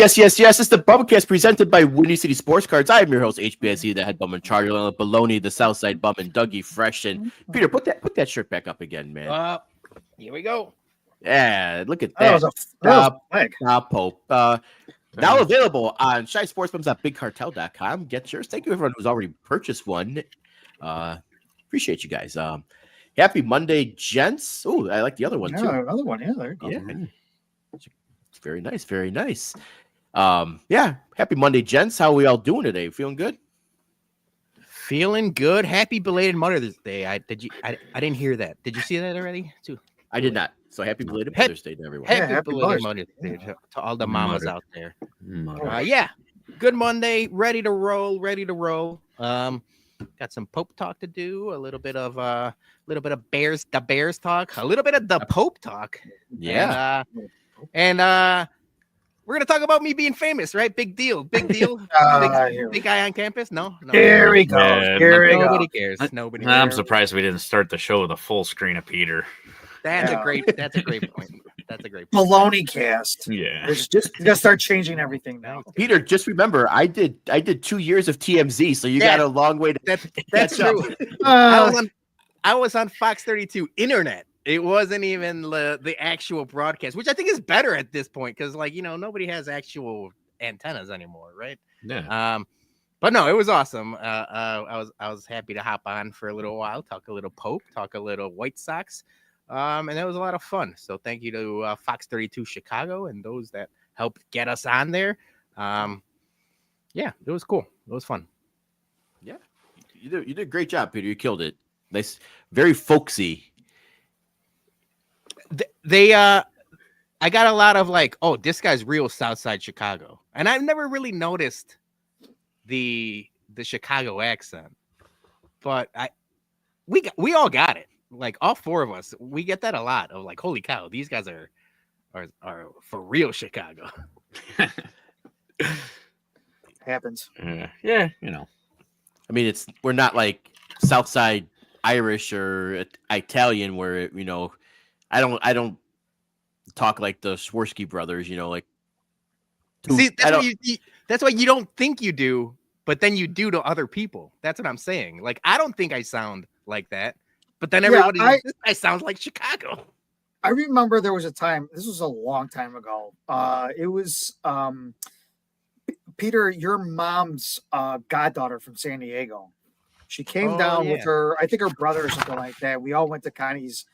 Yes. It's the BumCast presented by Windy City Sports Cards. I am your host, HBSE, the head bum in charge, along with Baloney, the Southside bum, and Dougie Fresh. And Peter, put that shirt back up again, man. Here we go. Yeah, look at That that. was a flag. Pope. Now available on ShySportsBums.BigCartel.com. Get yours. Thank you, everyone who's already purchased one. Appreciate you guys. Happy Monday, gents. Oh, I like the other one too. Another one. Yeah, there you go. Yeah. It's very nice. Very nice. Happy Monday, gents. How are we all doing today? Feeling good? Feeling good. Happy belated Mother's Day. I didn't hear that. Did you see that already? Too. I did not. So happy belated Mother's Day to everyone. Happy belated Mother's Day to all the mamas out there. Good Monday. Ready to roll. Got some Pope talk to do. A little bit of Bears talk. A little bit of the Pope talk. Yeah. And we're gonna talk about me being famous, right? Big deal. Big guy on campus. No. Here we go. Nobody cares. Nobody. I'm surprised we didn't start the show with a full screen of Peter. That's a great point. That's a great point. Baloney cast. Yeah. It's just you gotta start changing everything now. Peter, just remember, I did 2 years of TMZ, so you got a long way to that's true. I was on Fox 32 internet. It wasn't even the actual broadcast, which I think is better at this point because, nobody has actual antennas anymore, right? Yeah. But no, it was awesome. I was happy to hop on for a little while, talk a little Pope, talk a little White Sox, and that was a lot of fun. So thank you to Fox 32 Chicago and those that helped get us on there. It was cool. It was fun. Yeah, you did a great job, Peter. You killed it. Nice, very folksy. I got a lot of this guy's real Southside Chicago, and I've never really noticed the Chicago accent, but we all got it. Like all four of us, we get that a lot of holy cow, these guys are for real Chicago. Happens. Yeah. I mean, we're not like Southside Irish or Italian where I don't talk like the Swirsky brothers, See, that's why you don't think you do, but then you do to other people. That's what I'm saying. I don't think I sound like that, but then everybody I sound like Chicago. I remember there was a time, this was a long time ago. It was Peter, your mom's goddaughter from San Diego. She came down with her, I think her brother or something like that. We all went to Connie's.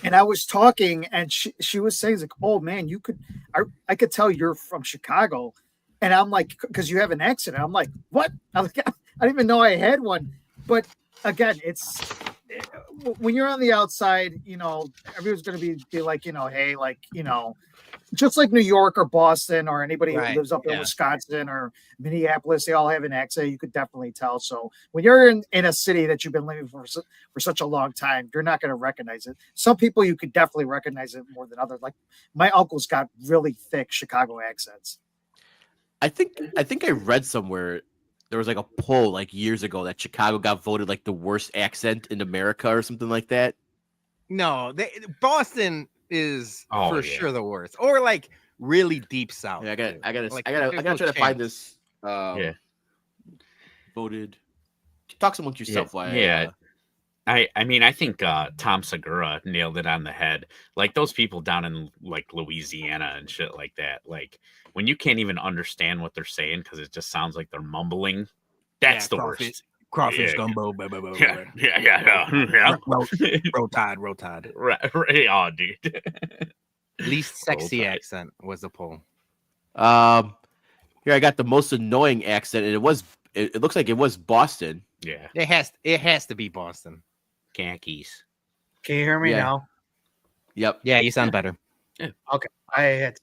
And I was talking, and she was saying, "Oh man, I could tell you're from Chicago," and I'm like, "Because you have an accent." And I'm like, "What?" I didn't even know I had one. But again, when you're on the outside, everyone's going to be like, hey, just like New York or Boston or anybody who lives up in Wisconsin or Minneapolis, they all have an accent. You could definitely tell. So when you're in a city that you've been living for such a long time, you're not going to recognize it. Some people you could definitely recognize it more than others. Like my uncle's got really thick Chicago accents. I think I read somewhere there was a poll years ago that Chicago got voted the worst accent in America or something like that. No, Boston is sure the worst, or really deep south. Yeah, I gotta try to find this. Voted. Talk amongst yourself. I think Tom Segura nailed it on the head. Those people down in Louisiana and shit like that. When you can't even understand what they're saying because it just sounds like they're mumbling. That's the worst. Crawfish gumbo. Yeah. Roll Tide. Right. Oh, dude. Least sexy accent was the poll. Here I got the most annoying accent, and it looks like it was Boston. Yeah. It has to be Boston. Khakis. Can you hear me now? Yep. Yeah, you sound better. Yeah. Okay. I had.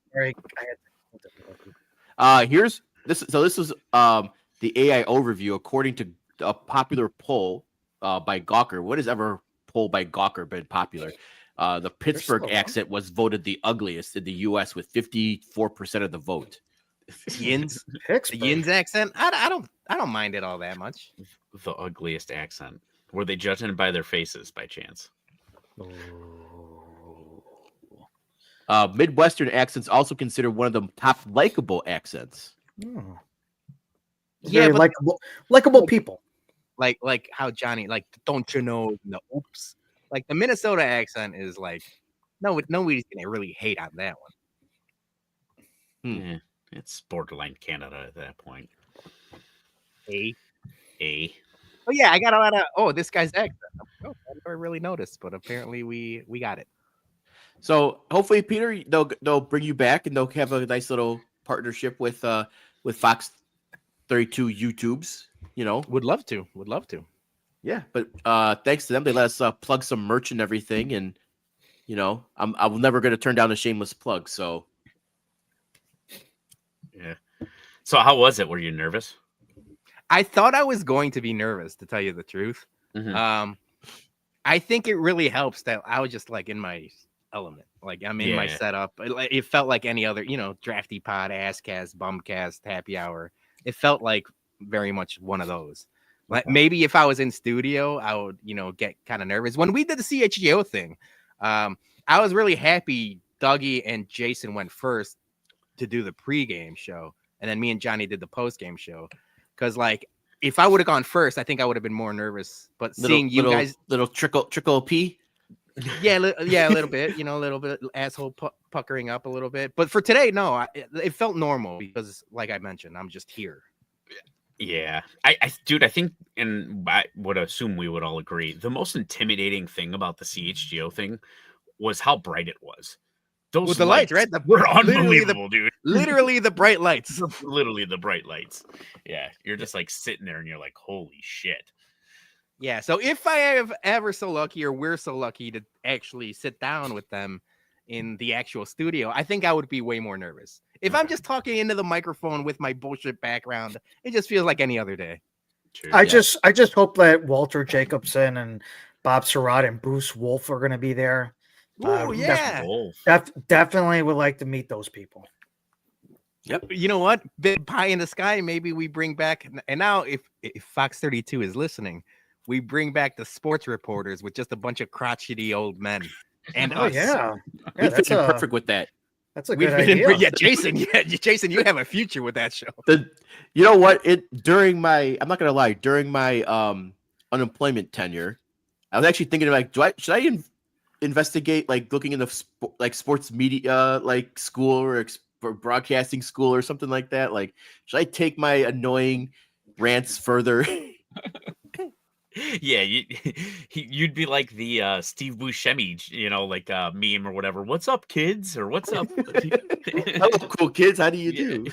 Here's this. So this is the AI overview according to a popular poll by Gawker. What has ever poll by Gawker been popular? The Pittsburgh accent was voted the ugliest in the U.S. with 54% of the vote. Yins, the Yins accent. I don't mind it all that much. The ugliest accent. Were they judging by their faces by chance? Midwestern accents also considered one of the top likable accents. Oh. Yeah, Very but likable people. like how Johnny, like, don't you know, the oops. Like the Minnesota accent is like, nobody's gonna really hate on that one. Yeah, it's borderline Canada at that point. Hey. A. Oh yeah, I got a lot of this guy's accent. Oh, I never really noticed, but apparently we got it. So hopefully, Peter, they'll bring you back and they'll have a nice little partnership with Fox 32 YouTubes. You know, Would love to. yeah. But thanks to them, they let us plug some merch and everything, and you know, I'm never going to turn down a shameless plug. So Yeah. So how was it? Were you nervous? I thought I was going to be nervous, to tell you the truth. Mhm. I think it really helps that I was just like in my element. Like I'm in my Yeah. setup. It felt like any other, Drafty Pod, Asscast, BumCast, Happy Hour. It felt like very much one of those. Like maybe if I was in studio, I would, get kind of nervous. When we did the CHGO thing, I was really happy Dougie and Jason went first to do the pregame show, and then me and Johnny did the postgame show. Because like if I would have gone first, I think I would have been more nervous. But seeing you guys, little trickle pee. yeah, a little bit, a little bit asshole puckering up a little bit. But for today, no, it felt normal because, like I mentioned, I'm just here. Yeah, I think, and I would assume we would all agree, the most intimidating thing about the CHGO thing was how bright it was. Those With the lights, right? Were unbelievable, dude. Literally the bright lights. Literally the bright lights. Yeah, you're just like sitting there and you're like, holy shit. Yeah, so if I have ever so lucky, or we're so lucky to actually sit down with them in the actual studio, I think I would be way more nervous. If I'm just talking into the microphone with my bullshit background, it just feels like any other day. True. I just hope that Walter Jacobson and Bob Surratt and Bruce Wolf are going to be there. Oh yeah, definitely would like to meet those people. Yep. You know what? Big pie in the sky. Maybe we bring back, and now if Fox 32 is listening, we bring back the sports reporters with just a bunch of crotchety old men. And us. Yeah, we fit in perfect with that. That's a good idea. Yeah, Jason, you have a future with that show. You know what? I'm not gonna lie, during my unemployment tenure, I was actually thinking like, should I investigate like looking in the sports media like school or broadcasting school or something like that? Like, should I take my annoying rants further? Yeah, you'd be like the Steve Buscemi, like meme or whatever. What's up, kids? Or what's up? Hello, cool kids. How do you do?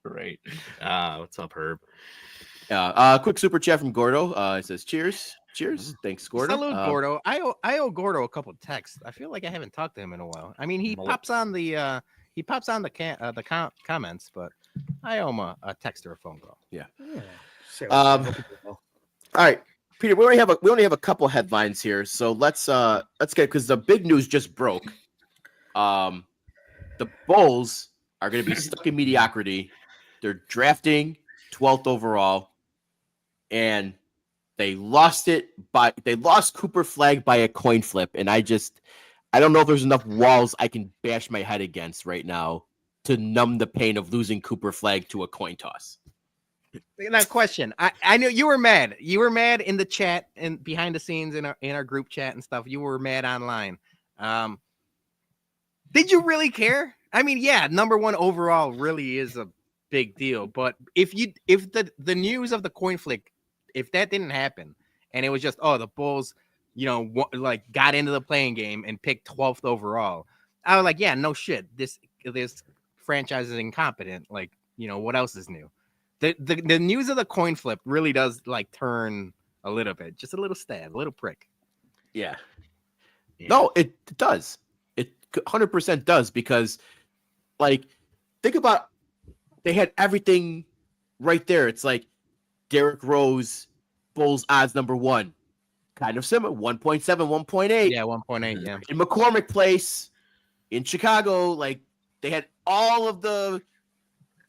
Right. What's up, Herb? Quick super chat from Gordo. It says cheers. Thanks, Gordo. Salute, Gordo. I owe Gordo a couple of texts. I feel like I haven't talked to him in a while. I mean, he pops on the comments, but I owe him a text or a phone call. Yeah. All All right, Peter. We only have a couple headlines here, so let's get, because the big news just broke. The Bulls are going to be stuck in mediocrity. They're drafting 12th overall, and they lost Cooper Flag by a coin flip, and I don't know if there's enough walls I can bash my head against right now to numb the pain of losing Cooper Flag to a coin toss. Now, question. I know you were mad. You were mad in the chat and behind the scenes in our group chat and stuff. You were mad online. Did you really care? I mean, yeah, number one overall really is a big deal. But if the news of the coin flip, if that didn't happen and it was just, the Bulls, got into the playing game and picked 12th overall, I was like, yeah, no shit. This franchise is incompetent. Like, what else is new? The news of the coin flip really does like turn a little bit, just a little stab, a little prick. Yeah. No, it does. It 100% does, because like, think about, they had everything right there. It's like Derrick Rose, Bulls odds number one, kind of similar, 1.7, 1.8. Yeah, 1.8. Yeah. In McCormick Place in Chicago, like, they had all of the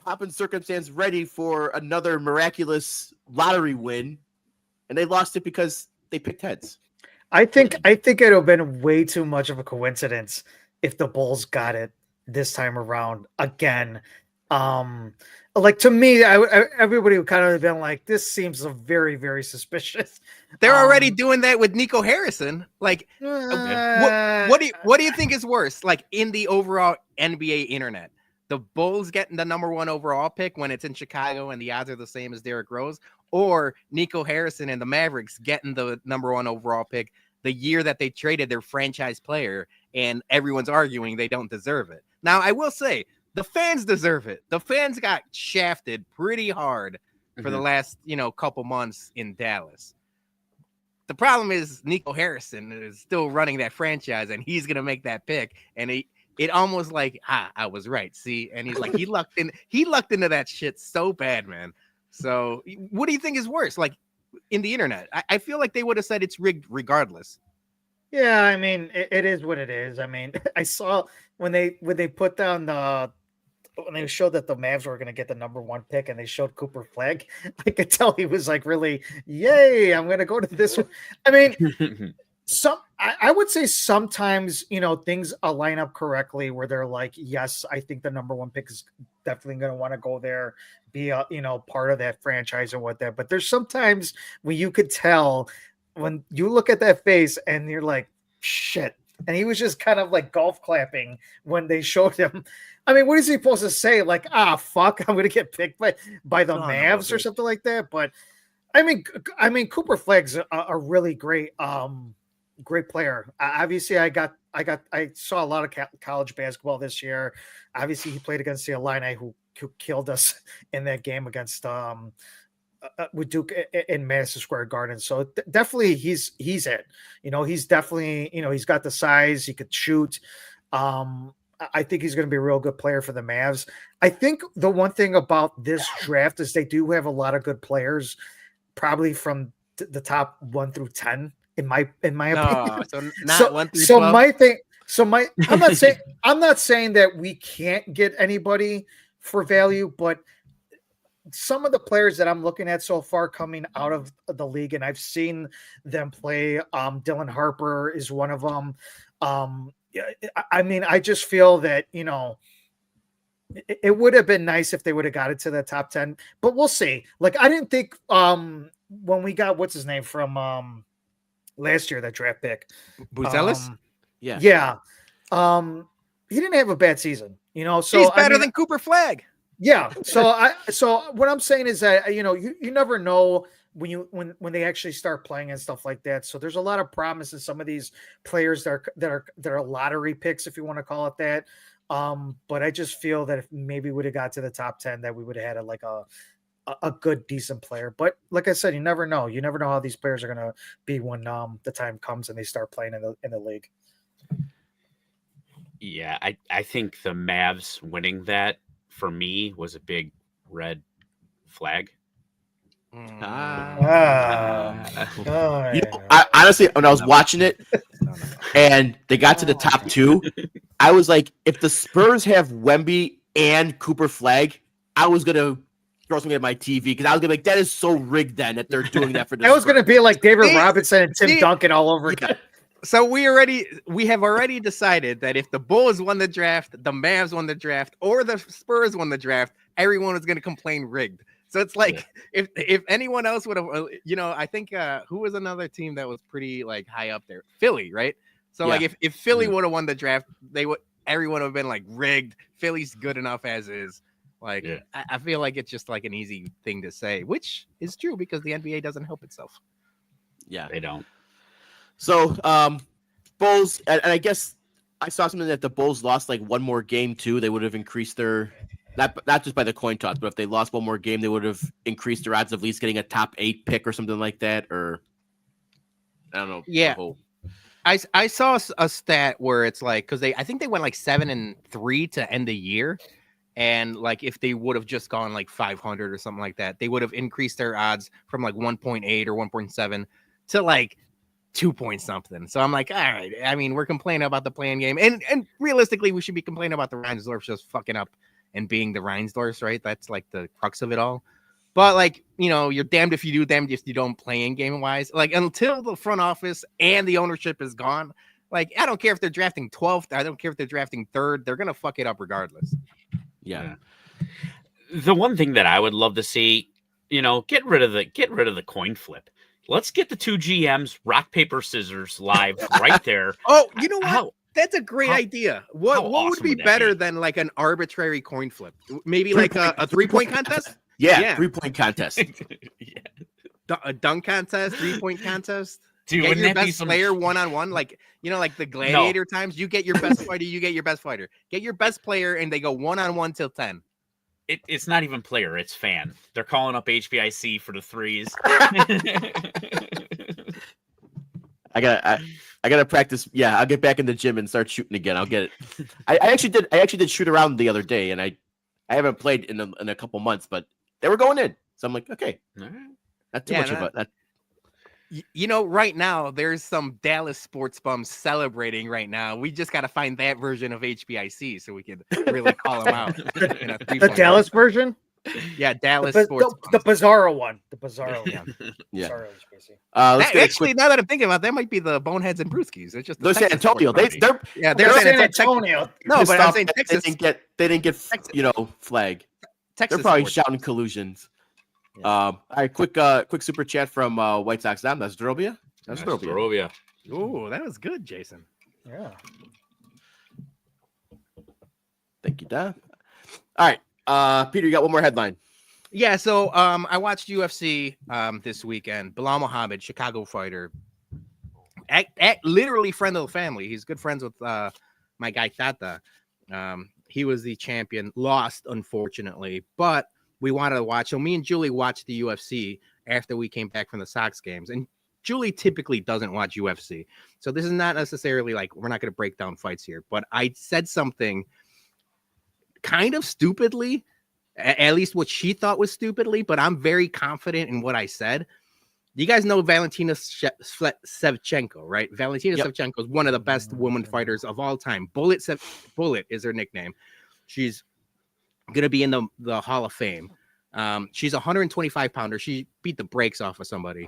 pop and circumstance ready for another miraculous lottery win, and they lost it because they picked heads. I think it would have been way too much of a coincidence if the Bulls got it this time around again. Like to me, everybody would kind of have been like, this seems very, very suspicious. They're already doing that with Nico Harrison. Like, what do you think is worse? Like in the overall NBA internet, the Bulls getting the number 1 overall pick when it's in Chicago and the odds are the same as Derrick Rose, or Nico Harrison and the Mavericks getting the number 1 overall pick the year that they traded their franchise player, and everyone's arguing they don't deserve it. Now, I will say the fans deserve it. The fans got shafted pretty hard for the last, couple months in Dallas. The problem is Nico Harrison is still running that franchise, and he's gonna make that pick. And it almost like I was right. See, and he's like he lucked into that shit so bad, man. So what do you think is worse? Like in the internet, I feel like they would have said it's rigged regardless. Yeah, I mean, it is what it is. I mean, I saw when they put down when they showed that the Mavs were going to get the number 1 pick and they showed Cooper Flag, I could tell he was like, really, yay, I'm going to go to this one. I mean, I would say sometimes, things line up correctly where they're like, yes, I think the number 1 pick is definitely going to want to go there, be a, part of that franchise and what that, but there's sometimes when you could tell when you look at that face and you're like, shit. And he was just kind of like golf clapping when they showed him. I mean, what is he supposed to say? Like, fuck, I'm going to get picked by the Mavs or something like that. But I mean, Cooper Flag's a really great player. Obviously, I saw a lot of college basketball this year. Obviously, he played against the Illini who killed us in that game against with Duke in Madison Square Garden. So definitely he's it. He's definitely, he's got the size, he could shoot. I think he's going to be a real good player for the Mavs. I think the one thing about this draft is they do have a lot of good players, probably from the top 1 through 10 in my opinion. So not 1 through 12. I'm not saying that we can't get anybody for value, but some of the players that I'm looking at so far coming out of the league, and I've seen them play. Dylan Harper is one of them. I mean, I just feel that, it would have been nice if they would have got it to the top 10, but we'll see. Like, I didn't think when we got, what's his name from last year, that draft pick. Buzelis? Yeah. He didn't have a bad season, so he's better than Cooper Flag. Yeah. So what I'm saying is that, you never know when they actually start playing and stuff like that. So there's a lot of promise in some of these players that are lottery picks, if you want to call it that. But I just feel that if maybe we would have got to the top 10, that we would have had a good, decent player. But like I said, you never know. You never know how these players are going to be when the time comes and they start playing in the league. Yeah, I think the Mavs winning that, for me, was a big red flag. I honestly, when I was watching it and they got to the top 2, I was like, if the Spurs have Wemby and Cooper Flag, I was gonna throw something at my TV because I was gonna be like, that is so rigged then that they're doing that for the That was gonna be like David Robinson and Tim Duncan all over again. So we have already decided that if the Bulls won the draft, the Mavs won the draft, or the Spurs won the draft, everyone is going to complain rigged. So it's like if anyone else would have, I think who was another team that was pretty like high up there? Philly, right? So like if Philly would have won the draft, everyone would have been like rigged. Philly's good enough as is. Like I feel like it's just like an easy thing to say, which is true because the NBA doesn't help itself. Yeah, they don't. So, Bulls, and I guess I saw something that the Bulls lost like one more game too. They would have increased their, not just by the coin toss, but if they lost one more game, they would have increased their odds of at least getting a top 8 pick or something like that. Or I don't know. Yeah, I saw a stat where it's like because I think they went like 7-3 to end the year, and like if they would have just gone like 500 or something like that, they would have increased their odds from like 1.8 or 1.7 to like 2 point something. So I'm like, all right. I mean, we're complaining about the playing game, and realistically, we should be complaining about the Reinsdorfs just fucking up and being the Reinsdorfs, right? That's like the crux of it all. But like, you're damned if you do, damned if you don't play in game wise. Like until the front office and the ownership is gone, Like, I don't care if they're drafting 12th. I don't care if they're drafting 3rd. They're gonna fuck it up regardless. Yeah. The one thing that I would love to see, get rid of the coin flip. Let's get the 2 GMs rock paper scissors live right there. Oh, you know what? How- That's a great idea. What would awesome be would that better be? than like an arbitrary coin flip? Maybe like a 3-point contest? Yeah. 3-point contest. A dunk contest, 3-point contest. Dude, Get wouldn't your that be best some player one-on-one, like like the gladiator times. You get your best fighter, you get your best fighter. Get your best player, and they go one-on-one till 10. It's not even player, it's fan. They're calling up HBIC for the threes. I gotta practice. Yeah, I'll get back in the gym and start shooting again. I'll get it. I actually did shoot around the other day, and I haven't played in a couple months, but they were going in. So I'm like, okay, not too much of a. Right now there's some Dallas sports bums celebrating right now. We just got to find that version of HBIC so we can really call them out. The Dallas version? Yeah, Dallas the sports Bizarro one. The Bizarro one. Yeah. Bizarro HBIC. Actually, now that I'm thinking about it, that might be the Boneheads and Brewskis. It's just They're San Antonio. they're San Antonio. No, but I'm saying They Texas. didn't get flag. Texas They're probably sports. shouting collusions. All right, quick super chat from White Sox Dom. That's Drobia. That's Drobia. Ooh, that was good, Jason. Yeah. Thank you, Dom. All right, Peter, you got one more headline. Yeah, so I watched UFC this weekend. Bilal Muhammad, Chicago fighter, literally friend of the family. He's good friends with my guy Tata. He was the champion, lost unfortunately, but we wanted to watch. So me and Julie watched the UFC after we came back from the Sox games, and Julie typically doesn't watch UFC, so this is not necessarily like we're not going to break down fights here. But I said something kind of stupidly. At least what she thought was stupidly, but I'm very confident in what I said. You guys know Valentina Shevchenko, right? Valentina Shevchenko is one of the best woman fighters of all time. Bullet is her nickname. She's going to be in the Hall of Fame. She's a 125 pounder. She beat the brakes off of somebody.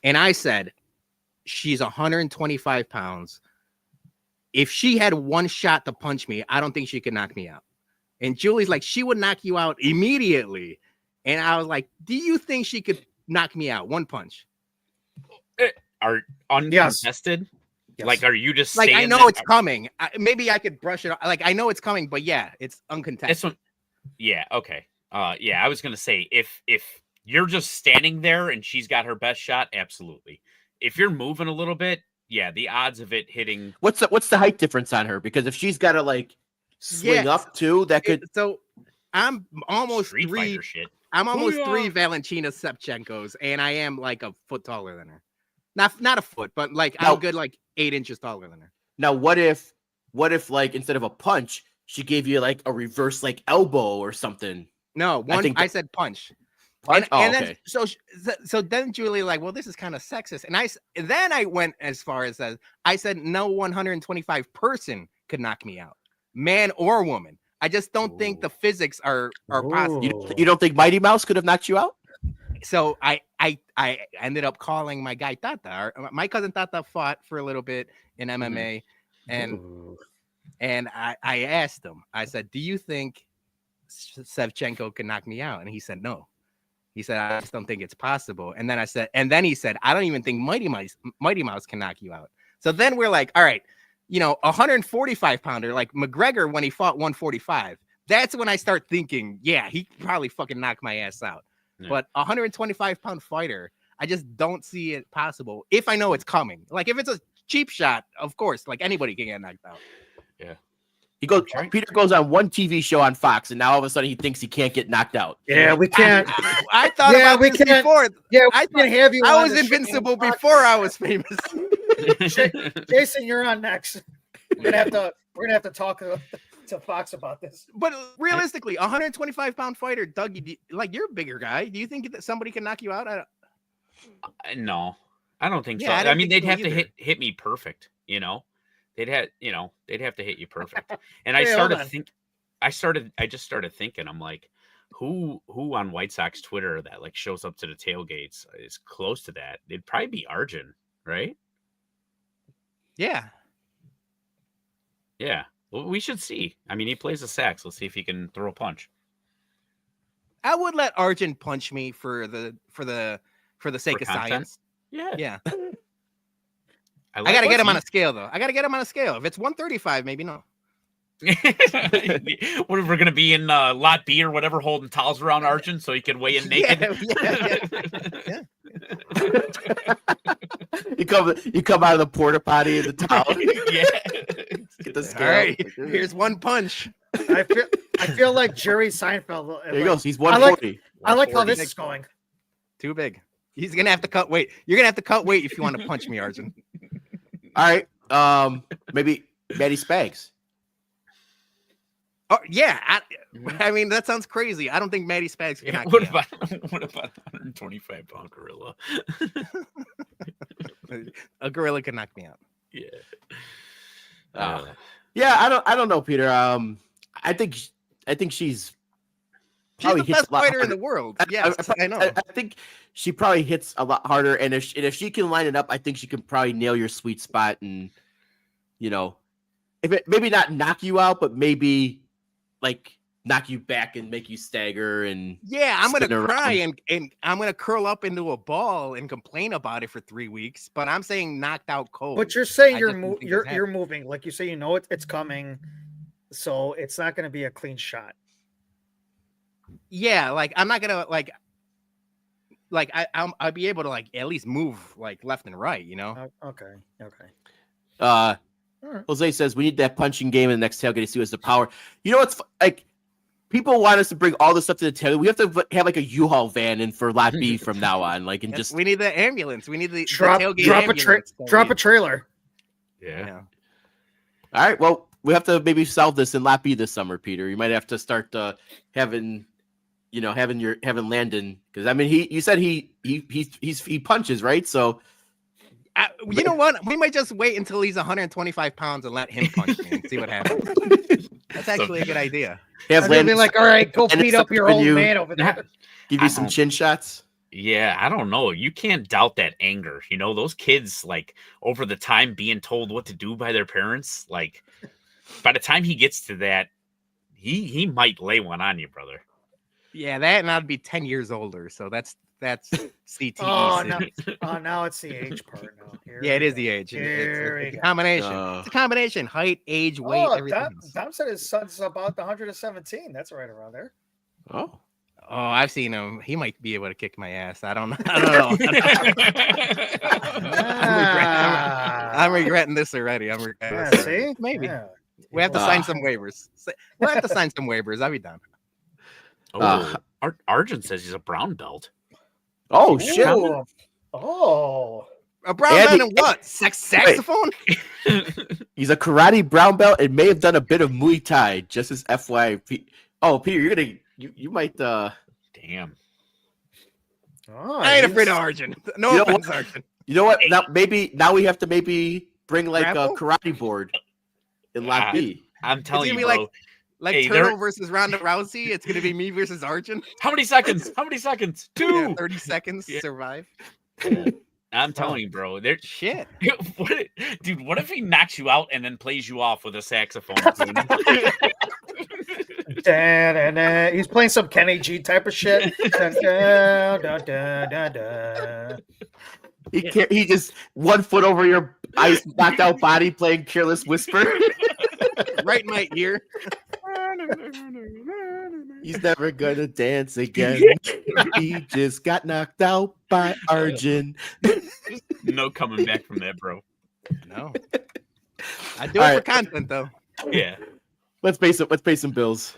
And I said, she's 125 pounds. If she had one shot to punch me, I don't think she could knock me out. And Julie's like, she would knock you out immediately. And I was like, do you think she could knock me out? One punch. Are uncontested? Yes. Like, are you just like, saying I know that? it's coming. Maybe I could brush it off. Like, I know it's coming, but yeah, it's uncontested. Yeah, okay. I was gonna say if you're just standing there and she's got her best shot, absolutely. If you're moving a little bit, yeah, the odds of it hitting. What's the height difference on her? Because if she's got to like swing up too, that could. So I'm almost Street three. Fighter shit. I'm almost three Valentina Shevchenkos, and I am like a foot taller than her. Not a foot, but like I'm good, like 8 inches taller than her. Now, what if like instead of a punch, she gave you like a reverse like elbow or something? No, I said punch. Punch? And then, so then Julie like, well, this is kind of sexist, and then I went as far as I said no 125 person could knock me out, man or woman. I just don't think the physics are possible. You don't think Mighty Mouse could have knocked you out? So I ended up calling my guy Tata. My cousin Tata fought for a little bit in MMA, and I asked him. I said, "Do you think Shevchenko can knock me out?" And he said, "No." He said, "I just don't think it's possible." And then he said, "I don't even think Mighty Mouse can knock you out." So then we're like, all right, 145 pounder like McGregor when he fought 145. That's when I start thinking, yeah, he probably fucking knocked my ass out. Yeah. But 125 pound fighter, I just don't see it possible if I know it's coming. Like if it's a cheap shot, of course, like anybody can get knocked out. Yeah. Peter goes on one TV show on Fox, and now all of a sudden he thinks he can't get knocked out. Yeah, we can't. I thought about this before. Yeah, I can have you. I was invincible before I was famous. Jason, you're on next. We're gonna have to talk to Fox about this. But realistically, 125 pound fighter, Dougie, you're a bigger guy. Do you think that somebody can knock you out? No, I don't think so. Yeah, I mean, they'd have to hit me perfect. They'd have to hit you perfect. And I just started thinking, I'm like, who on White Sox Twitter that like shows up to the tailgates is close to that? It'd probably be Arjun, right? Yeah. Yeah. Well, we should see. I mean, he plays the sax. Let's see if he can throw a punch. I would let Arjun punch me for the sake of content? science. Yeah. Yeah. I I gotta get him on a a. scale though. I gotta get him on a scale. If it's 135, maybe no. What if we're gonna be in lot B or whatever, holding towels around Arjun so he can weigh in naked? Yeah. You come out of the porta potty in the towel. Yeah. Get the All scale. right, here's one punch. I feel like Jerry Seinfeld. There he goes. He's 140. I like how 140. this is going. Too big. He's gonna have to cut weight. You're gonna have to cut weight if you want to punch me, Arjun. All right. Maybe Maddie Spags. Oh yeah. I mean, that sounds crazy. I don't think Maddie Spags can. Yeah, knock what me out. about the 125-pound gorilla? A gorilla could knock me out. Yeah. Yeah, I don't know, Peter. I think she's She's probably the hits best a lot fighter in harder. the world. Yes, I know. I think she probably hits a lot harder, and if she can line it up, I think she can probably nail your sweet spot, and if it maybe not knock you out, but maybe like knock you back and make you stagger and Yeah, I'm gonna spin cry around. and I'm gonna curl up into a ball and complain about it for 3 weeks. But I'm saying knocked out cold. But you're saying I you're just don't think it's you're moving, like you say, it's coming, so it's not going to be a clean shot. Yeah, like I'm not gonna I'll be able to like at least move like left and right, you know. Okay. Uh, Alright. Jose says we need that punching game in the next tailgate to see what's the power. You know what's like? People want us to bring all this stuff to the tailgate. We have to have like a U-Haul van in for Lot B from now on, like, and Yes, just we need the ambulance. We need the Drop tailgate a ambulance. drop a trailer. Yeah. all right. Well, we have to maybe solve this in Lot B this summer, Peter. You might have to start having Landon, because I mean you said he punches, right? So You know what? We might just wait until he's 125 pounds and let him punch me and see what happens. That's actually a good idea. have I'm gonna be Landon like, all right, go and beat it's up your up to old you. man over there. give you some chin shots. Yeah, I don't know. You can't doubt that anger. Those kids, like, over the time being told what to do by their parents, like, by the time he gets to that, he might lay one on you, brother. Yeah, that and I'd be 10 years older. So that's CTE. Now it's the age part. Now. Yeah, it is the age. It's a combination. It's a combination. Height, age, weight, everything. Dom said his son's about 117. That's right around there. Oh, I've seen him. He might be able to kick my ass. I don't know. I'm regretting this already. I'm regretting Yeah, this. see? Maybe. Yeah. We have to sign some waivers. We'll have to sign some waivers. I'll be done. Arjun says he's a brown belt. oh shit! Ooh. Oh. A brown Andy- man and what? Saxophone? He's a karate brown belt and may have done a bit of Muay Thai. Just as FYI. Oh, Peter, you might. Damn. Oh, I ain't he's- afraid of Arjun. No You know offense, what? Arjun. You know what? Now we have to maybe bring like Grapple? a karate board in Lot B. I'm telling It's you, gonna bro. be like Hey, Turtle versus Ronda Rousey. It's gonna be me versus Arjun. How many seconds? 2. Yeah, 30 seconds to Yeah. survive. I'm telling you, bro. Shit. Dude, what if he knocks you out and then plays you off with a saxophone? Da-da-da. He's playing some Kenny G type of shit. Da-da-da-da-da. He just 1 foot over your ice knocked out body playing Careless Whisper. Right in my ear. He's never gonna dance again. He just got knocked out by Arjun. No coming back from that, bro. No. I do All it for right. content though. Yeah. Let's pay some bills.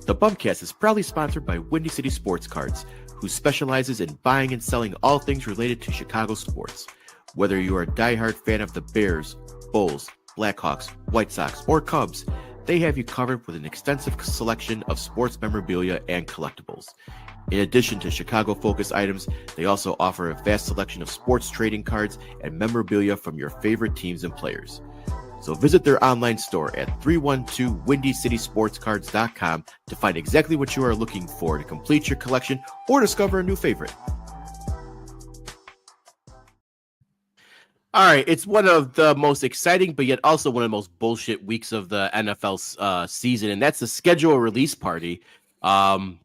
The BumCast is proudly sponsored by Windy City Sports Cards, who specializes in buying and selling all things related to Chicago sports. Whether you are a diehard fan of the Bears, Bulls, Blackhawks, White Sox, or Cubs, they have you covered with an extensive selection of sports memorabilia and collectibles. In addition to Chicago-focused items, they also offer a vast selection of sports trading cards and memorabilia from your favorite teams and players. So visit their online store at 312WindyCitySportsCards.com to find exactly what you are looking for to complete your collection or discover a new favorite. All right, it's one of the most exciting, but yet also one of the most bullshit weeks of the NFL season, and that's the schedule release party.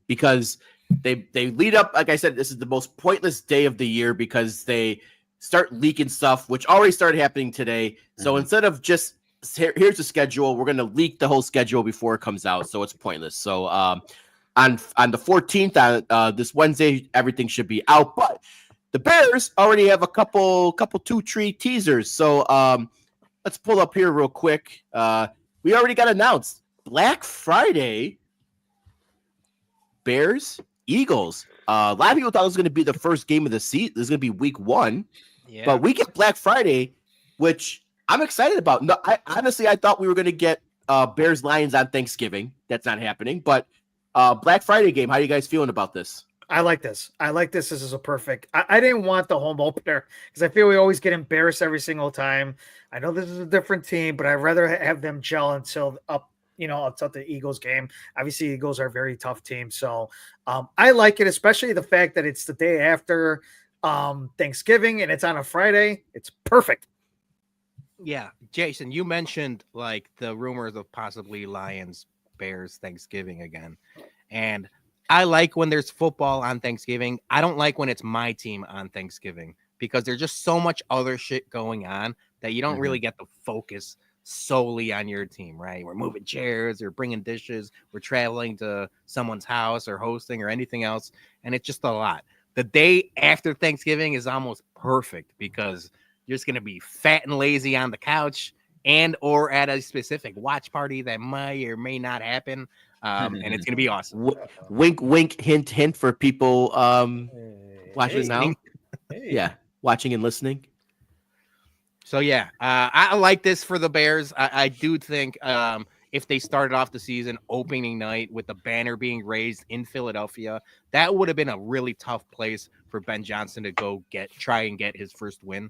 Because they lead up, like I said, this is the most pointless day of the year because they start leaking stuff, which already started happening today. So instead of just here's the schedule, we're gonna leak the whole schedule before it comes out, so it's pointless. So on the 14th, this Wednesday, everything should be out, but the Bears already have a couple 2-3 teasers. So let's pull up here real quick. We already got announced Black Friday, Bears, Eagles. A lot of people thought it was going to be the first game of the season. This is going to be week 1. Yeah. But we get Black Friday, which I'm excited about. No, I thought we were going to get Bears Lions on Thanksgiving. That's not happening. But Black Friday game, how are you guys feeling about this? I like this. This is a perfect. I didn't want the home opener because I feel we always get embarrassed every single time. I know this is a different team, but I'd rather have them gel until until the Eagles game. Obviously, Eagles are a very tough team. So I like it, especially the fact that it's the day after Thanksgiving and it's on a Friday. It's perfect. Yeah. Jason, you mentioned like the rumors of possibly Lions, Bears, Thanksgiving again. And I like when there's football on Thanksgiving. I don't like when it's my team on Thanksgiving because there's just so much other shit going on that you don't really get the focus solely on your team, right? We're moving chairs or bringing dishes. We're traveling to someone's house or hosting or anything else. And it's just a lot. The day after Thanksgiving is almost perfect because you're just going to be fat and lazy on the couch and or at a specific watch party that may or may not happen. And it's going to be awesome. Wink, wink, hint, hint for people watching now. Yeah, watching and listening. So, yeah, I like this for the Bears. I do think if they started off the season opening night with the banner being raised in Philadelphia, that would have been a really tough place for Ben Johnson to go try and get his first win.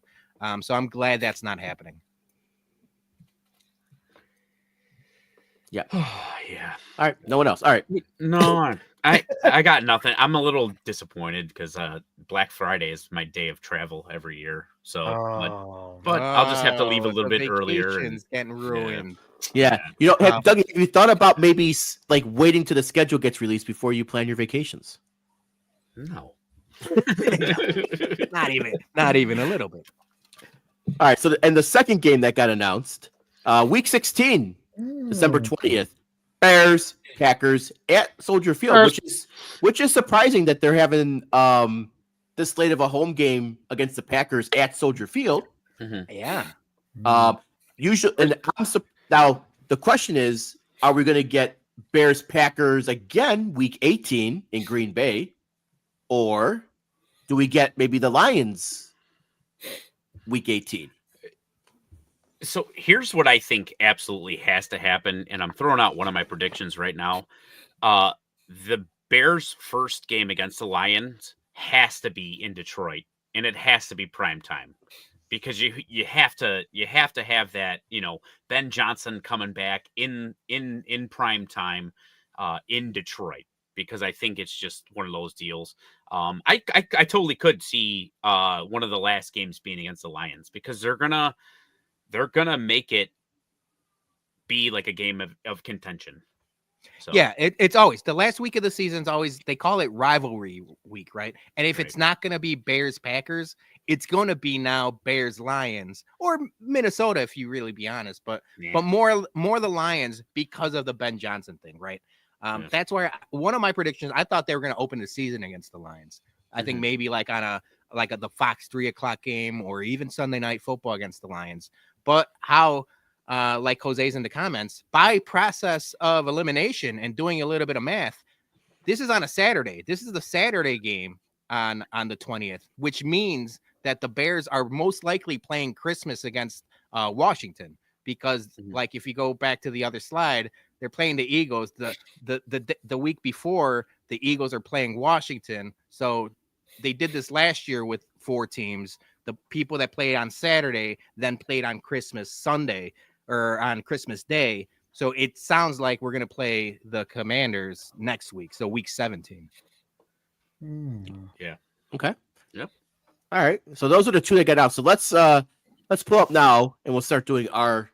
So I'm glad that's not happening. Yeah. Yeah. All right. No one else. All right. No, I got nothing. I'm a little disappointed because Black Friday is my day of travel every year. So, but I'll just have to leave a little bit earlier. And getting ruined. Yeah. You know, Doug, have you thought about maybe like waiting till the schedule gets released before you plan your vacations? No. Not even a little bit. All right. So, and the second game that got announced, week 16. December 20th, Bears, Packers at Soldier Field, which is surprising that they're having this late of a home game against the Packers at Soldier Field. Yeah. Usually, and now the question is, are we going to get Bears Packers again week 18 in Green Bay, or do we get maybe the Lions week 18? So here's what I think absolutely has to happen, and I'm throwing out one of my predictions right now. The Bears' first game against the Lions has to be in Detroit, and it has to be prime time because you have to have that, Ben Johnson coming back in prime time in Detroit, because I think it's just one of those deals. I totally could see one of the last games being against the Lions because they're gonna make it be like a game of contention. So. Yeah, it's always the last week of the season's always, they call it rivalry week, right? And if it's not going to be Bears Packers, it's going to be now Bears Lions or Minnesota, if you really be honest. But more the Lions because of the Ben Johnson thing, right? That's where one of my predictions, I thought they were going to open the season against the Lions. I think maybe like on the Fox 3:00 game or even Sunday Night Football against the Lions. But how, like Jose's in the comments, by process of elimination and doing a little bit of math, this is on a Saturday. This is the Saturday game on the 20th, which means that the Bears are most likely playing Christmas against Washington. Because, like, if you go back to the other slide, they're playing the Eagles. The week before, the Eagles are playing Washington. So they did this last year with 4 teams. The people that played on Saturday then played on Christmas Sunday or on Christmas Day. So it sounds like we're going to play the Commanders next week. So week 17. Yeah. Okay. Yep. All right. So those are the two that got out. So let's let's pull up now and we'll start doing our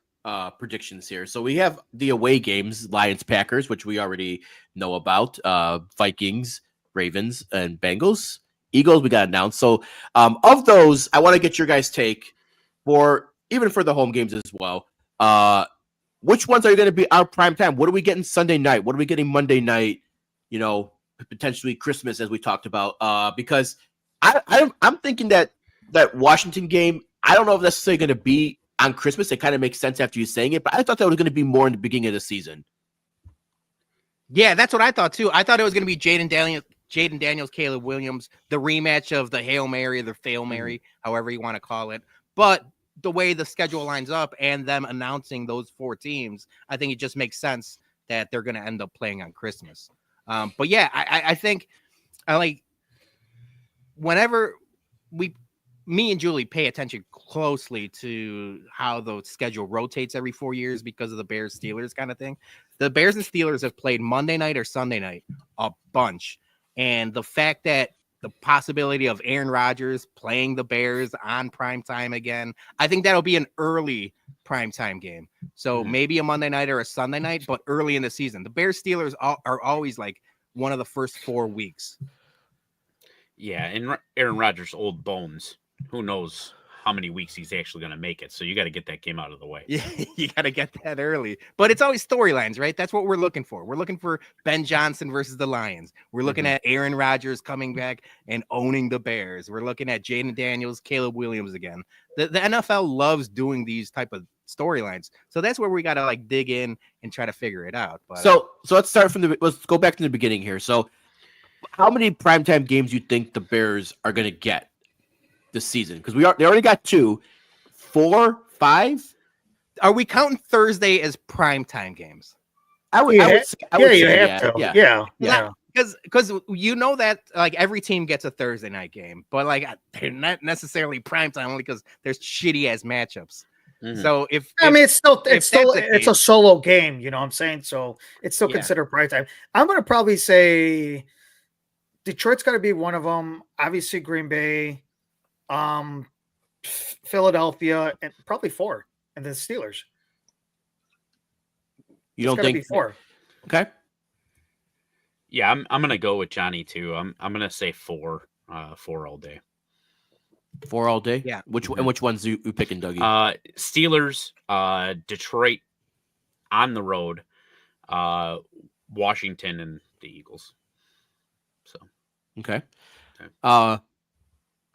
predictions here. So we have the away games, Lions, Packers, which we already know about, Vikings, Ravens, and Bengals. Eagles, we got announced. So of those, I want to get your guys' take for even for the home games as well. Which ones are going to be our prime time? What are we getting Sunday night? What are we getting Monday night? You know, potentially Christmas, as we talked about. Because I'm thinking that Washington game, I don't know if necessarily going to be on Christmas. It kind of makes sense after you saying it, but I thought that was going to be more in the beginning of the season. Yeah, that's what I thought too. I thought it was going to be Jaden Daniels, Caleb Williams, the rematch of the Hail Mary, the Fail Mary, however you want to call it. But the way the schedule lines up and them announcing those 4 teams, I think it just makes sense that they're going to end up playing on Christmas. But yeah, I think I like whenever me and Julie pay attention closely to how the schedule rotates every 4 years because of the Bears Steelers kind of thing. The Bears and Steelers have played Monday night or Sunday night a bunch. And the fact that the possibility of Aaron Rodgers playing the Bears on primetime again, I think that'll be an early primetime game. So maybe a Monday night or a Sunday night, but early in the season. The Bears Steelers are always like one of the first 4 weeks. Yeah, and Aaron Rodgers' old bones. Who knows how many weeks he's actually going to make it. So you got to get that game out of the way. Yeah, you got to get that early. But it's always storylines, right? That's what we're looking for. We're looking for Ben Johnson versus the Lions. We're looking at Aaron Rodgers coming back and owning the Bears. We're looking at Jaden Daniels, Caleb Williams again. The NFL loves doing these type of storylines. So that's where we got to like dig in and try to figure it out. But So let's start let's go back to the beginning here. So how many primetime games you think the Bears are going to get this season? Because they already got 2, 4, 5. Are we counting Thursday as primetime games? I would say, you have to. Yeah. Because you know that like every team gets a Thursday night game, but like they're not necessarily primetime only because there's shitty ass matchups. So if it's still a solo game, you know what I'm saying? So it's still considered primetime. I'm gonna probably say Detroit's got to be one of them. Obviously, Green Bay, Philadelphia, and probably 4, and then Steelers. You don't think 4? Okay. Yeah, I'm gonna go with Johnny too. I'm gonna say 4, 4 all day. 4 all day. Yeah. Which ones you picking, Dougie? Steelers, Detroit on the road, Washington, and the Eagles. So okay. I'm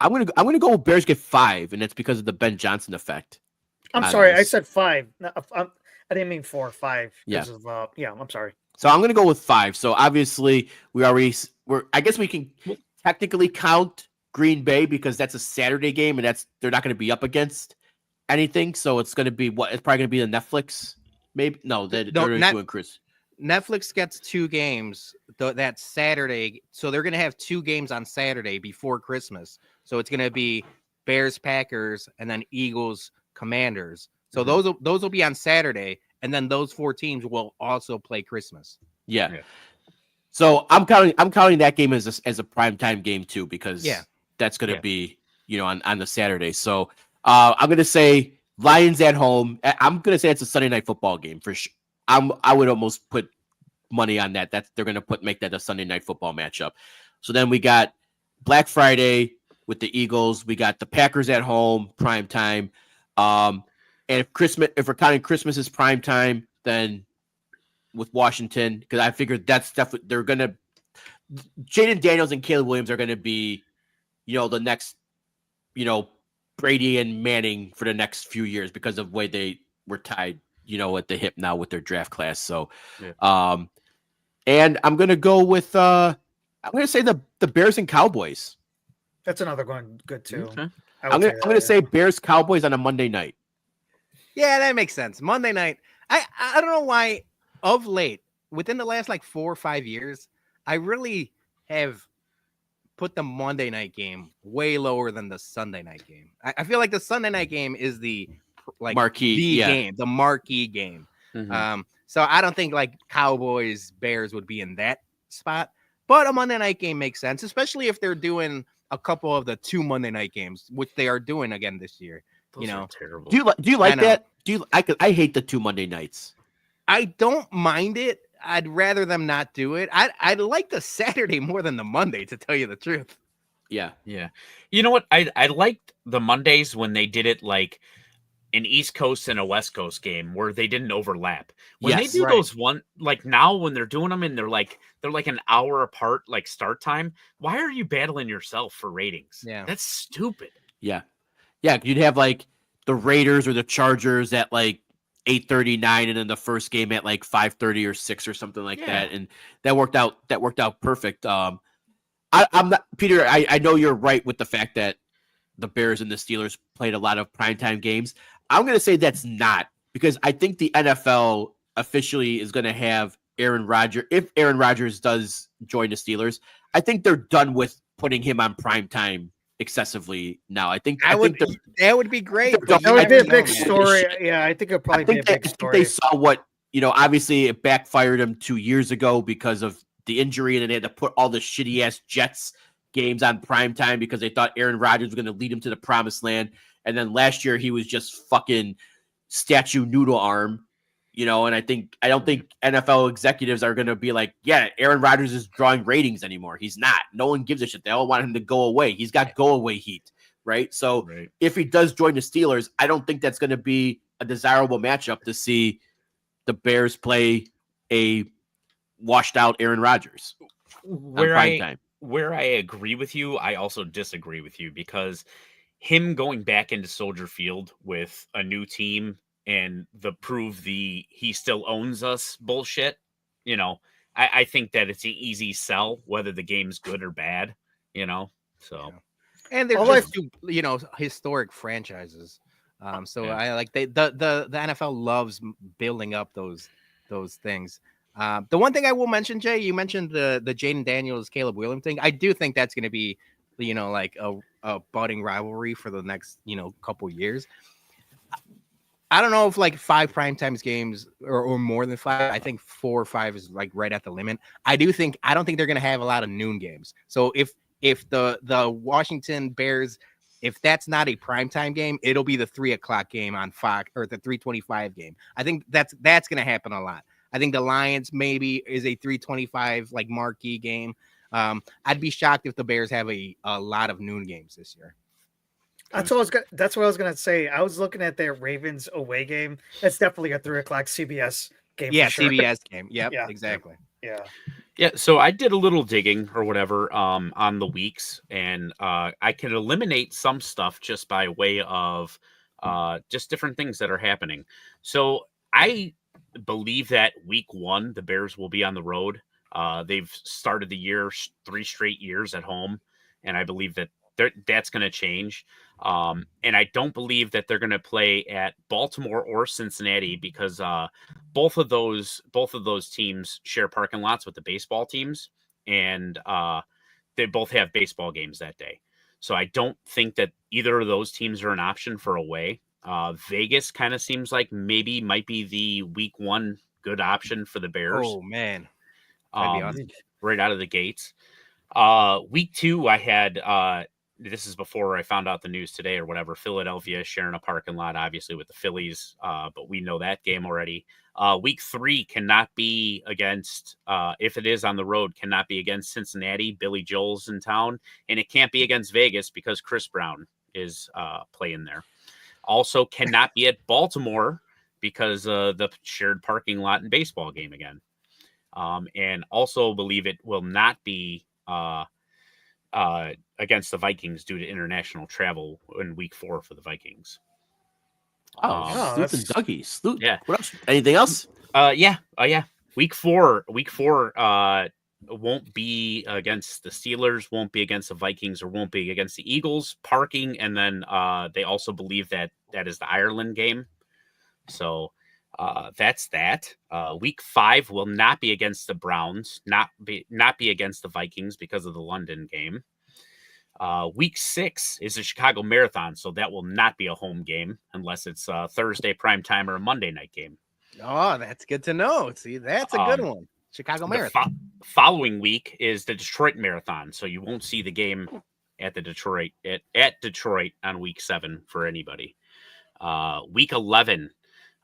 gonna go with Bears get 5, and that's because of the Ben Johnson effect. I'm sorry, I said 5. I didn't mean 4, 5. Yeah. I'm sorry. So I'm gonna go with 5. So obviously I guess we can technically count Green Bay because that's a Saturday game, and they're not gonna be up against anything. So it's gonna be it's probably gonna be the Netflix. Maybe they're doing Chris. Netflix gets 2 games that Saturday, so they're going to have 2 games on Saturday before Christmas. So it's going to be Bears, Packers, and then Eagles, Commanders. So those will be on Saturday, and then those 4 teams will also play Christmas. Yeah. So I'm counting that game as a primetime game too because that's going to be on the Saturday. So I'm going to say Lions at home. I'm going to say it's a Sunday night football game for sure. I would almost put money on that. They're going to make that a Sunday night football matchup. So then we got Black Friday with the Eagles. We got the Packers at home, prime time. And if we're counting Christmas as prime time, then with Washington, because I figured that's definitely they're going to. Jaden Daniels and Caleb Williams are going to be, the next, Brady and Manning for the next few years because of the way they were tied. At the hip now with their draft class. So, and I'm going to go with, I'm going to say the Bears and Cowboys. That's another one good too. Okay. I'm going to say Bears Cowboys on a Monday night. Yeah, that makes sense. Monday night. I don't know why of late within the last like 4 or 5 years, I really have put the Monday night game way lower than the Sunday night game. I feel like the Sunday night game is the marquee game, the marquee game. So I don't think like Cowboys Bears would be in that spot, but a Monday night game makes sense, especially if they're doing a couple of the 2 Monday night games, which they are doing again this year. Those are terrible. Do you like know. that? I hate the 2 Monday nights. I don't mind it. I'd rather them not do it. I'd like the Saturday more than the Monday, to tell you the truth. Yeah. Yeah. You know what? I liked the Mondays when they did it like an East Coast and a West Coast game where they didn't overlap. When Yes, they do right. those one, like now when they're doing them and they're like an hour apart, like start time, why are you battling yourself for ratings? Yeah. That's stupid. Yeah. Yeah. You'd have like the Raiders or the Chargers at like 8:39 and then the first game at like 5:30 or 6 or something like Yeah. that. And that worked out perfect. I'm not Peter, I know you're right with the fact that the Bears and the Steelers played a lot of primetime games. I'm going to say that's not, because I think the NFL officially is going to have Aaron Rodgers. If Aaron Rodgers does join the Steelers, I think they're done with putting him on primetime excessively now. I think that would be great. but That you would be never a big know, man. story. Yeah, I think it'd probably be a big I think story. they saw what, obviously it backfired him 2 years ago because of the injury, and then they had to put all the shitty ass Jets games on primetime because they thought Aaron Rodgers was going to lead him to the promised land. And then last year he was just fucking statue noodle arm, and I don't think NFL executives are going to be like, yeah, Aaron Rodgers is drawing ratings anymore. He's not. No one gives a shit. They all want him to go away. He's got go away heat, right? So if he does join the Steelers, I don't think that's going to be a desirable matchup to see the Bears play a washed out Aaron Rodgers on primetime. Where I agree with you, I also disagree with you, because him going back into Soldier Field with a new team and he still owns us bullshit, I think that it's an easy sell, whether the game's good or bad, so. And they're All just two, historic franchises. So I like the NFL loves building up those things. The one thing I will mention, Jay, you mentioned the Jaden Daniels, Caleb Williams thing. I do think that's going to be, like a budding rivalry for the next, couple years. I don't know if like 5 primetimes games or more than 5. I think 4 or 5 is like right at the limit. I don't think they're going to have a lot of noon games. So if the Washington Bears, if that's not a primetime game, it'll be the 3:00 game on Fox, or the 3:25 game. I think that's going to happen a lot. I think the Lions maybe is a 3:25 like marquee game. I'd be shocked if the Bears have a lot of noon games this year. That's what I was gonna say. I was looking at their Ravens away game. That's definitely a 3:00 CBS game. Yeah, for sure. CBS game. Yep, Yeah. exactly. Yeah, so I did a little digging or whatever on the weeks, and I can eliminate some stuff just by way of just different things that are happening. So I believe that week 1, the Bears will be on the road. They've started the year 3 straight years at home, and I believe that that's going to change. And I don't believe that they're going to play at Baltimore or Cincinnati, because both of those teams share parking lots with the baseball teams, and they both have baseball games that day. So I don't think that either of those teams are an option for away. Vegas kind of seems like maybe might be the week 1 good option for the Bears. Oh man, that'd be awesome. Right out of the gates. Week 2, I had this is before I found out the news today or whatever. Philadelphia is sharing a parking lot, obviously, with the Phillies, but we know that game already. Week 3 cannot be against, if it is on the road, cannot be against Cincinnati. Billy Joel's in town, and it can't be against Vegas because Chris Brown is playing there. Also cannot be at Baltimore because the shared parking lot and baseball game again. And also believe it will not be against the Vikings due to international travel in week 4 for the Vikings. Sleuth and Dougie. Sleuth. Yeah. What else? Anything else? Yeah. Week 4 won't be against the Steelers, won't be against the Vikings, or won't be against the Eagles. Parking, and then they also believe that is the Ireland game. So that's that. Week 5 will not be against the Browns, not be against the Vikings because of the London game. Week 6 is a Chicago Marathon, so that will not be a home game unless it's a Thursday primetime or a Monday night game. Oh, that's good to know. See, that's a good one. Chicago Marathon. Following week is the Detroit Marathon, so you won't see the game at the Detroit at Detroit on week 7 for anybody. Week 11.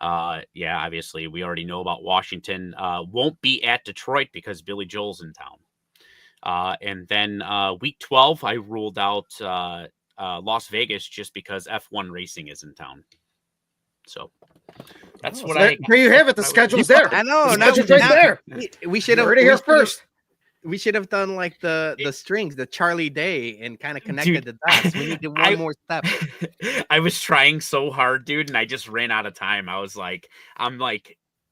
Obviously we already know about Washington. Won't be at Detroit because Billy Joel's in town. And then week 12, I ruled out Las Vegas just because F1 racing is in town. So that's what there you have it. The schedule's there. I know. The Now, schedule's right there. we should have Heard it here first. We should have done like the strings, the Charlie Day, and kind of connected the dots. We need to one more step. I was trying so hard, dude, and I just ran out of time.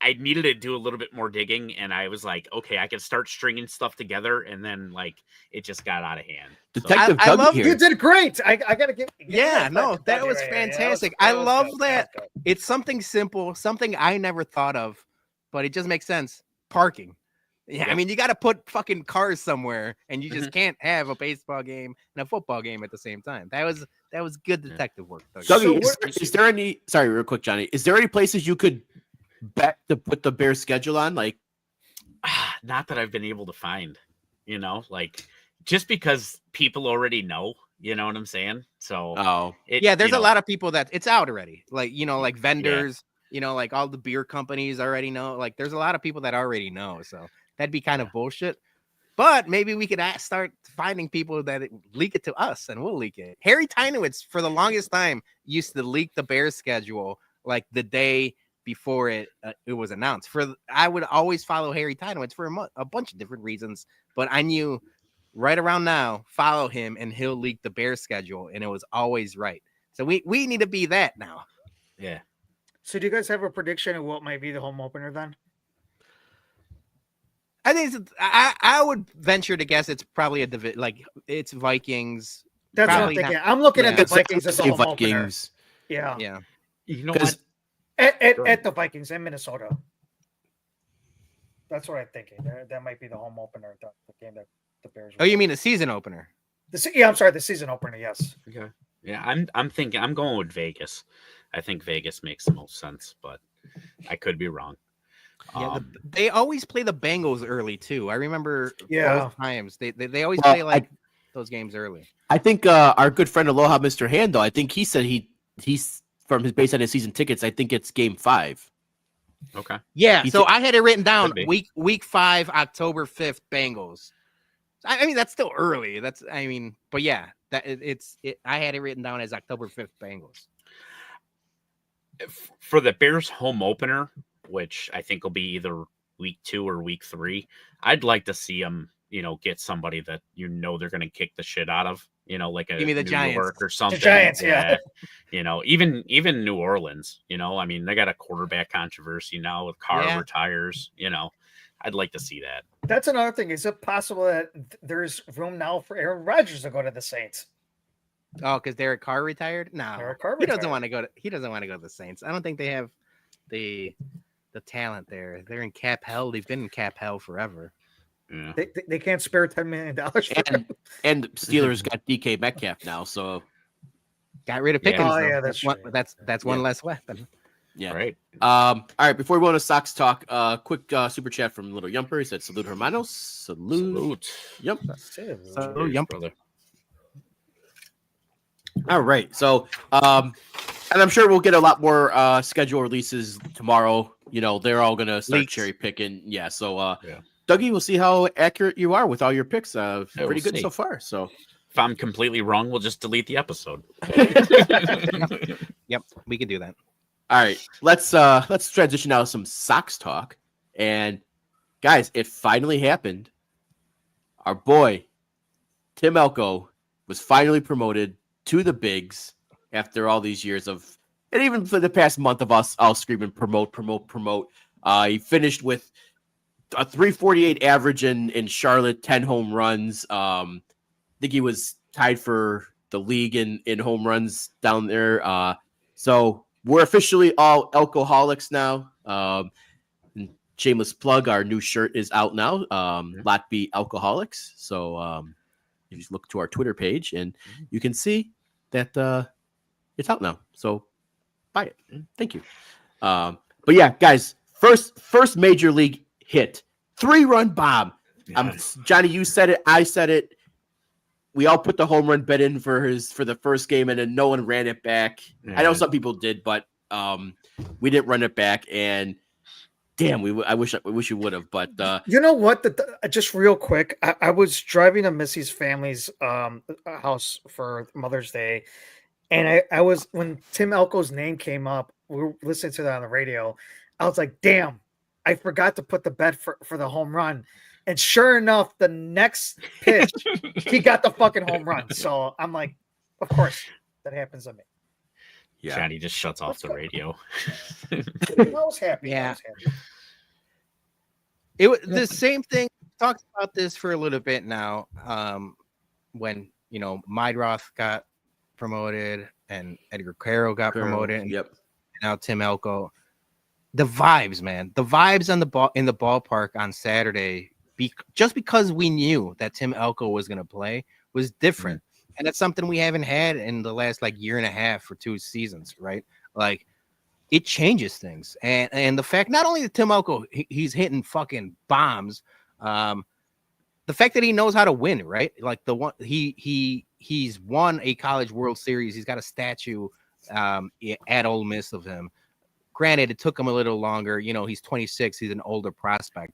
I needed to do a little bit more digging, and I was like, okay, I can start stringing stuff together, and then like it just got out of hand. Detective I Doug love here. You did great. I gotta give. That was fantastic. I love that. It's something simple, something I never thought of, but it just makes sense. Parking. Yeah, I mean, you got to put fucking cars somewhere, and you just can't have a baseball game and a football game at the same time. That was good detective work. Dougie, is there any? Sorry, real quick, Johnny. Is there any places you could bet to put the Bears schedule on? Like, not that I've been able to find. Like just because people already know. You know what I'm saying? So, there's a lot of people that it's out already. Like like vendors. Like all the beer companies already know. Like there's a lot of people that already know. So. That'd be kind of bullshit, but maybe we could start finding people that leak it to us, and we'll leak it. Harry Tynowitz, for the longest time, used to leak the Bears schedule like the day before it was announced. I would always follow Harry Tynowitz for a bunch of different reasons, but I knew right around now, follow him, and he'll leak the Bears schedule, and it was always right. So we need to be that now. Yeah. So do you guys have a prediction of what might be the home opener then? I think I would venture to guess it's probably it's Vikings. That's what I'm thinking. I'm looking at the Vikings as a home Vikings. Opener. Yeah. Yeah. You know what? At the Vikings in Minnesota. That's what I'm thinking. That might be the home opener. The game that the Bears. Oh, you mean the season opener? I'm sorry, the season opener. Yes. Okay. Yeah, I'm thinking I'm going with Vegas. I think Vegas makes the most sense, but I could be wrong. Yeah, they always play the Bengals early too. I remember both times they always play those games early. I think our good friend Aloha, Mr. Handel, I think he said he's from his based on his season tickets. I think it's game 5. Okay. Yeah, so I had it written down week 5, October 5th, Bengals. I mean that's still early. But yeah, I had it written down as October 5th, Bengals. For the Bears home opener, which I think will be either week 2 or week 3. I'd like to see them, get somebody that they're going to kick the shit out of, like Give me the New Giants. York or something. The Giants, yeah. Even New Orleans, I mean, they got a quarterback controversy now with Carr retires, I'd like to see that. That's another thing. Is it possible that there's room now for Aaron Rodgers to go to the Saints? Oh, because Derek Carr retired? No, Derek Carr he retired. doesn't want to go to. He doesn't want to go to the Saints. I don't think they have the talent there. They're in cap hell. They've been in cap hell forever. Yeah. They can't spare $10 million. And Steelers got DK Metcalf now, so got rid of Pickens. Oh, yeah, that's one less weapon. Yeah. Right. All right. Before we go to Sox talk, quick super chat from Little Yumper. He said, "Salute, hermanos. Salute. Yep. Yumper. All right. So, and I'm sure we'll get a lot more schedule releases tomorrow. They're all gonna start cherry picking. Yeah. So, Dougie, we'll see how accurate you are with all your picks. Pretty good so far. So, if I'm completely wrong, we'll just delete the episode. Yep, we can do that. All right, let's transition now to some Sox talk. And guys, it finally happened. Our boy Tim Elko was finally promoted to the bigs after all these years of, and even for the past month of us all screaming promote. He finished with a 348 average in Charlotte, 10 home runs. I think he was tied for the league in home runs down there. So we're officially all alcoholics now. And shameless plug, our new shirt is out now. Lot B Alcoholics. So you just look to our Twitter page and you can see that it's out now. So buy it. Thank you. But yeah, guys, first major league hit, 3-run bomb. Johnny, you said it. I said it. we all put the home run bet in for the first game, and then no one ran it back. I know some people did, but we didn't run it back. And damn, I wish we would have. But you know what? Just real quick, I was driving to Missy's family's house for Mother's Day, and I was, when Tim Elko's name came up, we were listening to that on the radio. I was like, damn, I forgot to put the bet for the home run. And sure enough, the next pitch, he got the fucking home run. So I'm like, of course, that happens to me. Yeah, Johnny just shuts off the radio. I was happy. Yeah. I was happy. It was the same thing. Talked about this for a little bit now. When Mydroth got promoted and Edgar Caro got promoted. And now Tim Elko. The vibes, man. The vibes on in the ballpark on Saturday, just because we knew that Tim Elko was going to play, was different. And that's something we haven't had in the last year and a half for 2 seasons, right? Like, it changes things. And the fact, not only that Tim Elko, he's hitting fucking bombs, the fact that he knows how to win, right? Like he's won a College World Series. He's got a statue at Ole Miss of him. Granted, it took him a little longer. He's 26. He's an older prospect,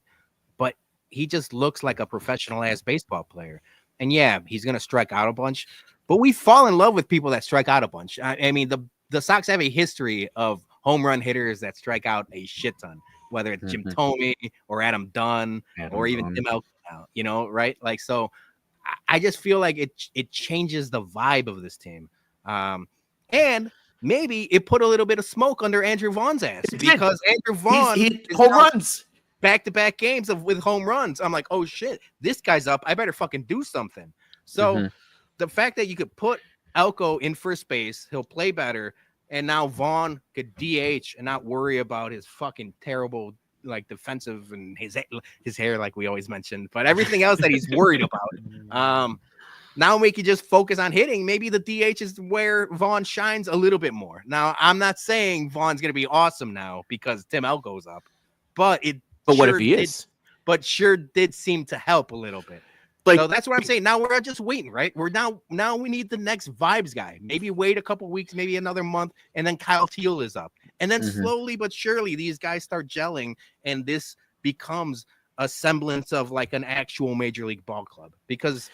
but he just looks like a professional ass baseball player. And yeah, he's going to strike out a bunch, but we fall in love with people that strike out a bunch. I mean, the Sox have a history of home run hitters that strike out a shit ton, whether it's Jim Thome or Adam Dunn or even Tim Elko now, right? Like, so I just feel like it changes the vibe of this team. And maybe it put a little bit of smoke under Andrew Vaughn's ass, because Andrew Vaughn he home runs back-to-back games with home runs. I'm like, oh shit, this guy's up. I better fucking do something. So the fact that you could put Elko in first base, he'll play better, and now Vaughn could DH and not worry about his fucking terrible defensive and his hair, like we always mentioned, but everything else that he's worried about. Now we can just focus on hitting. Maybe the DH is where Vaughn shines a little bit more. Now, I'm not saying Vaughn's going to be awesome now because Tim Elko's up, but what if he is? But sure did seem to help a little bit. So that's what I'm saying. Now we're just waiting, right? We're now we need the next vibes guy. Maybe wait a couple weeks, maybe another month, and then Kyle Teal is up. And then slowly but surely these guys start gelling, and this becomes a semblance of an actual major league ball club, because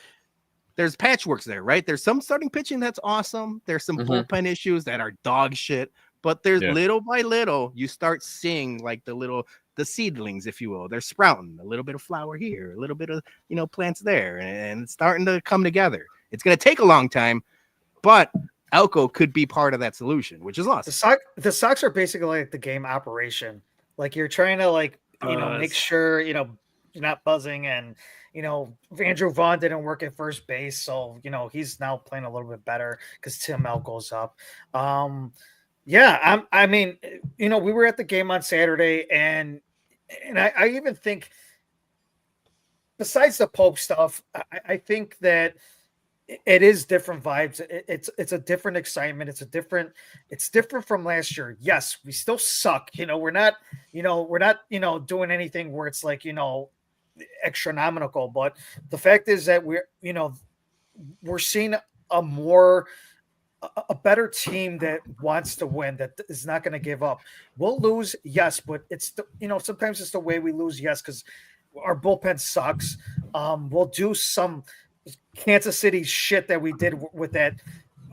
there's patchworks there, right? There's some starting pitching that's awesome. There's some bullpen issues that are dog shit, but there's little by little, you start seeing the seedlings, if you will. They're sprouting a little bit of flower here, a little bit of, plants there, and it's starting to come together. It's going to take a long time, but Elko could be part of that solution, which is awesome. The Sox are basically like the game operation. Like, you're trying to make sure, you're not buzzing, and Andrew Vaughn didn't work at first base, so he's now playing a little bit better because Tim Elko's up. Yeah, I mean, we were at the game on Saturday, and I even think, besides the Pope stuff, I think that it is different vibes. It's a different excitement. It's different from last year. Yes, we still suck. We're not doing anything where it's astronomical, but the fact is that we're seeing a better team that wants to win, that is not going to give up. We'll lose, yes, but it's sometimes it's the way we lose, yes, because our bullpen sucks. We'll do some Kansas City shit that we did with that.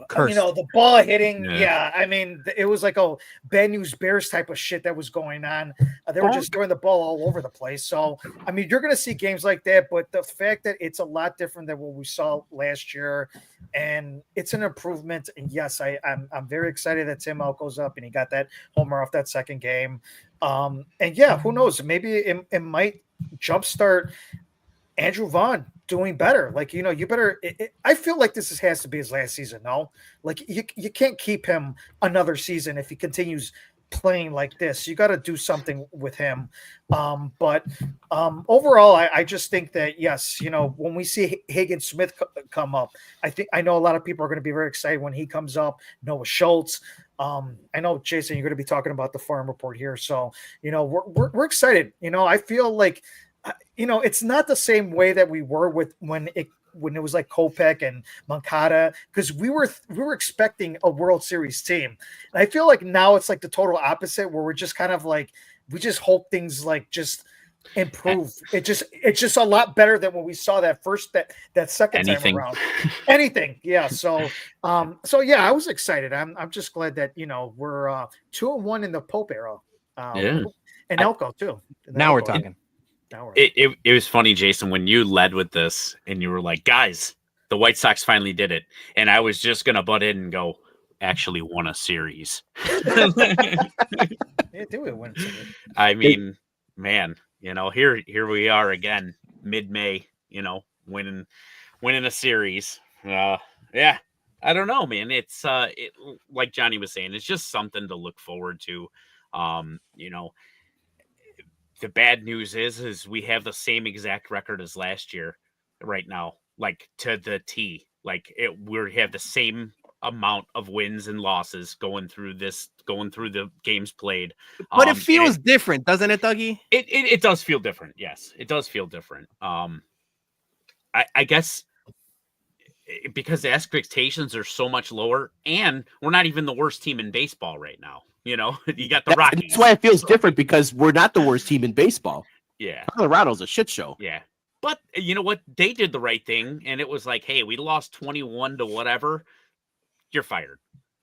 Cursed. The ball hitting. Yeah. I mean, it was like a Bad News Bears type of shit that was going on. They were just throwing the ball all over the place. So, I mean, you're going to see games like that, but the fact that it's a lot different than what we saw last year, and it's an improvement. And yes, I'm very excited that Tim Elko's up and he got that homer off that second game. And yeah, who knows? Maybe it might jumpstart Andrew Vaughn doing better. You better. I feel like this has to be his last season. No, you can't keep him another season if he continues playing like this. You got to do something with him. But overall, I just think that yes, when we see Hagen Smith come up, I know a lot of people are going to be very excited when he comes up. Noah Schultz. I know, Jason, you're going to be talking about the farm report here, so we're excited. I feel like. It's not the same way that we were with when when it was like Kopech and Moncada, because we were expecting a World Series team. And I feel like now it's like the total opposite, where we're just kind of like, we just hope things like just improve. It's just a lot better than when we saw that second time around. Anything. Yeah. So yeah, I was excited. I'm just glad that, we're 2-1 in the Pope era. And Elko too. Now we're talking. It was funny, Jason, when you led with this and you were like, guys, the White Sox finally did it. And I was just going to butt in and go, actually won a series. Yeah, do it win. I mean, man, here we are again, mid-May, winning a series. Yeah, I don't know, man. It's like Johnny was saying, it's just something to look forward to. The bad news is we have the same exact record as last year right now, like to the T. Like we have the same amount of wins and losses going through the games played. But it feels different, doesn't it, Dougie? It does feel different. Yes, it does feel different. I guess because the expectations are so much lower, and we're not even the worst team in baseball right now. You got the Rockies. That's why it feels different, because we're not the worst team in baseball. Yeah. Colorado's a shit show. Yeah. But you know what? They did the right thing, and it was like, hey, we lost 21 to whatever. You're fired.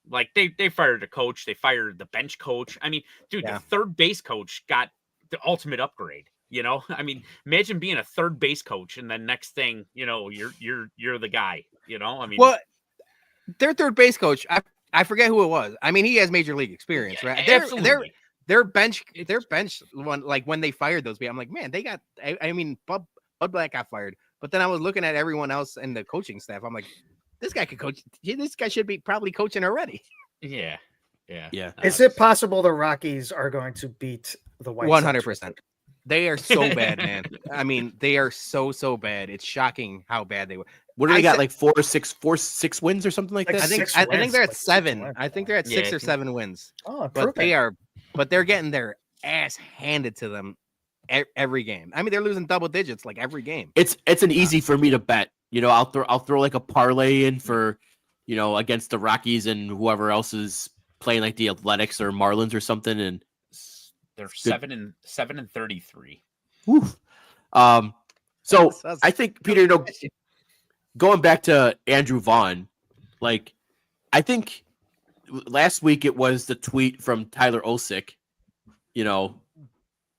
Like they fired a coach. They fired the bench coach. I mean, dude, The third base coach got the ultimate upgrade. I mean, imagine being a third base coach, and then next thing, you're the guy. I mean, well, their third base coach, I forget who it was. I mean, he has major league experience, right? Absolutely. Their bench one, like when they fired those people, I'm like, man, they got. I mean, Bud Black got fired, but then I was looking at everyone else in the coaching staff. I'm like, this guy could coach. This guy should be probably coaching already. Yeah. Is it possible the Rockies are going to beat the White Sox? 100%. They are so bad, man. I mean, they are so bad. It's shocking how bad they were. What do they got? Like 4 or 6 wins or something like that? I think they're at 7. I think they're at 6 or 7 wins. Oh, but they're getting their ass handed to them every game. I mean, they're losing double digits like every game. It's an easy for me to bet. I'll throw like a parlay in for, against the Rockies and whoever else is playing, like the Athletics or Marlins or something, and they're 7 and 33. Woof. So I think, Peter, going back to Andrew Vaughn, like, I think last week it was the tweet from Tyler Osick,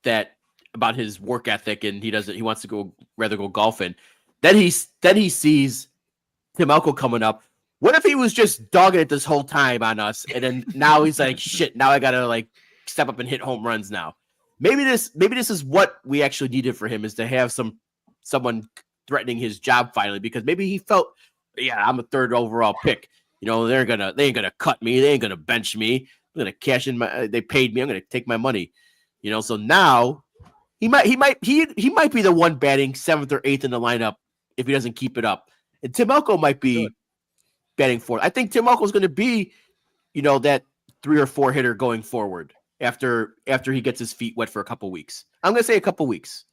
that about his work ethic, and he wants to rather go golfing. Then he sees Tim Elko coming up. What if he was just dogging it this whole time on us, and then now he's like, shit, now I gotta like step up and hit home runs now. Maybe this is what we actually needed for him, is to have someone threatening his job finally, because maybe he felt, I'm a 3rd overall pick. They ain't gonna cut me. They ain't gonna bench me. I'm gonna cash in they paid me. I'm gonna take my money. So now he might be the one batting 7th or 8th in the lineup if he doesn't keep it up. And Tim Elko might be batting 4th. I think Tim Elko is going to be, that 3 or 4 hitter going forward after he gets his feet wet for a couple weeks. I'm going to say a couple weeks.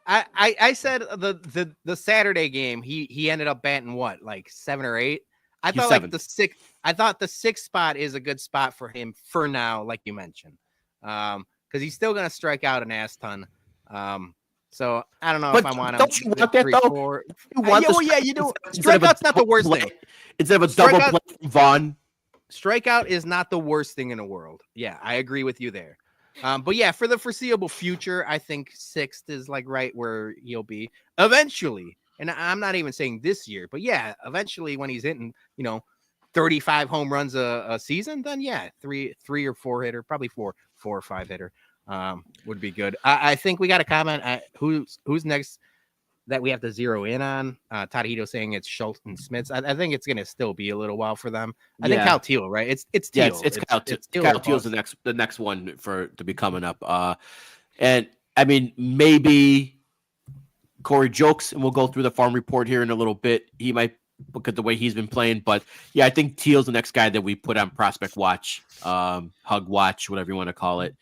I said the Saturday game, he ended up batting what, like 7 or 8. I thought like the 6th. I thought the 6th spot is a good spot for him for now, like you mentioned, because he's still going to strike out an ass ton. So I don't know if I want him. Don't you want that, 3, though? 4. You want You do. Strikeout's not the worst thing. Instead of a double play from Vaughn. Strikeout is not the worst thing in the world. Yeah, I agree with you there. But yeah, for the foreseeable future, I think 6th is like right where he'll be eventually. And I'm not even saying this year, but yeah, eventually when he's hitting, 35 home runs a season, then yeah, 3 or 4 hitter, probably 4 or 5 hitter would be good. I think we got a comment. Who's next that we have to zero in on? Todd Hito saying it's Schultz and Smits. I think it's going to still be a little while for them. I think Kyle Teal, right? It's Teal. Yeah, it's Kyle Teal. Kyle Teal's the next one to be coming up. And I mean, maybe Corey Jokes, and we'll go through the farm report here in a little bit. He might look at the way he's been playing, but yeah, I think Teal's the next guy that we put on prospect watch, hug watch, whatever you want to call it.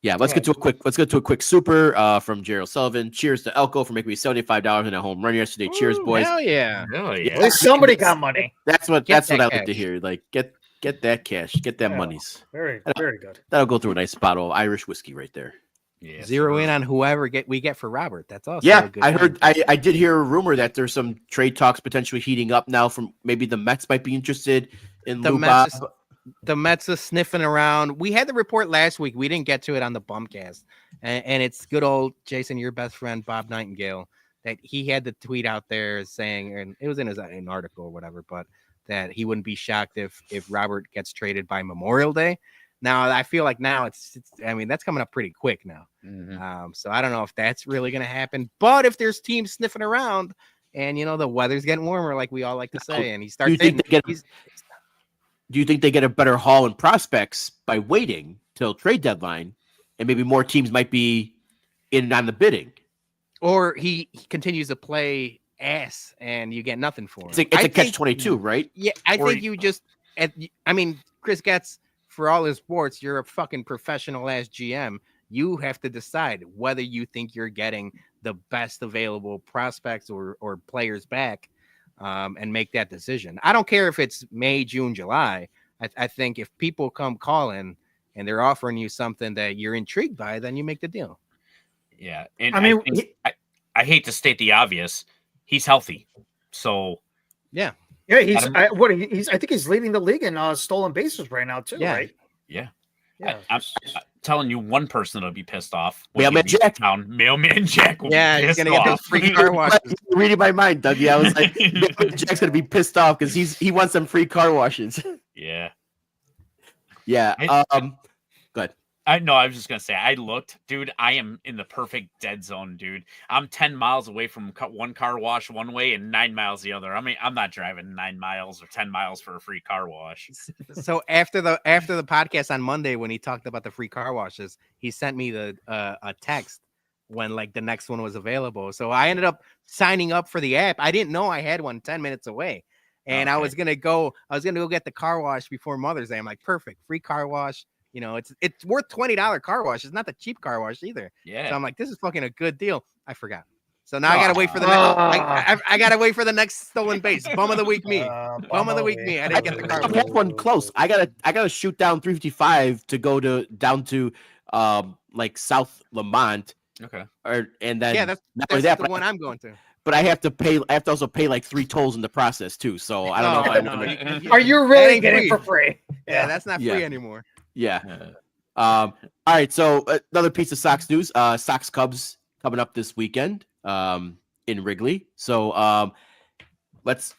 Yeah, let's get to a quick super from Gerald Sullivan. Cheers to Elko for making me $75 in a home run yesterday. Cheers, Ooh, boys. Hell yeah. Hell At yeah. least somebody got money. That's what Get I that like to cash. hear. Like get that cash, get that Yeah. monies. Very good. That'll go through a nice bottle of Irish whiskey right there. Yeah, Zero sir. in on whoever we get for Robert. That's also Yeah, a good I heard. one. I did hear a rumor that there's some trade talks potentially heating up now. From maybe the Mets might be interested in The Lou Mets Bob. The Mets are sniffing around. We had the report last week. We didn't get to it on the BumCast. And it's good old Jason, your best friend, Bob Nightingale, that he had the tweet out there saying, and it was in an article or whatever, but that he wouldn't be shocked if Robert gets traded by Memorial Day. Now, I feel like now it's I mean, that's coming up pretty quick now. Mhm. So I don't know if that's really going to happen. But if there's teams sniffing around and, the weather's getting warmer, like we all like to say, and he starts Do you think they get a better haul in prospects by waiting till trade deadline, and maybe more teams might be in and on the bidding? Or he continues to play ass and you get nothing for him. It's a catch-22, right? Yeah, I think you just. I mean, Chris Getz, for all his sports, you're a fucking professional ass GM. You have to decide whether you think you're getting the best available prospects or players back. And make that decision. I don't care if it's May, June, July. I think if people come calling and they're offering you something that you're intrigued by, then you make the deal. Yeah, and I mean, I hate to state the obvious. He's healthy, so yeah, he's I think he's leading the league in stolen bases right now too. Yeah. Right? yeah. Yeah. I'm telling you, one person that'll be pissed off. Mailman Jack. Mailman Jack. Will be he's pissed gonna get those off. free car washes. You're reading my mind, Dougie. I was like, Jack's gonna be pissed off because he wants some free car washes. Yeah. Yeah. Go ahead. I was just gonna say, I looked, dude. I am in the perfect dead zone, dude. I'm 10 miles away from one car wash one way and 9 miles the other. I mean, I'm not driving 9 miles or 10 miles for a free car wash. So after the podcast on Monday, when he talked about the free car washes, he sent me a text when like the next one was available. So I ended up signing up for the app. I didn't know I had one 10 minutes away, and I was gonna go get the car wash before Mother's Day. I'm like, perfect, free car wash. It's worth $20 car wash. It's not the cheap car wash either. Yeah. So I'm like, this is fucking a good deal. I forgot. So now I gotta wait for the next. I gotta wait for the next stolen base. Bum of the week, me. Bum of the week, me. I didn't get the car. I have one close. I gotta shoot down 355 to go down to like South Lamont. Okay. And then that's the one I'm going to. But I have to pay. I have to also pay like 3 tolls in the process too. So I don't know if I'm gonna. Are you really getting it for free? Yeah, that's not free anymore. Yeah. All right. So another piece of Sox news. Sox Cubs coming up this weekend in Wrigley. So let's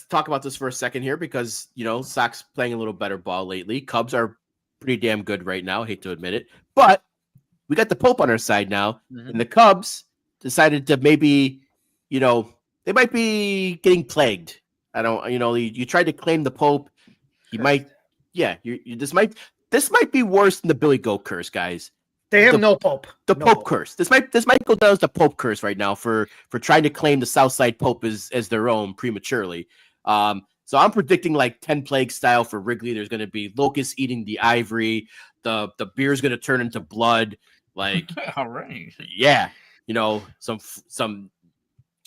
talk about this for a second here because Sox playing a little better ball lately. Cubs are pretty damn good right now. Hate to admit it, but we got the Pope on our side now, and the Cubs decided to maybe they might be getting plagued. I don't. You tried to claim the Pope. He might. Yeah. This might be worse than the Billy Goat curse, guys. They have no Pope. The Pope curse. This might go down as the Pope curse right now for trying to claim the Southside Pope as their own prematurely. So I'm predicting like 10 plague style for Wrigley. There's going to be locusts eating the ivory. The beer's going to turn into blood. Like, all right. Yeah, some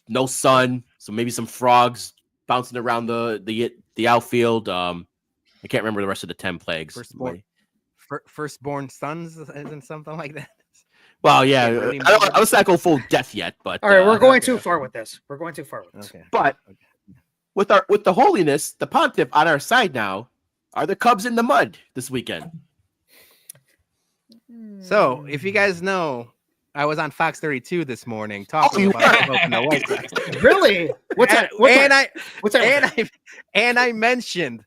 no sun. So maybe some frogs bouncing around the outfield. I can't remember the rest of the 10 plagues. Firstborn sons isn't something like that. Well, yeah, I was not going full death yet, but all right, we're going too far with this. Okay. But with the holiness, the pontiff on our side now, are the Cubs in the mud this weekend? So, if you guys know, I was on Fox 32 this morning talking about the White Sox. Really? And I mentioned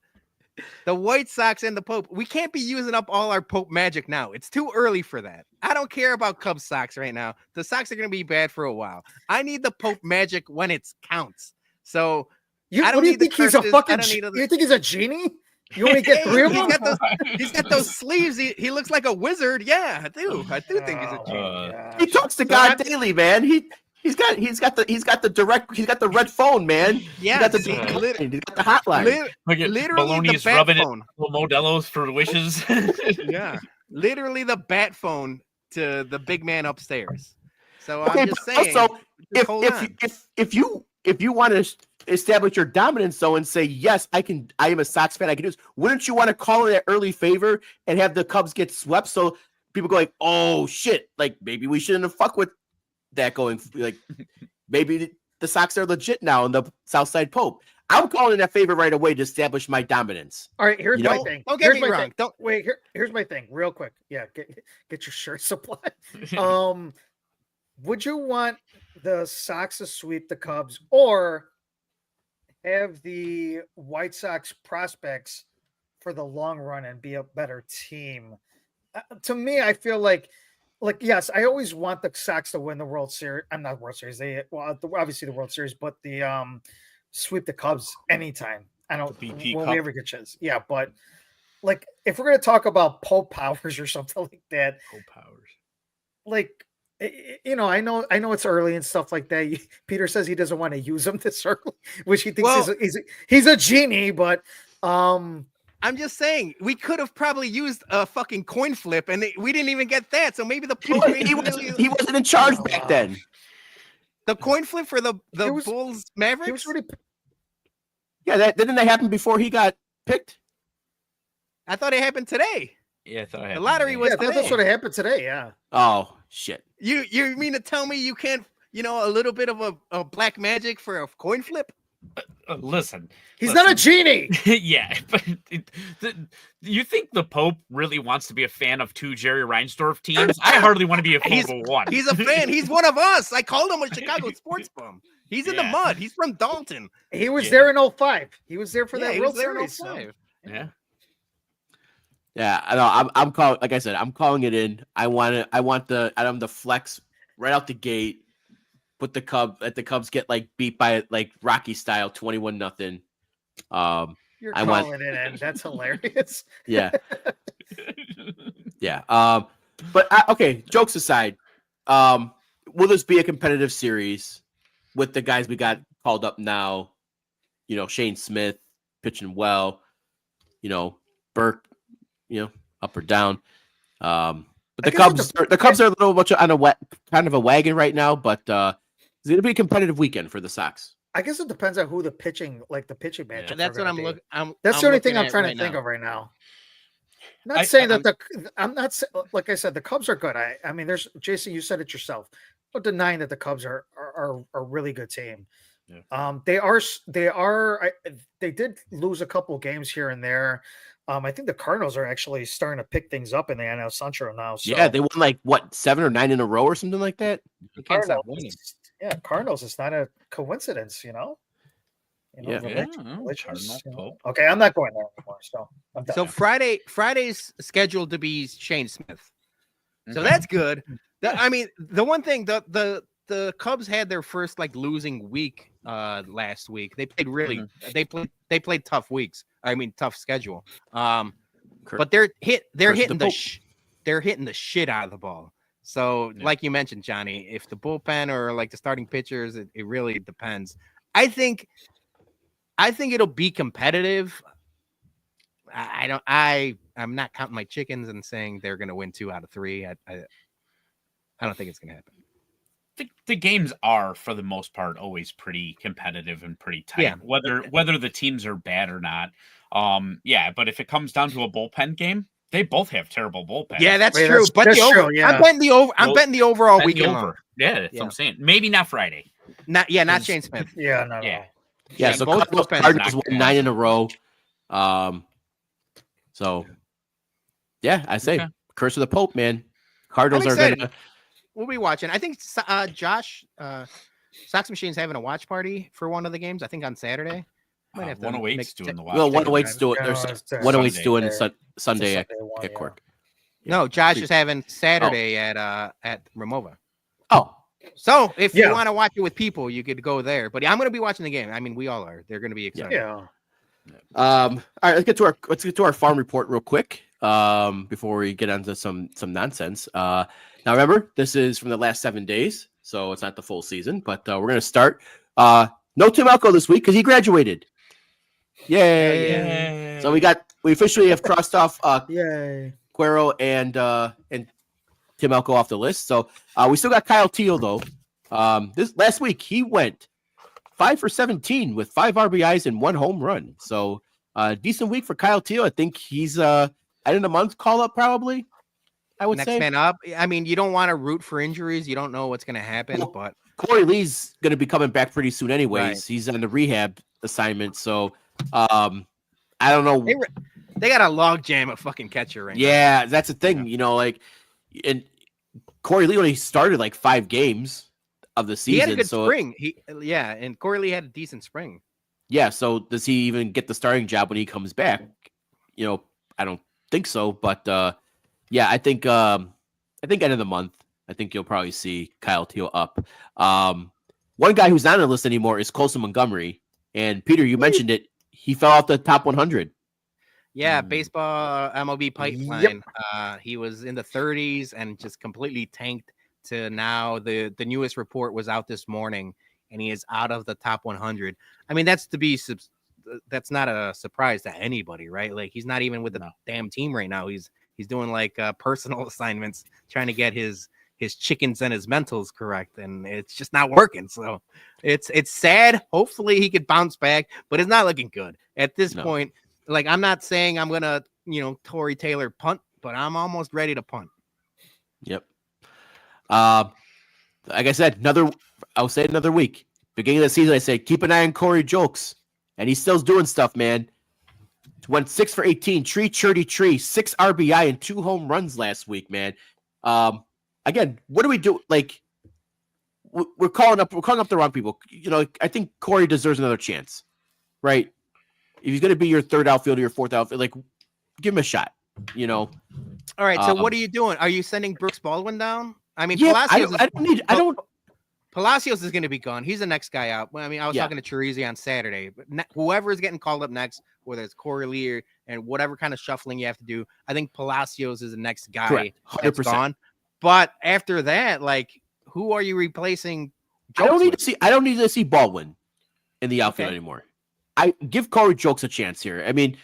the White Sox and the Pope. We can't be using up all our Pope magic now. It's too early for that. I don't care about Cubs Sox right now. The Sox are going to be bad for a while. I need the Pope magic when it counts. So I don't need the curses. You think he's a genie? You only get 3 of them? He's got those sleeves. He looks like a wizard. Yeah, I do think he's a genie. He talks to God daily, man. He's got the red phone, man. Yeah, he's got the hotline. Literally the bat phone. Modelos for wishes. Yeah, literally the bat phone to the big man upstairs. So Okay, I'm just but saying. also, just hold on. if you want to establish your dominance, though, and say yes, I am a Sox fan, I can do this. Wouldn't you want to call in that early favor and have the Cubs get swept so people go like, oh shit, like maybe we shouldn't have fucked with that going, like maybe the Sox are legit now in the Southside Pope. I'm calling in that favor right away to establish my dominance. All right, here's You my know? thing. Don't get Here's me my wrong. thing. Don't Wait, here's my thing, real quick. Yeah, get your shirt supply. Would you want the Sox to sweep the Cubs or have the White Sox prospects for the long run and be a better team? To me, I feel like yes, I always want the Sox to win the World Series. I'm not World Series. Obviously the World Series, but the sweep the Cubs anytime. I don't The BP when Cup. we ever get a chance. Yeah, but like if we're gonna talk about Pope powers or something like that, Pope powers. like I know it's early and stuff like that. Peter says he doesn't want to use them this early, which he thinks he's a genie, but I'm just saying we could have probably used a fucking coin flip, and we didn't even get that. So maybe He wasn't in charge back then. the coin flip for the was- Bulls he Mavericks. was already Yeah, didn't that happen before he got picked? I thought it happened today. Yeah, I thought I had The lottery was that's today. what happened today. Yeah. Oh shit. You mean to tell me you can't, a little bit of a black magic for a coin flip? Listen, He's not a genie. yeah, but you think the Pope really wants to be a fan of two Jerry Reinsdorf teams? I hardly want to be a fan of one. He's a fan. He's one of us. I called him a Chicago sports bum. He's in the Yeah. mud. He's from Dalton. He was Yeah. there in 05. He was there for that he World was there in Series. 05. Yeah. Yeah, I know. I'm calling. Like I said, I'm calling it in. I want the flex right out the gate. Put the Cubs get like beat by like Rocky style 21-0. You're I calling want- it in. That's hilarious. Yeah, yeah. But okay. Jokes aside, will this be a competitive series with the guys we got called up now? Shane Smith pitching well. Burke. Up or down. But the Cubs are a little much on a kind of a wagon right now. But it's going to be a competitive weekend for the Sox. I guess it depends on who the pitching matchup. That's what I'm looking. looking. That's the only thing I'm trying to think of right now. Not saying that I'm not like I said, the Cubs are good. I mean, there's Jason, you said it yourself. No denying that the Cubs are a really good team. Yeah. They did lose a couple of games here and there. I think the Cardinals are actually starting to pick things up in the NL Central now. So Yeah, they won like 7 or 9 in a row or something like that. You can't stop winning. Cardinals. It's not a coincidence, Yeah. Cardinals, Pope. Okay, I'm not going there anymore. So I'm done. So Friday's scheduled to be Shane Smith. So that's good. I mean, the one thing the Cubs had their first like losing week last week. They played really they played tough weeks. I mean tough schedule. But they're hitting the shit out of the ball. So like you mentioned, Johnny, if the bullpen or like the starting pitchers, it really depends. I think it'll be competitive. I'm not counting my chickens and saying they're going to win 2 out of 3. I don't think it's going to happen. The games are, for the most part, always pretty competitive and pretty tight. Yeah. Whether the teams are bad or not. But if it comes down to a bullpen game, they both have terrible bullpens. Yeah, that's true. But that's true, yeah. I'm betting the over. I'm betting the overall weekend over. Yeah, that's what I'm saying. Maybe not Friday. Not Shane Smith. Yeah, no. Yeah. So both Cardinals won 9 in a row. So yeah, I say curse of the Pope, man. Cardinals are gonna. We'll be watching. I think Josh Sox Machine's having a watch party for one of the games. I think on Saturday. 108's doing the watch. Well, 108's doing. There's 108's doing Sunday at Cork. No, Josh is having Saturday at Ramova. Oh, so if you want to watch it with people, you could go there. But I'm going to be watching the game. I mean, we all are. They're going to be excited. Yeah. All right, let's get to our farm report real quick. Before we get into some nonsense. Now remember, this is from the last 7 days, so it's not the full season. But we're going to start. No Tim Elko this week because he graduated. Yay! So we officially have crossed off Yay. Cuero and Tim Elko off the list. So we still got Kyle Teel though. This last week he went 5 for 17 with 5 RBIs and 1 home run. So decent week for Kyle Teel. I think he's end of the month call up probably. I would Next say. man up. I mean, you don't want to root for injuries. You don't know what's going to happen, Well, but Corey Lee's going to be coming back pretty soon anyways. Right. He's on the rehab assignment. So I don't know. they got a log jam at fucking catcher right now. Yeah, that's the thing. You know, like, and Corey Lee only started like 5 games of the season. He had a good so spring. And Corey Lee had a decent spring. Yeah, so does he even get the starting job when he comes back? You know, I don't think so. But yeah, I think end of the month, I think you'll probably see Kyle Teel up. One guy who's not on the list anymore is Colson Montgomery. And Peter, you mentioned it. He fell off the top 100. Yeah, baseball MLB pipeline. He was in the 30s and just completely tanked to now. The newest report was out this morning, and he is out of the top 100. I mean, that's not a surprise to anybody, right? Like, he's not even with the damn team right now. He's doing like personal assignments, trying to get his chickens and his mentals correct, and it's just not working. So it's sad. Hopefully he could bounce back, but it's not looking good at this point. Like, I'm not saying I'm gonna, Tory Taylor punt, but I'm almost ready to punt. Yep. Like I said, I'll say another week. Beginning of the season, I say keep an eye on Corey Jokes, and he's still doing stuff, man. Went 6 for 18, tree, 6 RBI and 2 home runs last week, man. Again, what do we do? Like, we're calling up the wrong people. I think Corey deserves another chance, right? If he's going to be your third outfielder, your fourth outfielder, like, give him a shot. All right. So what are you doing? Are you sending Brooks Baldwin down? I mean, yeah, Palacios Palacios is going to be gone. He's the next guy out. I mean, I was talking to Chirizi on Saturday, but whoever is getting called up next, whether it's Corey Lee and whatever kind of shuffling you have to do, I think Palacios is the next guy that's gone. But after that, like, who are you replacing? I don't need to see Baldwin in the outfield anymore. I give Corey Jokes a chance here. I mean,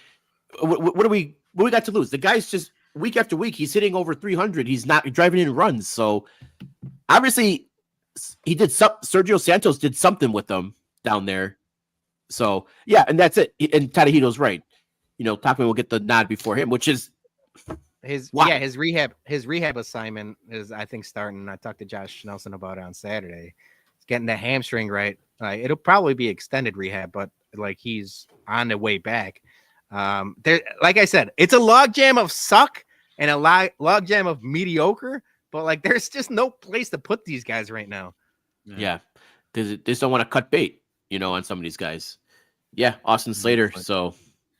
what do we got to lose? The guy's just week after week, he's hitting over 300. He's not driving in runs. So obviously he did Sergio Santos did something with them down there. So yeah, and that's it. And Tadahito's right. Topman will get the nod before him, which is his rehab assignment is, I think, starting. I talked to Josh Nelson about it on Saturday. He's getting the hamstring right. It'll probably be extended rehab, but like, he's on the way back. There, like I said, it's a logjam of suck and a logjam of mediocre, but like, there's just no place to put these guys right now. Yeah. They just don't want to cut bait, on some of these guys. Yeah. Austin Slater. So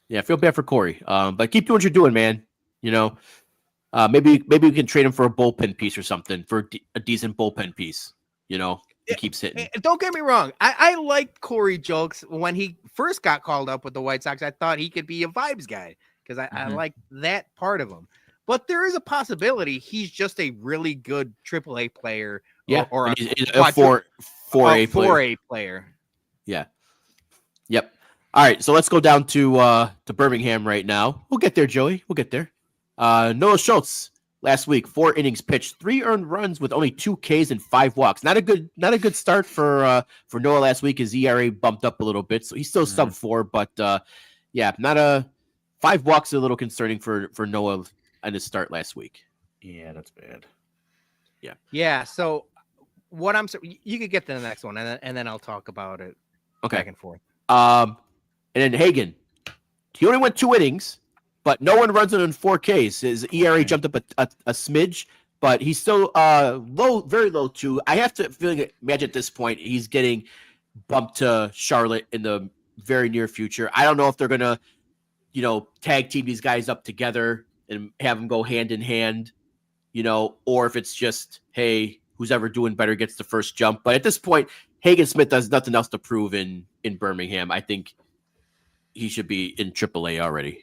yeah, I feel bad for Corey. But keep doing what you're doing, man. Maybe we can trade him for a bullpen piece or something, for a decent bullpen piece, he keeps hitting. Don't get me wrong. I liked Corey Jokes when he first got called up with the White Sox. I thought he could be a vibes guy because I like that part of him. But there is a possibility he's just a really good AAA player. Yeah, or a 4A player. Yeah. Yep. All right, so let's go down to Birmingham right now. We'll get there, Joey. We'll get there. Noah Schultz last week, 4 innings pitched, 3 earned runs with only 2 Ks and 5 walks. Not a good start for Noah last week. His ERA bumped up a little bit, so he's still sub 4. But yeah, not a 5 walks is a little concerning for Noah on his start last week. Yeah, that's bad. Yeah. So you could get to the next one, and then I'll talk about it. Okay. Back and forth. And then Hagen, he only went 2 innings, but no one runs it in 4 Ks. His ERA jumped up a smidge, but he's still low, very low too. I have to imagine at this point he's getting bumped to Charlotte in the very near future. I don't know if they're gonna, tag team these guys up together and have them go hand in hand, or if it's just, hey, who's ever doing better gets the first jump. But at this point, Hagen Smith has nothing else to prove in Birmingham. I think he should be in AAA already.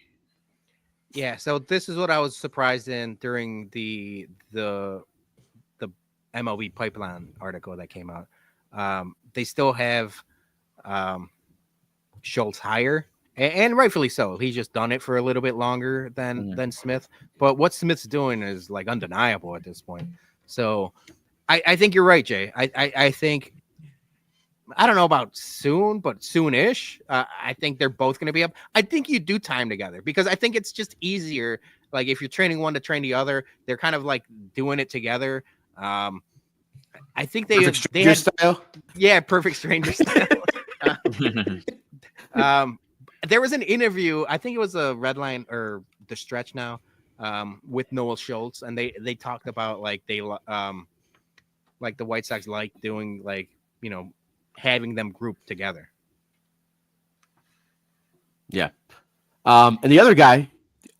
Yeah, so this is what I was surprised in during the MLB pipeline article that came out. They still have Schultz higher, and rightfully so. He's just done it for a little bit longer than Smith. But what Smith's doing is like undeniable at this point. So I think you're right, Jay. I think, I don't know about soon, but soon-ish. I think they're both going to be up. I think you do time together because I think it's just easier. Like if you're training one to train the other, they're kind of like doing it together. I think they had, style. Yeah, perfect stranger style. There was an interview. I think it was a Red Line or the Stretch now with Noel Schultz, and they talked about like like the White Sox like doing like, you know, having them grouped together. Yeah. And the other guy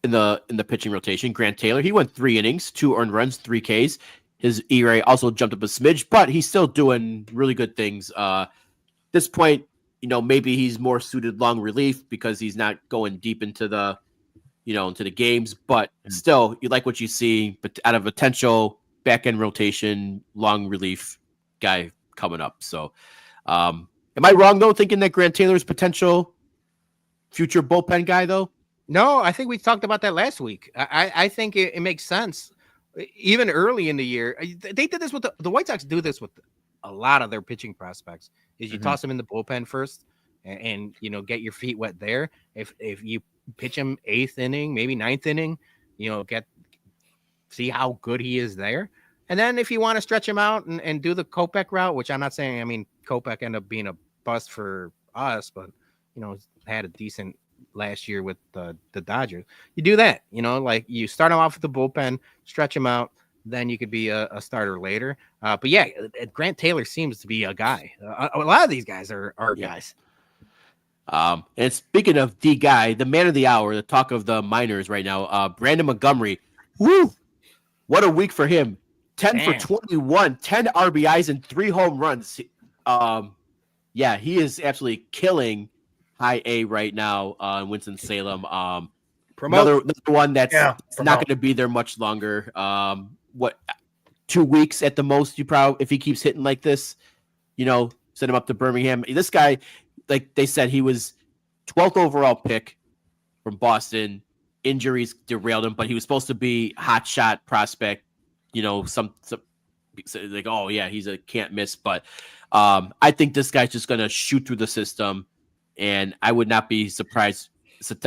in the pitching rotation, Grant Taylor, he went 3 innings, 2 earned runs, 3 Ks. His ERA also jumped up a smidge, but he's still doing really good things. This point, you know, maybe he's more suited long relief because he's not going deep into the, you know, into the games, but still you like what you see, but out of potential back end rotation, long relief guy coming up. So, am I wrong though, thinking that Grant Taylor's potential future bullpen guy though? No, I think we talked about that last week. I think it makes sense. Even early in the year, they did this with the White Sox do this with a lot of their pitching prospects. Is you toss them in the bullpen first and you know, get your feet wet there. If you pitch him 8th inning, maybe 9th inning, you know, see how good he is there. And then if you want to stretch him out and do the Kopech route, which I'm not saying, I mean, Kopech ended up being a bust for us, but, you know, had a decent last year with the Dodgers. You do that, you know, like you start him off with the bullpen, stretch him out, then you could be a starter later. But yeah, Grant Taylor seems to be a guy. A lot of these guys are guys. And speaking of the guy, the man of the hour, the talk of the minors right now, Brandon Montgomery. Woo! What a week for him. 10 for 21, 10 RBIs and 3 home runs. Yeah, he is absolutely killing high A right now in Winston-Salem. Another one that's not going to be there much longer. 2 weeks at the most, you probably, if he keeps hitting like this, you know, send him up to Birmingham. This guy, like they said, he was 12th overall pick from Boston. Injuries derailed him, but he was supposed to be hot shot prospect. You know, some like, oh yeah, he's a can't miss. But I think this guy's just gonna shoot through the system, and I would not be surprised.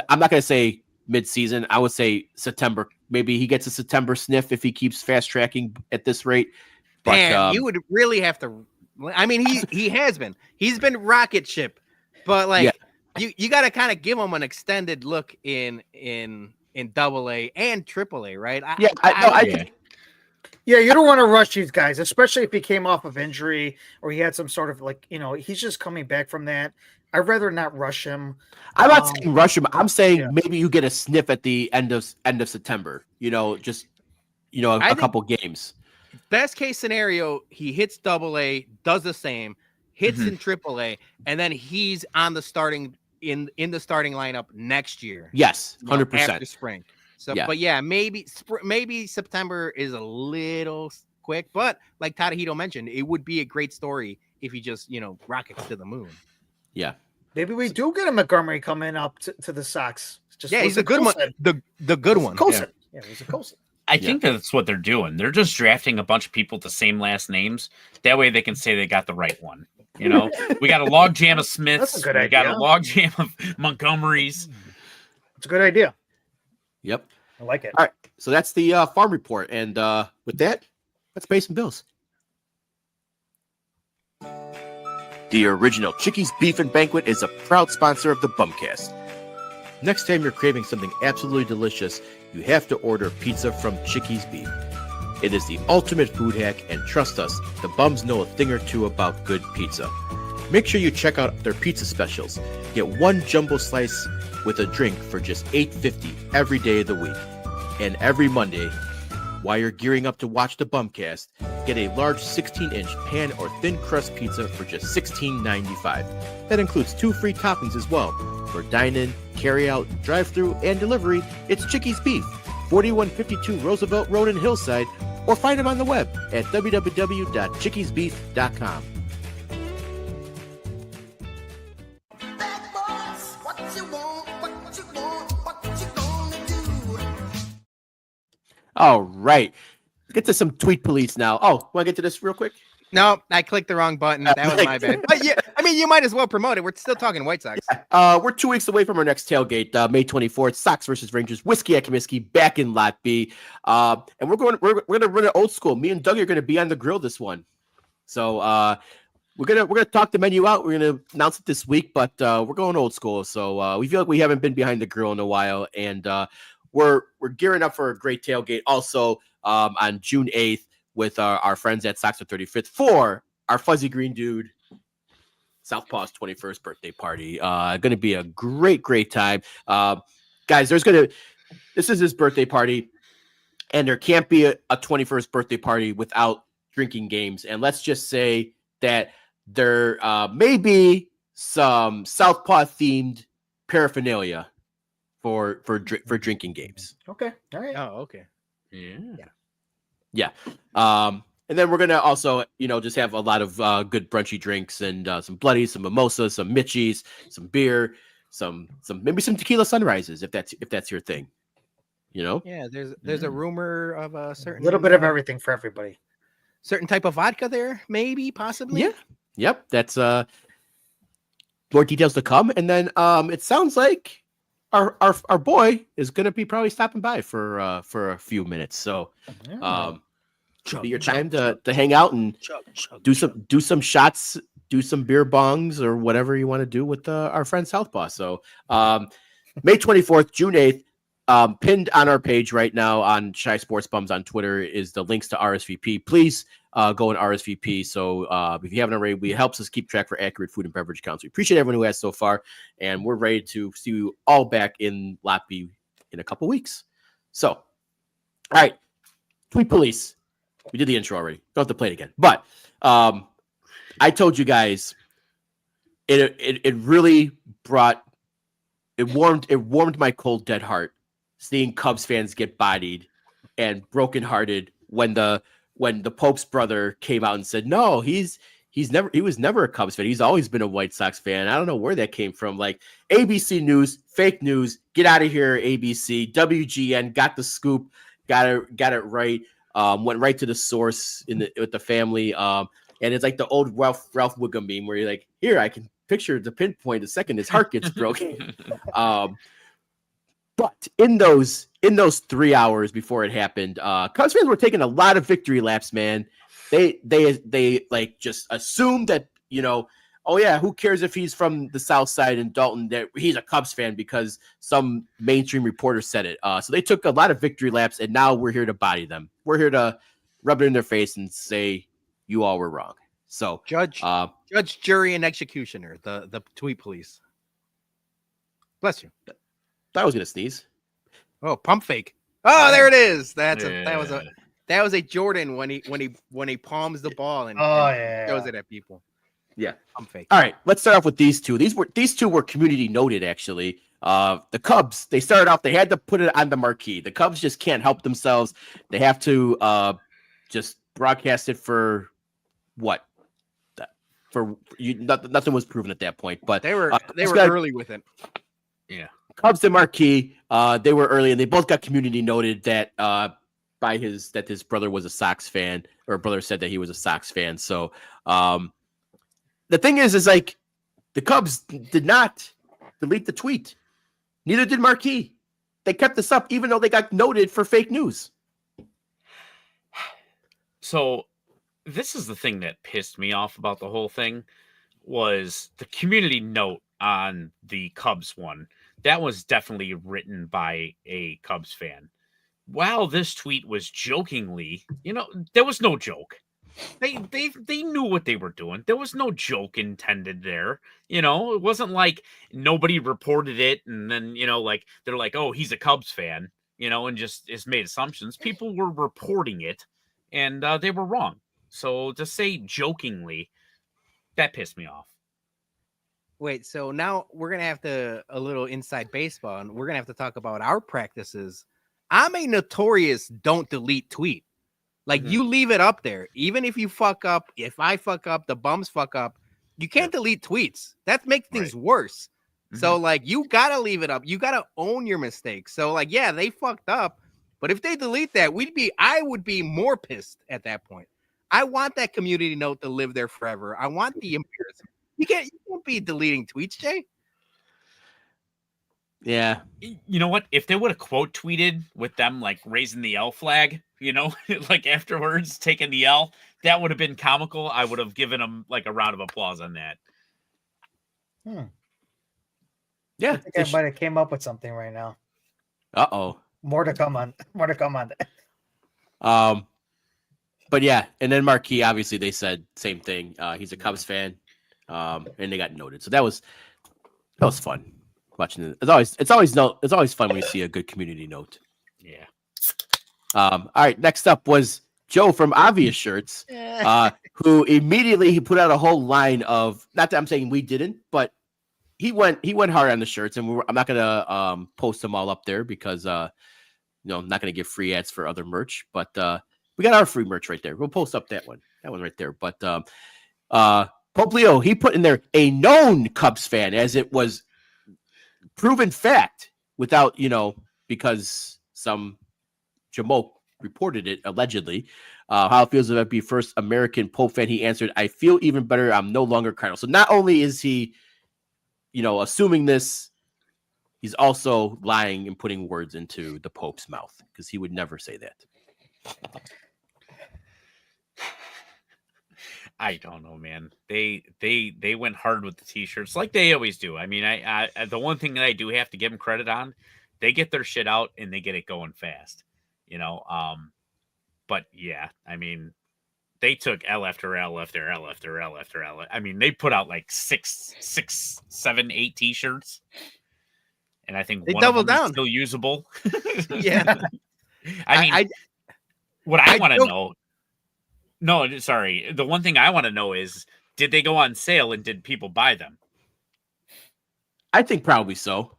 I'm not gonna say mid-season. I would say September. Maybe he gets a September sniff if he keeps fast tracking at this rate. But man, you would really have to. I mean, he has been. He's been rocket ship, but like you got to kind of give him an extended look in AA and AAA, right? Yeah, you don't want to rush these guys, especially if he came off of injury or he had some sort of like, you know, he's just coming back from that. I'd rather not rush him. I'm not saying rush him. I'm saying maybe you get a sniff at the end of September. You know, just a couple games. Best case scenario, he hits AA, does the same, hits in AAA, and then he's on the starting in the starting lineup next year. Yes, 100% after spring. So, but yeah, maybe September is a little quick, but like Tadahito mentioned, it would be a great story if he just, you know, rockets to the moon. Yeah. Maybe we do get a Montgomery coming up to the Sox. He's a good one. The good one. Yeah, he's a Colson. I think that's what they're doing. They're just drafting a bunch of people with the same last names. That way they can say they got the right one. You know, we got a log jam of Smiths. That's a good idea. We got a log jam of Montgomerys. It's a good idea. Yep. I like it. All right. So that's the farm report. And with that, let's pay some bills. The original Chickies Beef and Banquet is a proud sponsor of the BumCast. Next time you're craving something absolutely delicious, you have to order pizza from Chickies Beef. It is the ultimate food hack, and trust us, the bums know a thing or two about good pizza. Make sure you check out their pizza specials. Get one jumbo slice with a drink for just $8.50 every day of the week. And every Monday, while you're gearing up to watch the BumCast, get a large 16-inch pan or thin crust pizza for just $16.95. That includes 2 free toppings as well. For dine-in, carry-out, drive-through, and delivery, it's Chickies Beef, 4152 Roosevelt Road in Hillside, or find them on the web at www.chickiesbeef.com. Bad boys, what you want? All right. Let's get to some tweet police now. Oh, want to get to this real quick? No, I clicked the wrong button. That was my bad. But yeah, I mean, you might as well promote it. We're still talking White Sox. We're 2 weeks away from our next tailgate, May 24th. Sox versus Rangers. Whiskey at Comiskey back in Lot B. And we're gonna run it old school. Me and Doug are gonna be on the grill this one. So we're gonna talk the menu out. We're gonna announce it this week, but we're going old school. So we feel like we haven't been behind the grill in a while, and we're gearing up for a great tailgate. Also on June 8th. With our friends at Sox 35th for our Fuzzy Green Dude Southpaw's 21st birthday party. Going to be a great time. Guys, this is his birthday party, and there can't be a 21st birthday party without drinking games. And let's just say that there may be some Southpaw themed paraphernalia for drinking games. Okay. All right. Oh, okay. Yeah. And then we're gonna also, just have a lot of good brunchy drinks and some bloodies, some mimosas, some Mitchies, some beer, some maybe some tequila sunrises if that's your thing. Yeah, there's a rumor of a certain little bit of everything for everybody. Certain type of vodka there, maybe, possibly. Yeah. Yep. That's more details to come. And then it sounds like our boy is gonna be probably stopping by for a few minutes. So be your time to hang out and do some shots, do some beer bongs or whatever you want to do with our friend Southpaw. So May 24th, June 8th, pinned on our page right now on Shy Sports Bums on Twitter is the links to RSVP. Please go and RSVP. So if you haven't already, it helps us keep track for accurate food and beverage counts. We appreciate everyone who has so far, and we're ready to see you all back in Lot B in a couple weeks. So, all right, Tweet Police. We did the intro already. Don't have to play it again. But I told you guys, it really warmed my cold dead heart seeing Cubs fans get bodied and brokenhearted when the Pope's brother came out and said, no, he was never a Cubs fan. He's always been a White Sox fan. I don't know where that came from. Like ABC News, fake news, get out of here, ABC, WGN, got the scoop, got it right. Went right to the source with the family. And it's like the old Ralph Wiggum meme where you're like, here, I can picture the pinpoint the second his heart gets broken. But in those 3 hours before it happened, Cubs fans were taking a lot of victory laps, man. They like just assumed that, oh yeah, who cares if he's from the Southside and Dalton, that he's a Cubs fan because some mainstream reporter said it. So they took a lot of victory laps, and now we're here to body them. We're here to rub it in their face and say you all were wrong. So judge, jury, and executioner, the Tweet Police. Bless you. Thought I was gonna sneeze. Oh, pump fake. Oh, there it is. That was a Jordan when he palms the ball and shows it at people. Yeah, pump fake. All right, let's start off with these two. These two were community noted, actually. The Cubs, they started off, they had to put it on the marquee. The Cubs just can't help themselves. They have to just broadcast it for what? Nothing was proven at that point, but they were early with it. Yeah. Cubs and Marquee, they were early, and they both got community noted that that his brother was a Sox fan, or brother said that he was a Sox fan. So the thing is like the Cubs did not delete the tweet. Neither did Marquee. They kept this up, even though they got noted for fake news. So this is the thing that pissed me off about the whole thing was the community note on the Cubs one. That was definitely written by a Cubs fan. While this tweet was jokingly, there was no joke. They knew what they were doing. There was no joke intended there. It wasn't like nobody reported it and then, like they're like, oh, he's a Cubs fan, and just made assumptions. People were reporting it and they were wrong. So to say jokingly, that pissed me off. Wait, so now we're going to have a little inside baseball, and we're going to have to talk about our practices. I'm a notorious don't delete tweet. Like, you leave it up there. Even if you fuck up, if I fuck up, the bums fuck up, you can't delete tweets. That makes things worse. So like you gotta leave it up. You gotta own your mistakes. So like, yeah, they fucked up, but if they delete that, I would be more pissed at that point. I want that community note to live there forever. I want the embarrassment. You can't be deleting tweets, Jay. Yeah. You know what? If they would have quote tweeted with them like raising the L flag, like afterwards taking the L, that would have been comical. I would have given them like a round of applause on that. Yeah. I think I might have came up with something right now. Uh-oh. More to come on that. But yeah, and then Marquis, obviously they said same thing. He's a Cubs fan. And they got noted. So that was fun watching it. It's always fun when you see a good community note. Yeah. All right, next up was Joe from Obvious Shirts, who immediately he put out a whole line of, not that I'm saying we didn't, but he went hard on the shirts, and I'm not gonna post them all up there because I'm not gonna give free ads for other merch, but we got our free merch right there. We'll post up that one right there. But Pope Leo, he put in there a known Cubs fan, as it was proven fact without, because some jamoke reported it allegedly. How it feels to be first American Pope fan. He answered, "I feel even better. I'm no longer cardinal." So not only is he, assuming this, he's also lying and putting words into the Pope's mouth, because he would never say that. I don't know, man. They went hard with the t-shirts like they always do. I mean, I the one thing that I do have to give them credit on, they get their shit out and they get it going fast. But yeah, I mean, they took L after L after L after L after L. I mean, they put out like 6, 7, 8 t-shirts, and I think they one doubled of them down. is still usable. Yeah. I want to know. No, sorry. The one thing I want to know is, did they go on sale and did people buy them? I think probably so,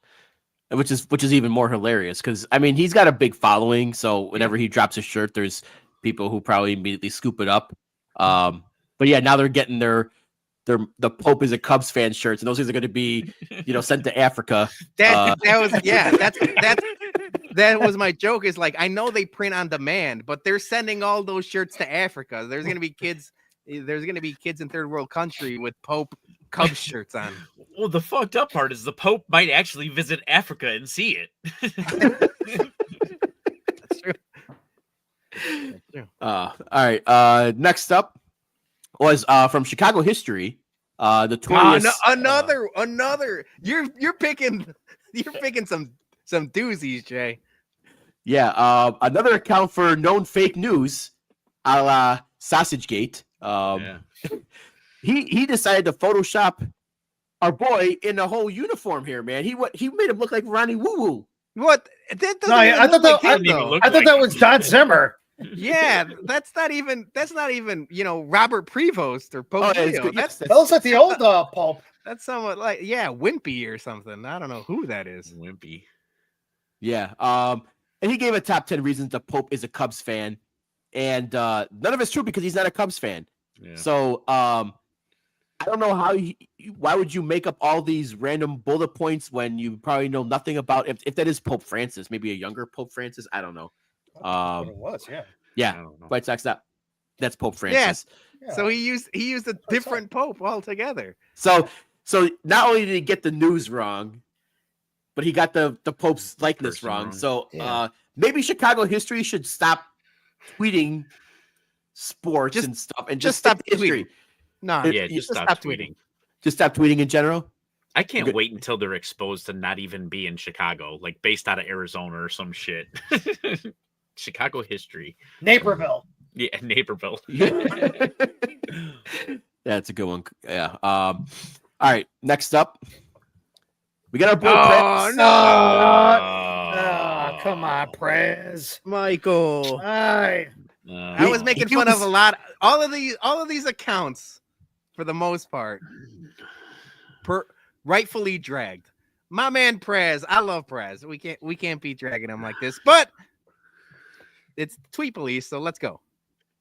which is even more hilarious because I mean he's got a big following, so whenever he drops a shirt, there's people who probably immediately scoop it up. But yeah, now they're getting the Pope is a Cubs fan shirts, and those things are going to be sent to Africa. That was my joke. Is like, I know they print on demand, but they're sending all those shirts to Africa. There's going to be kids in third world country with Pope Cubs shirts on. Well, the fucked up part is the Pope might actually visit Africa and see it. That's true. All right. Next up was from Chicago history. Notorious. Another. You're picking some doozies, Jay. Yeah, another account for known fake news, a la Sausagegate. He decided to Photoshop our boy in a whole uniform here, man. He made him look like Ronnie Woo Woo. What? I thought that was Don Zimmer. Yeah, that's not even Robert Prevost or Pope Leo. That looks like the old Pope. That's somewhat like Wimpy or something. I don't know who that is. Wimpy. Yeah. And he gave a top 10 reasons the Pope is a Cubs fan, and none of it's true because he's not a Cubs fan. Yeah. So I don't know why would you make up all these random bullet points when you probably know nothing about if that is Pope Francis, maybe a younger Pope Francis. I don't know. It was, yeah. Yeah, White Sox. That's Pope Francis. Yes. Yeah. So he used a different Pope altogether. So not only did he get the news wrong, but he got the Pope's likeness wrong. So maybe Chicago history should stop tweeting sports and stuff and just stop history. Tweeting. No, just stop tweeting. Just stop tweeting in general. I can't wait until they're exposed to not even be in Chicago, like based out of Arizona or some shit. Chicago history. Naperville. Yeah, Naperville. That's a good one. Yeah. All right. Next up, we got our boy. Come on, Prez. Michael. I was making fun of a lot. All of these accounts, for the most part, rightfully dragged. My man Prez. I love Prez. We can't be dragging him like this, but it's tweet police, so let's go.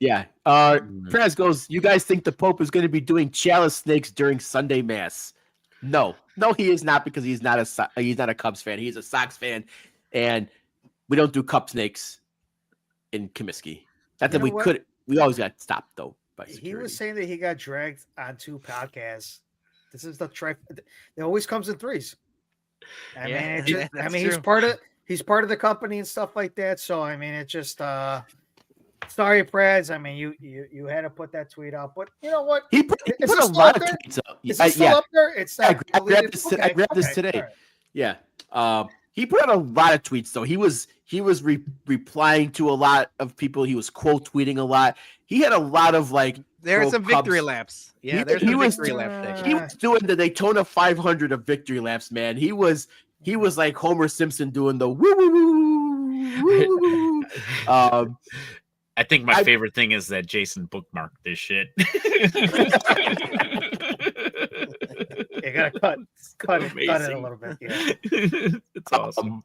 Yeah. Prez goes, you guys think the Pope is going to be doing chalice snakes during Sunday Mass? No, he is not, because he's not a Cubs fan. He's a Sox fan, and we don't do cup snakes in Comiskey. Not that You know we what? could. We always got stopped though by security. He was saying that he got dragged on 2 podcasts. This is the it always comes in threes. I mean, Yeah, it just, that's he's true. he's part of the company and stuff like that. So I mean, it just sorry, Preds. I mean, you had to put that tweet out, but you know what? He put Is a it still lot up of there? tweets up. Is it still up there? It's I not. grabbed deleted? this. I grabbed this today. all right. Yeah. He put out a lot of tweets though. He was replying to a lot of people. He was quote tweeting a lot. He had a lot of like. There's some pro-Cubs- victory laps. Yeah, He- there's he some was- victory lap section. He was doing the Daytona 500 of victory laps, man. He was like Homer Simpson doing the woo woo woo woo woo. I think my favorite thing is that Jason bookmarked this shit. You gotta cut it a Amazing. little bit. Yeah. It's awesome.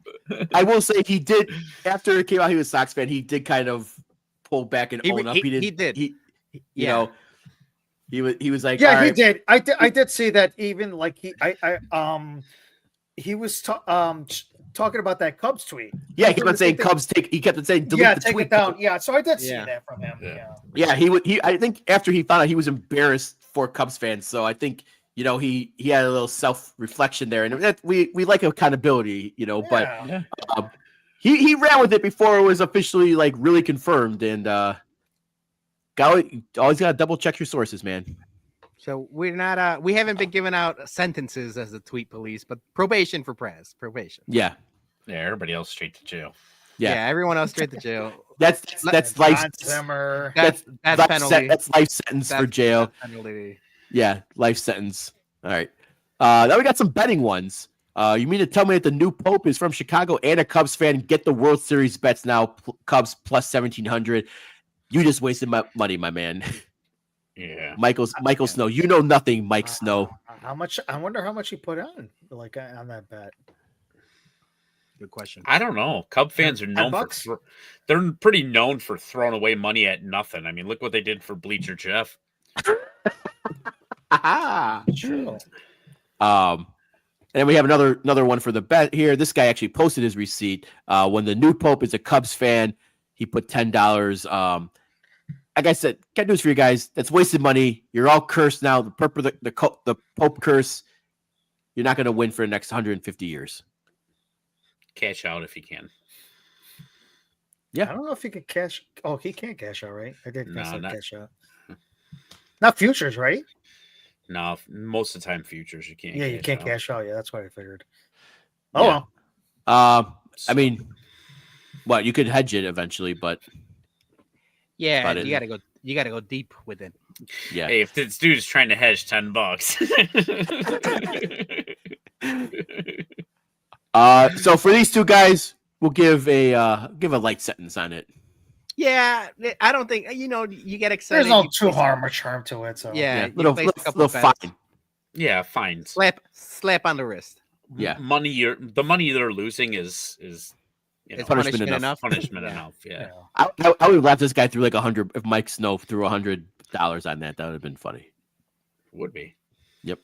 I will say he did, after it came out he was a Sox fan, he did kind of pull back and own up. He did. You Yeah. know, he was like, Yeah, all he right. did. I did see that. Even like he was talking about that Cubs tweet. Yeah, he kept on saying Cubs take. He kept on saying delete Yeah, the take tweet. it down. Yeah, so I did see Yeah. that from him. Yeah. Yeah. Yeah, he I think after he found out, he was embarrassed for Cubs fans. So I think he had a little self reflection there, and that we like accountability, But Yeah. he ran with it before it was officially like really confirmed, and always got to double check your sources, man. So we're not we haven't been giving out sentences as the tweet police, but probation for Prez. Probation. Yeah, Everybody else straight to jail. yeah. Everyone else straight to jail. That's life. John Zimmer. That's Life penalty. that's life sentence for jail. That's penalty. Yeah, life sentence. All right. Now we got some betting ones. You mean to tell me that the new Pope is from Chicago and a Cubs fan? Get the World Series bets now. Cubs plus 1,700. You just wasted my money, my man. Yeah. Michael Snow. You know nothing, Mike Snow. How much? I wonder how much he put on, like on that bet. Good question. I don't know. Cub fans are known $10? for they're pretty known for throwing away money at nothing. I mean, look what they did for Bleacher Jeff. True. And then we have another one for the bet here. This guy actually posted his receipt. When the new Pope is a Cubs fan, he put $10. Like I said, got news for you guys. That's wasted money. You're all cursed now. The Pope curse. You're not going to win for the next 150 years. Cash out if you can. I don't know if he could cash. Oh, he can't cash out, right? I did No, not- cash out. Not futures, right? No, most of the time futures you can't. Yeah, you cash can't out. cash out. Yeah, that's what I figured. Oh Yeah. well. I mean, well, you could hedge it eventually, but Yeah, But you gotta go deep with it. yeah. Hey, if this dude's trying to hedge $10. So for these two guys, we'll give a light sentence on it. Yeah, I don't think you get excited. There's no you too place- harm or charm to it. So Yeah, Yeah, you little place a couple bets. fine. Yeah, fine. Slap on the wrist. Yeah. The money they're losing is It's punishment punishment enough. enough. punishment Yeah. enough. Yeah. I would have laughed this guy through like 100 if Mike Snow threw $100 on that. That would have been funny. Would be. Yep.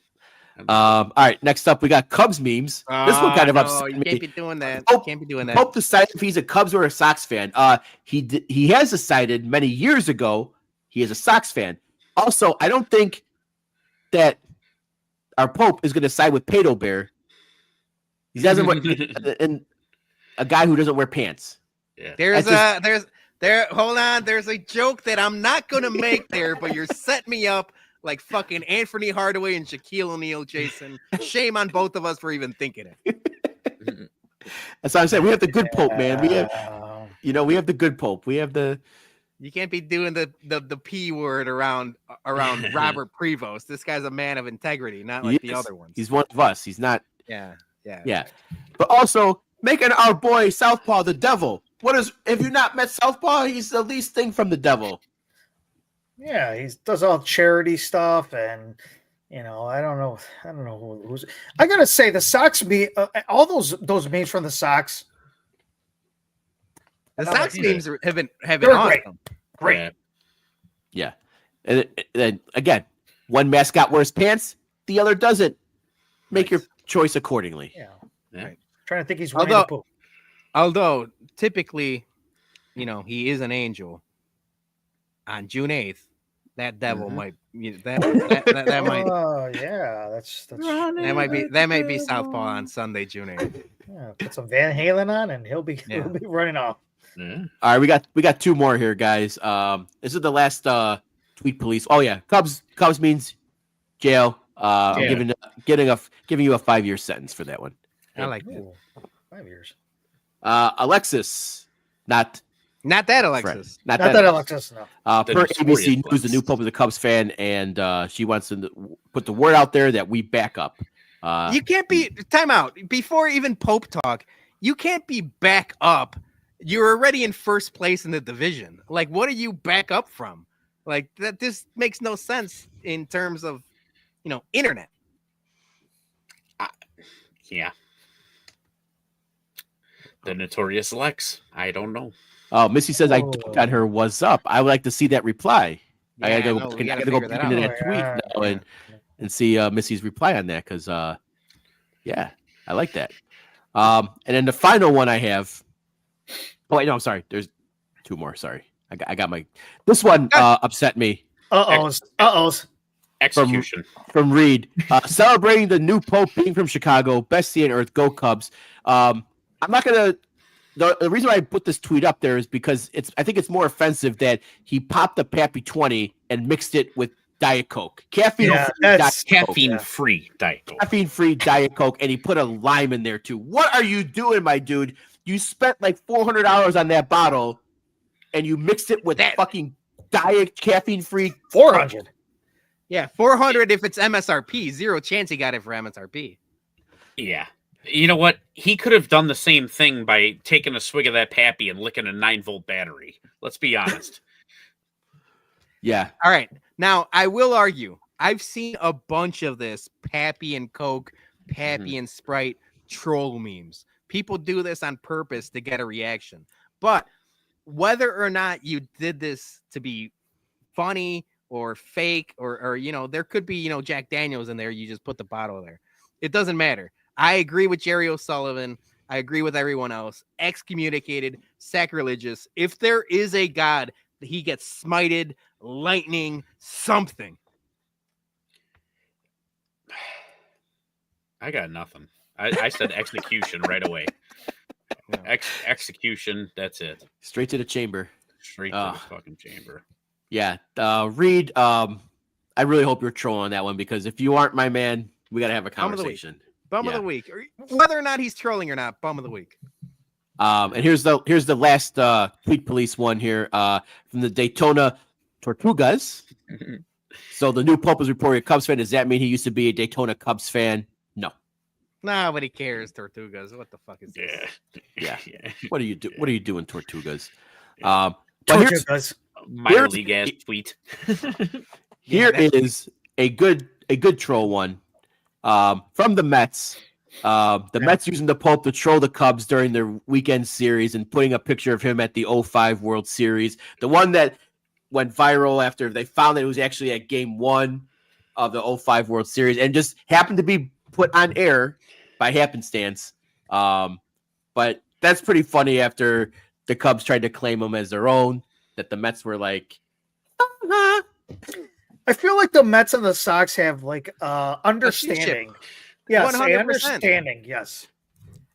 All right. Next up, we got Cubs memes. This one kind of no, upset you me. can't be doing that. Pope- Can't be doing that. Pope decided if he's a Cubs or a Sox fan. He has decided many years ago he is a Sox fan. Also, I don't think that our Pope is going to side with Pato Bear. He doesn't wear, and a guy who doesn't wear pants. Yeah. There's hold on. There's a joke that I'm not gonna make there, but you're setting me up like fucking Anthony Hardaway and Shaquille O'Neal, Jason. Shame on both of us for even thinking it. That's what I'm saying. We have the good Pope, man. We have, Yeah. we have the good Pope. We have the. You can't be doing the P word around Robert Prevost. This guy's a man of integrity, not like the Yes, other ones. He's one of us. He's not. Yeah. But also making our boy Southpaw the devil. If you not met Southpaw, he's the least thing from the devil. Yeah, he does all charity stuff, and I don't know who's. I gotta say, the Sox all those memes from the Sox. The No, Sox yeah. memes have been They're great. awesome. Great. Yeah. Yeah. And then again, one mascot wears pants, the other doesn't. make your choice accordingly. Yeah. Yeah. Trying to think he's winning the Pope. Although typically, he is an angel. On June 8th, that devil might that might. Oh yeah, that's that might be Southpaw on Sunday, June 8th. Yeah, put some Van Halen on, and he'll be running off. Yeah. All right, we got two more here, guys. This is the last tweet police. Oh yeah, Cubs means jail. I'm giving you a 5-year sentence for that one. I like that. Ooh, 5 years. Alexis, not that Alexis. Not that Alexis. No. Per ABC News, the new Pope is a Cubs fan, and she wants to put the word out there that we back up. You can't be time out before even Pope talk. You can't be back up. You're already in first place in the division. Like, what are you back up from? Like that. This makes no sense in terms of, internet. Yeah. The notorious Lex. I don't know. Oh, Missy says I dunked on her. What's up? I would like to see that reply. Yeah, I gotta go back into that tweet now and see Missy's reply on that because I like that. And then the final one I have. Oh wait, no, I'm sorry. There's two more. Sorry, I got my. This one upset me. Execution from Reed. Celebrating the new Pope being from Chicago. Best city on earth. Go Cubs. I'm not gonna. The reason why I put this tweet up there is because I think it's more offensive that he popped a Pappy 20 and mixed it with Diet Coke. Caffeine-free Diet Coke. Caffeine-free Diet Coke, and he put a lime in there too. What are you doing, my dude? You spent like $400 on that bottle, and you mixed it with fucking Diet caffeine-free 400. Yeah, 400 if it's MSRP. Zero chance he got it for MSRP. Yeah. You know what? He could have done the same thing by taking a swig of that Pappy and licking a 9-volt battery. Let's be honest. Yeah. All right. Now, I will argue. I've seen a bunch of this Pappy and Coke, Pappy and Sprite troll memes. People do this on purpose to get a reaction. But whether or not you did this to be funny or fake or there could be, Jack Daniels in there. You just put the bottle there. It doesn't matter. I agree with Jerry O'Sullivan. I agree with everyone else. Excommunicated, sacrilegious. If there is a God, he gets smited, lightning, something. I got nothing. I said execution right away. Execution, that's it. Straight to the chamber. Straight to the fucking chamber. Yeah. Reed, I really hope you're trolling on that one because if you aren't my man, we got to have a conversation. Bum of the week. Whether or not he's trolling or not, bum of the week. And here's the last tweet police one here from the Daytona Tortugas. So the new Pope is reporting a Cubs fan. Does that mean he used to be a Daytona Cubs fan? No. Nobody cares, Tortugas. What the fuck is this? Yeah. What are you doing, Tortugas? But Tortugas. Minor league ass tweet. Here is a good troll one. From the Mets. The Mets using the Pope to troll the Cubs during their weekend series and putting a picture of him at the 05 World Series. The one that went viral after they found that it was actually at game 1 of the 05 World Series and just happened to be put on air by happenstance. But that's pretty funny after the Cubs tried to claim him as their own, that the Mets were like, I feel like the Mets and the Sox have like understanding. Yes, 100%. understanding. Yes.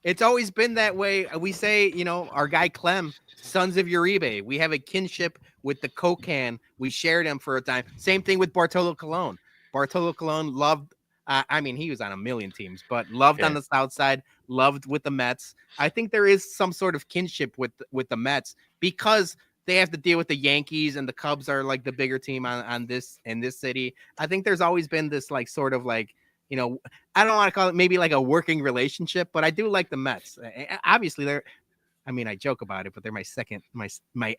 It's always been that way. We say, our guy Clem, Sons of Uribe. We have a kinship with the Coke can. We shared him for a time. Same thing with Bartolo Colon. Bartolo Colon loved, he was on a million teams, but loved on the Southside, loved with the Mets. I think there is some sort of kinship with the Mets because they have to deal with the Yankees and the Cubs are like the bigger team on this in this city. I think there's always been this like sort of like, I don't want to call it maybe like a working relationship, but I do like the Mets. Obviously I joke about it, but they're my second, my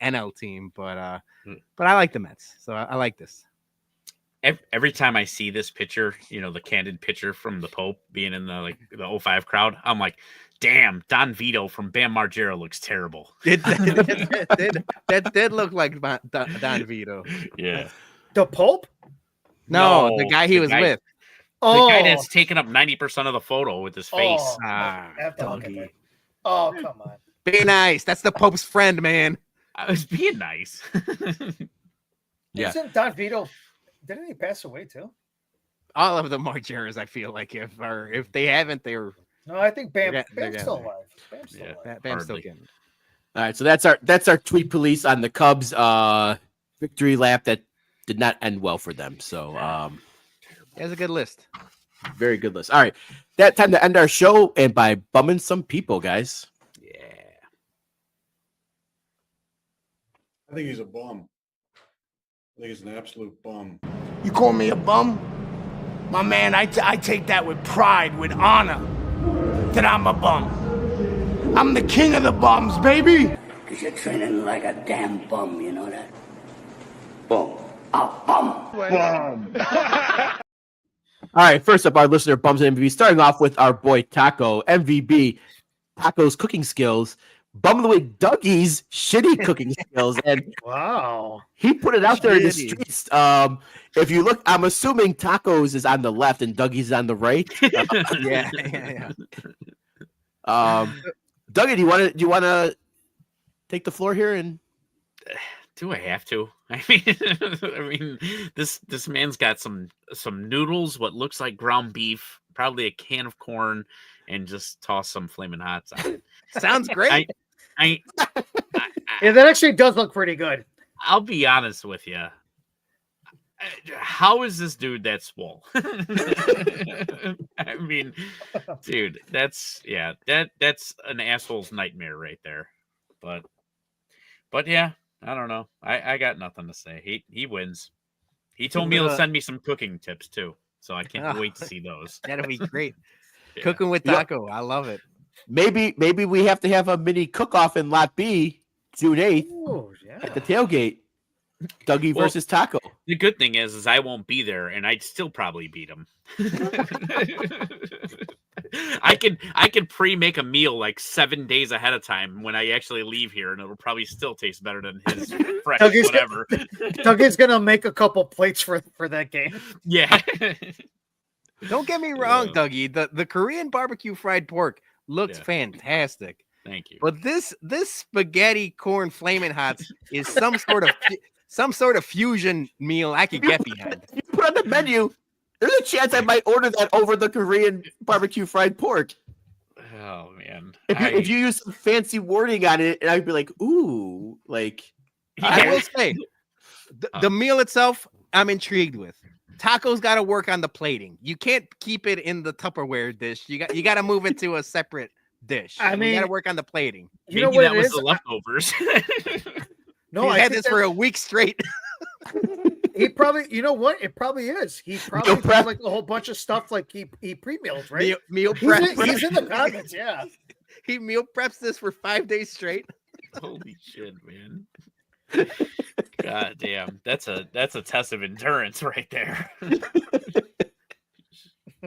NL team, but I like the Mets. So I like this. Every time I see this picture, the candid picture from the Pope being in the 05 crowd, I'm like, damn, Don Vito from Bam Margera looks terrible. That did look like Don Vito. Yeah. The Pope? No, the guy he was with. Oh, guy that's taking up 90% of the photo with his face. Oh, Ah, I have to look at doggy. that. Oh, come on. Be nice. That's the Pope's friend, man. I was being nice. Yeah. Isn't Don Vito? Didn't he pass away too? All of them are Jarrahs, I feel like. If they haven't, they're No, I think Bam, They're Bam's still getting there. alive. Bam's still Yeah. alive. Bam's still Hardly. getting. All right, so that's our tweet police on the Cubs victory lap that did not end well for them. So That's a good list. very good list. All right, that time to end our show and by bumming some people, guys. Yeah. I think he's a bum. I think he's an absolute bum. You call me a bum? My man, I take that with pride, with honor, that I'm a bum. I'm the king of the bums, baby. Because you're training like a damn bum, you know that? Bum. A bum. All right, first up, our listener bums and MVB. Starting off with our boy Taco MVB, Taco's cooking skills. Bum of the week, Dougie's shitty cooking skills, and Wow. he put it out there in the Shitty. streets. If you look, I'm assuming Tacos is on the left and Dougie's on the right. Yeah. Dougie, do you want to take the floor here and Do I have to? I mean, this man's got some noodles, what looks like ground beef, probably a can of corn, and just toss some flaming hots on it. Sounds great. Yeah, that actually does look pretty good. I'll be honest with you. How is this dude that swole? I mean, dude, that's an asshole's nightmare right there. But yeah, I don't know. I got nothing to say. He wins. He told me he'll send me some cooking tips too, so I can't wait to see those. That'll be great. Yeah. Cooking with Taco. I love it. maybe we have to have a mini cook-off in Lot B, June 8th Oh, yeah. at the tailgate. Dougie Well, versus Taco. The good thing is I won't be there, and I'd still probably beat him. I can pre-make a meal like 7 days ahead of time when I actually leave here, and it'll probably still taste better than his fresh Dougie's whatever. Dougie's gonna make a couple plates for that game. Yeah. Don't get me wrong, Dougie. The Korean barbecue fried pork looks Yeah. fantastic. Thank you. But this spaghetti corn flaming hots is some sort of fusion meal I could get behind. If you put on the menu, there's a chance I might order that over the Korean barbecue fried pork. Oh man. If you use some fancy wording on it, and I'd be like, ooh, like I will say the meal itself, I'm intrigued with. Taco's got to work on the plating. You can't keep it in the Tupperware dish. You got to move it to a separate dish. I you mean, got to work on the plating. You know maybe what that it was is? the leftovers. No, He's I had think this for a week straight. he probably. You know what? It probably is. He probably prep. did like a whole bunch of stuff. Like he pre-meals, right? Meal He's prep. he's in the comments. Yeah. He meal preps this for 5 days straight. Holy shit, man. God damn. That's a test of endurance right there.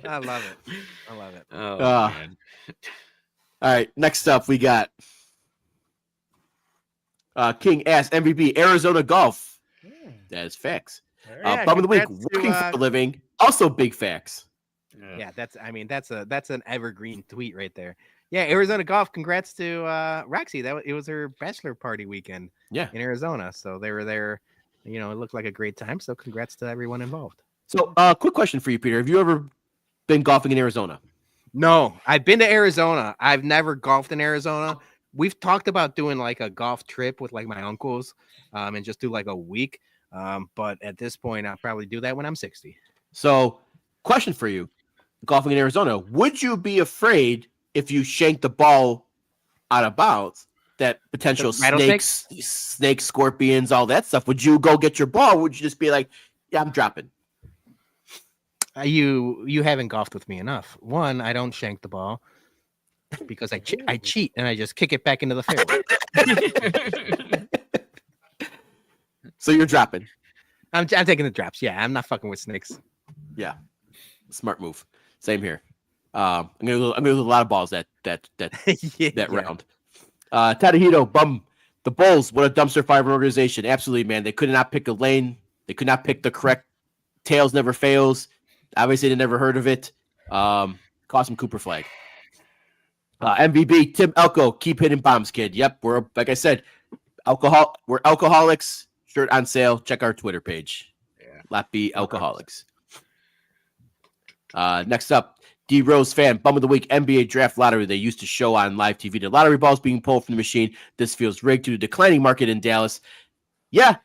I love it. I love it. Oh man. all right. Next up, we got King Ass MVP Arizona Golf. That is facts. Yeah, Bum of the week, congrats working to, for a living. Also big facts. Yeah, that's an evergreen tweet right there. Yeah, Arizona Golf. Congrats to Roxy. It was her bachelor party weekend. Yeah. In Arizona, so they were there. You know, it looked like a great time. So congrats to everyone involved. So, quick question for you, Peter. Have you ever been golfing in Arizona? No, I've been to Arizona. I've never golfed in Arizona. We've talked about doing like a golf trip with like my uncles, and just do like a week. But at this point, I'll probably do that when I'm 60. So, question for you: golfing in Arizona, would you be afraid if you shanked the ball out of bounds? That potential The rattlesnakes? snakes, scorpions, all that stuff. Would you go get your ball? Or would you just be like, "Yeah, I'm dropping"? You haven't golfed with me enough. One, I don't shank the ball because I cheat and I just kick it back into the fairway. So you're dropping. I'm taking the drops. Yeah, I'm not fucking with snakes. Yeah, smart move. Same here. I'm gonna lose a lot of balls that Yeah. round. Tadahito, bum. The Bulls, what a dumpster fire organization. Absolutely, man. They could not pick a lane. They could not pick the correct tails never fails. Obviously, they never heard of it. Cost him Cooper flag. MVB Tim Elko, keep hitting bombs, kid. Yep, we're like I said, we're alcoholics. Shirt on sale. Check our Twitter page. Yeah. Lap B alcoholics. Next up, D Rose fan, bum of the week, NBA draft lottery. They used to show on live TV the lottery balls being pulled from the machine. This feels rigged to the declining market in Dallas. Yeah,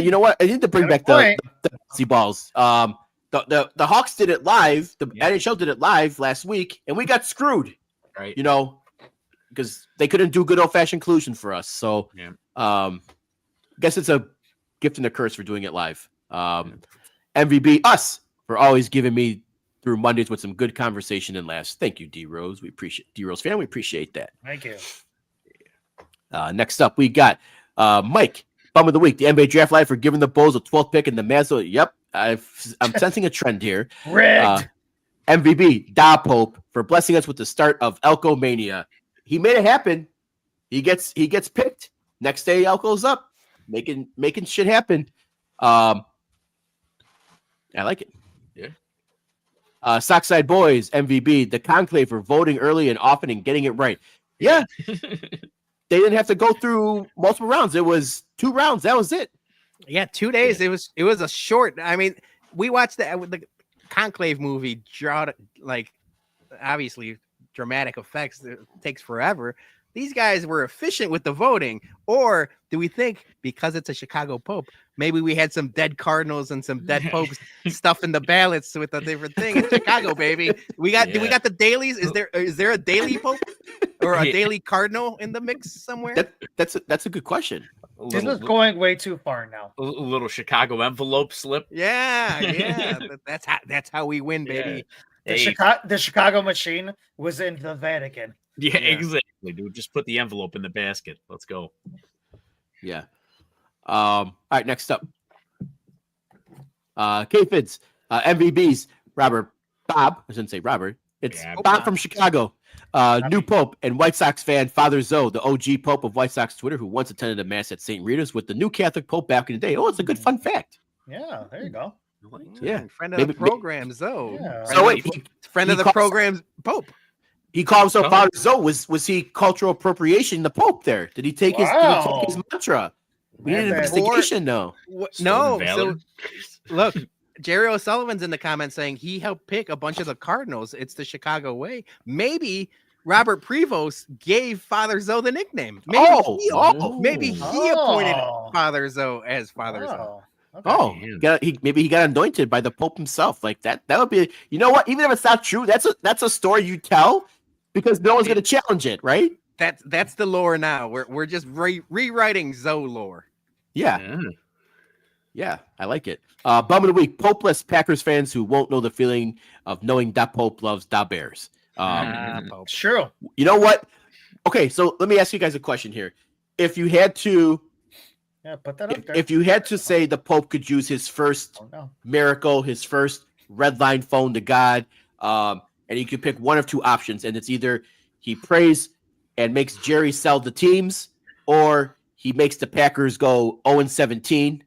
you know what? I need to bring back the bouncy balls. The Hawks did it live. The NHL did it live last week, and we got screwed. Right. You know, because they couldn't do good old fashioned collusion for us. So, I guess it's a gift and a curse for doing it live. MVB us for always giving me through Mondays with some good conversation and laughs. Thank you, D Rose. We appreciate D Rose fan. We appreciate that. Thank you. Next up, we got Mike, bum of the week, the NBA draft live for giving the Bulls a 12th pick in the Mazda. Yep, I'm sensing a trend here. Rigged. MVB, Da Pope, for blessing us with the start of Elko Mania. He made it happen. He gets picked. Next day, Elko's up, making shit happen. I like it. Yeah. Southside Boys, MVB, the conclave for voting early and often and getting it right. Yeah. They didn't have to go through multiple rounds. It was 2 rounds. That was it. Yeah, 2 days. It was a short. I mean, we watched the Conclave movie. Like, obviously, dramatic effects. It takes forever. These guys were efficient with the voting. Or do we think because it's a Chicago Pope, maybe we had some dead Cardinals and some dead Popes stuff in the ballots with a different thing in Chicago, baby? Do we got the dailies? Is there a daily Pope or a daily Cardinal in the mix somewhere? That's a good question. This is going way too far now. A little Chicago envelope slip. Yeah. That's how we win, baby. The Chicago machine was in the Vatican. Yeah, exactly, dude. Just put the envelope in the basket. Let's go. Yeah. All right, next up. K-Fids, MVBs, Bob. I shouldn't say Robert. It's Bob from Chicago. New Pope and White Sox fan, Father Zoe, the OG Pope of White Sox Twitter, who once attended a mass at St. Rita's with the new Catholic Pope back in the day. Oh, it's a good fun fact. Yeah, there you go. Yeah. Friend of the program, Zoe. Yeah. So wait, friend of the program's Pope. He called himself Father Zoe. Was he cultural appropriation the Pope there? Did he take his mantra? We need an investigation, no. No. So look, Jerry O'Sullivan's in the comments saying he helped pick a bunch of the Cardinals. It's the Chicago way. Maybe Robert Prevost gave Father Zoe the nickname. Maybe he appointed Father Zoe as Father Zoe. Okay. Maybe he got anointed by the Pope himself. Like that would be, you know what? Even if it's not true, that's a story you tell because no one's going to challenge it, right? That's the lore now. We're just rewriting Zoe lore. Yeah, I like it. Bum of the week, Popeless Packers fans who won't know the feeling of knowing that Pope loves da Bears. Pope. True. You know what? Okay, so let me ask you guys a question here. If you had to, put that up there. If you had to say the Pope could use his first miracle, his first red line phone to God, and you could pick one of 2 options, and it's either he prays and makes Jerry sell the teams, or he makes the Packers go 0-17.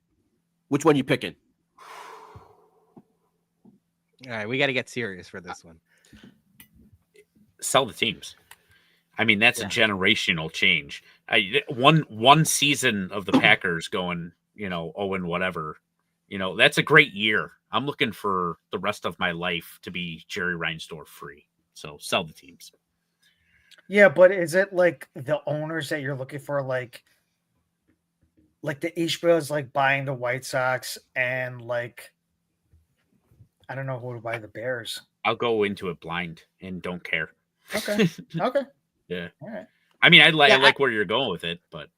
Which one you picking? All right, we got to get serious for this one. Sell the teams. I mean, that's a generational change. One season of the Packers going, 0 and whatever, that's a great year. I'm looking for the rest of my life to be Jerry Reinsdorf free. So sell the teams. Yeah, but is it like the owners that you're looking for, like the Ishbia's like buying the White Sox and like I don't know who to buy the Bears. I'll go into it blind and don't care. Okay. Yeah. All right. I mean, I like where you're going with it, but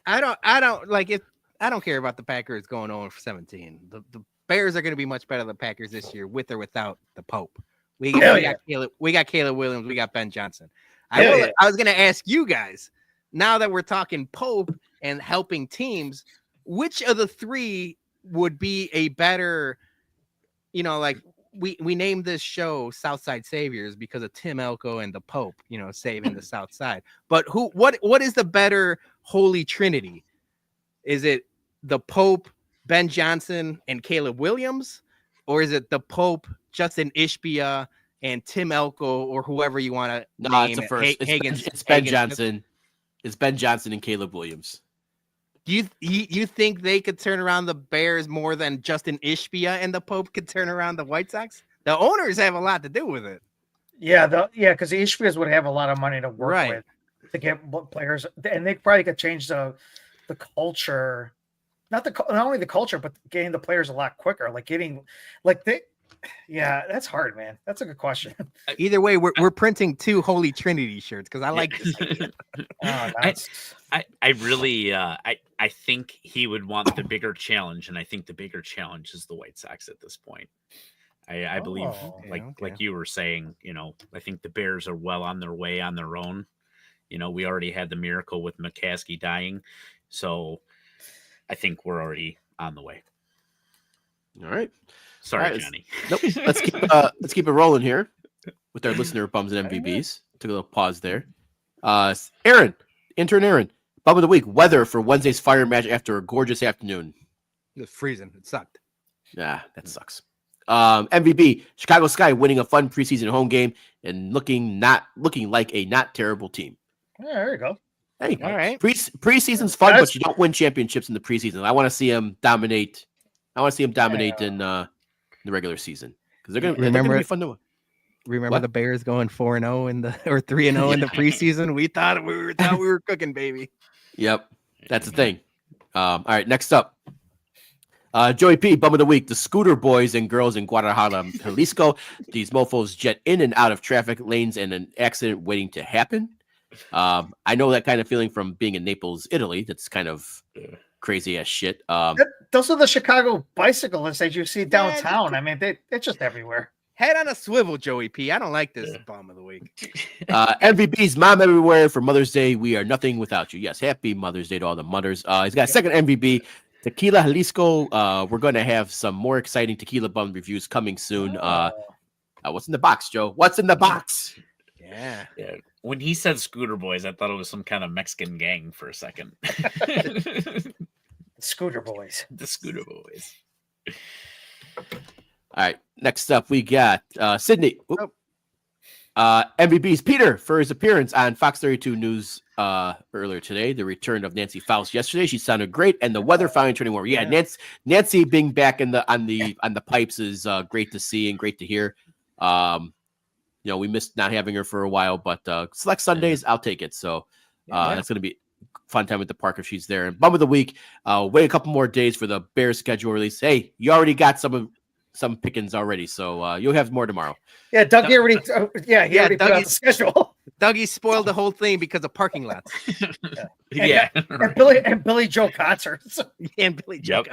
I don't care about the Packers going 0-17. The Bears are going to be much better than the Packers this year, with or without the Pope. We got Caleb Williams. We got Ben Johnson. I was going to ask you guys, now that we're talking Pope and helping teams, which of the 3 would be a better, like we named this show Southside Saviors because of Tim Elko and the Pope, saving the South Side. But what is the better Holy Trinity? Is it the Pope, Ben Johnson, and Caleb Williams? or is it the Pope, Justin Ishbia, and Tim Elko, or whoever you want to No, name? it's the first. Hagen's, It's Ben Hagen's- Johnson. It's Ben Johnson and Caleb Williams. Do you think they could turn around the Bears more than Justin Ishbia and the Pope could turn around the White Sox? The owners have a lot to do with it. Yeah, because the Ishbias would have a lot of money to work Right. with to get players, and they probably could change the culture, not only the culture, but getting the players a lot quicker. That's hard, man. That's a good question. Either way, we're printing 2 Holy Trinity shirts because I like this idea. I really I think he would want the bigger challenge, and I think the bigger challenge is the White Sox at this point. I believe, like you were saying, I think the Bears are well on their way on their own. We already had the miracle with McCaskey dying, so I think we're already on the way. All right. Sorry, All right, Johnny. Nope. Let's keep it rolling here with our listener bums and MVBs. Took a little pause there. Intern Aaron, bum of the week. Weather for Wednesday's fire match after a gorgeous afternoon. It was freezing. It sucked. Yeah, that sucks. MVP, Chicago Sky winning a fun preseason home game and looking like a not terrible team. Yeah, there you go. Hey, All right. Preseason's fun, but you don't win championships in the preseason. I want to see them dominate. In the regular season because they're gonna be fun to win. Remember the Bears going 4-0 in the or 3-0 in the preseason? We thought we were cooking, baby. Yep, that's the thing. All right, next up. Joey P, bum of the week. The scooter boys and girls in Guadalajara, Jalisco. These mofos jet in and out of traffic lanes and an accident waiting to happen. I know that kind of feeling from being in Naples, Italy. That's kind of crazy ass shit. Those are the Chicago bicyclists that you see downtown. I mean, they're just everywhere. Head on a swivel, Joey P. I don't like this bum of the week. MVP's mom everywhere for Mother's Day. We are nothing without you. Yes, happy Mother's Day to all the mothers. He's got a second MVP. Tequila Jalisco. We're going to have some more exciting tequila bum reviews coming soon. What's in the box, Joe? What's in the box? Yeah. When he said scooter boys, I thought it was some kind of Mexican gang for a second. Scooter boys. The scooter boys. All right. Next up, we got Sydney. MVP's Peter for his appearance on Fox 32 News earlier today. The return of Nancy Faust yesterday. She sounded great, and the weather finally turning warm. Yeah, Nancy being back on the pipes is great to see and great to hear. We missed not having her for a while, but select Sundays, I'll take it. So that's going to be fun time at the park if she's there. And bum of the week, wait a couple more days for the Bears schedule release. Hey, you already got some pickings already, so you'll have more tomorrow. Yeah, Dougie already. He already put out the schedule. Dougie spoiled the whole thing because of parking lots. And Billy Joe concerts. And Billy Joe.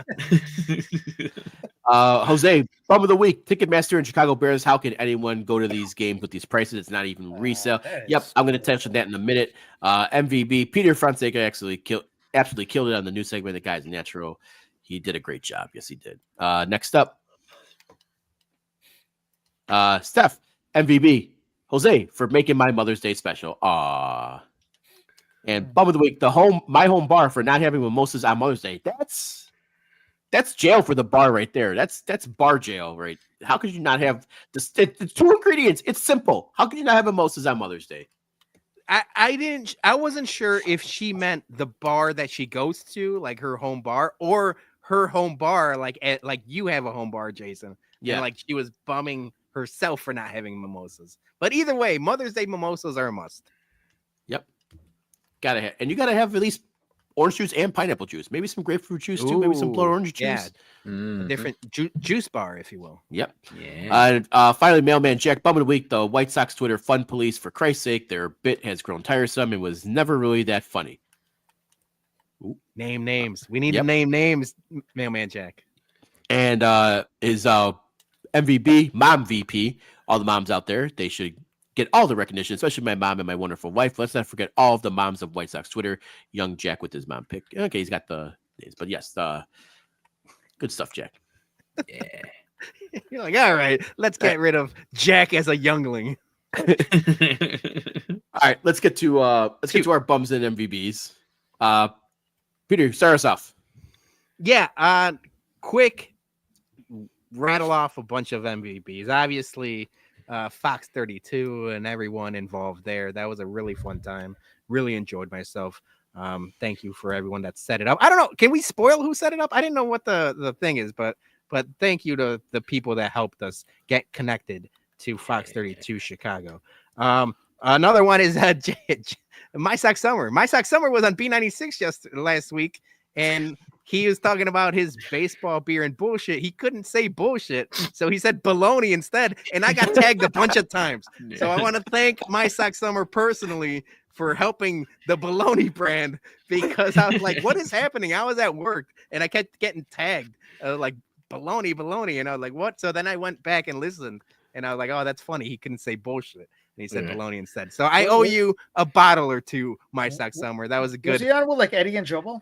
Jose, bum of the week, Ticketmaster and Chicago Bears. How can anyone go to these games with these prices? It's not even resale. Yep, I'm going to touch on that in a minute. MVB, Peter Fonseca absolutely killed it on the new segment. The guy's natural. He did a great job. Yes, he did. Next up, Steph, MVB, Jose for making my Mother's Day special. And bum of the week, my home bar for not having mimosas on Mother's Day. That's jail for the bar right there. That's bar jail, right? How could you not have this? It's 2 ingredients. It's simple. How could you not have mimosas on Mother's Day? I wasn't sure if she meant the bar that she goes to, like her home bar, or her home bar, like you have a home bar, Jason. Yeah, and like she was bumming herself for not having mimosas. But either way, Mother's Day mimosas are a must. Yep, you gotta have at least orange juice and pineapple juice. Maybe some grapefruit juice too. Maybe some blood orange juice. Yeah. Different juice bar, if you will. Yep. Yeah. And finally, Mailman Jack, bum of the week, the White Sox Twitter fun police. For Christ's sake, their bit has grown tiresome and was never really that funny. Ooh. Name names. We need to name names, Mailman Jack. And his MVB, Mom VP, all the moms out there, they should get all the recognition, especially my mom and my wonderful wife. Let's not forget all of the moms of White Sox Twitter. Young Jack with his mom pick. Okay, he's got the names, but yes, good stuff, Jack. Yeah. You're like, all right, let's get rid of Jack as a youngling. All right, let's get to our bums and MVBs. Peter, start us off. Yeah, quick rattle off a bunch of MVPs. Obviously, Fox 32 and everyone involved there. That was a really fun time. Really enjoyed myself. Thank you for everyone that set it up. I don't know. Can we spoil who set it up? I didn't know what the thing is, but thank you to the people that helped us get connected to Fox 32 Chicago. Another one is My Sock Summer. My Sock Summer was on B96 last week, and he was talking about his baseball beer and bullshit. He couldn't say bullshit, so he said baloney instead, and I got tagged a bunch of times. So I want to thank My Sock Summer personally for helping the baloney brand, because I was like, what is happening? I was at work, and I kept getting tagged like baloney, and I was like, what? So then I went back and listened, and I was like, oh, that's funny. He couldn't say bullshit. And he said baloney instead. So I owe you a bottle or two, My Sock Summer. That was a good. Was he on with like Eddie and Jobo?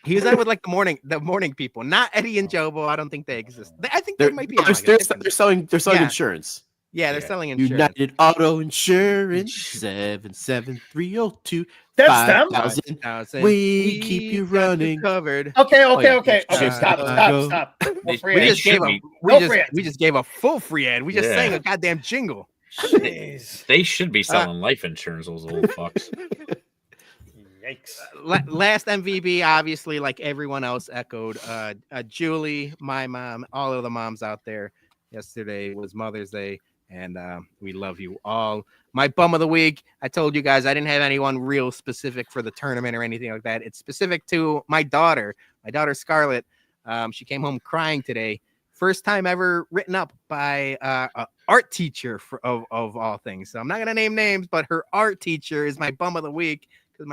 He was on with like the morning people, not Eddie and Jobo. I don't think they exist. I think they might be. They're selling insurance. Yeah, they're selling insurance. United Auto Insurance 77302. That's them. We keep you running. Covered. Okay. Stop. We just gave a full free ad. We just sang a goddamn jingle. Jeez. They should be selling life insurance, those old fucks. Yikes. Last MVP, obviously, like everyone else echoed, Julie, my mom, all of the moms out there. Yesterday was Mother's Day, and we love you all. My bum of the week, I told you guys I didn't have anyone real specific for the tournament or anything like that. It's specific to my daughter Scarlett. She came home crying today. First time ever written up by an art teacher of all things. So I'm not going to name names, but her art teacher is my bum of the week, because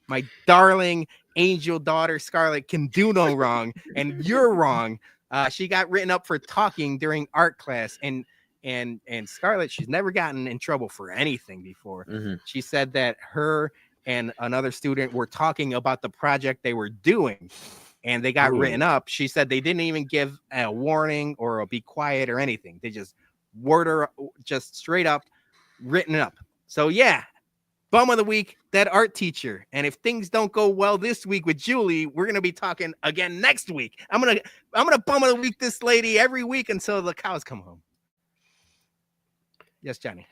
my darling angel daughter Scarlett can do no wrong, and you're wrong. She got written up for talking during art class, and Scarlett, she's never gotten in trouble for anything before. Mm-hmm. She said that her and another student were talking about the project they were doing, and they got written up. She said they didn't even give a warning or a be quiet or anything. They just word her just straight up written up. So yeah, bum of the week, that art teacher. And if things don't go well this week with Julie, we're gonna be talking again next week. I'm gonna bum of the week this lady every week until the cows come home. Yes, Johnny.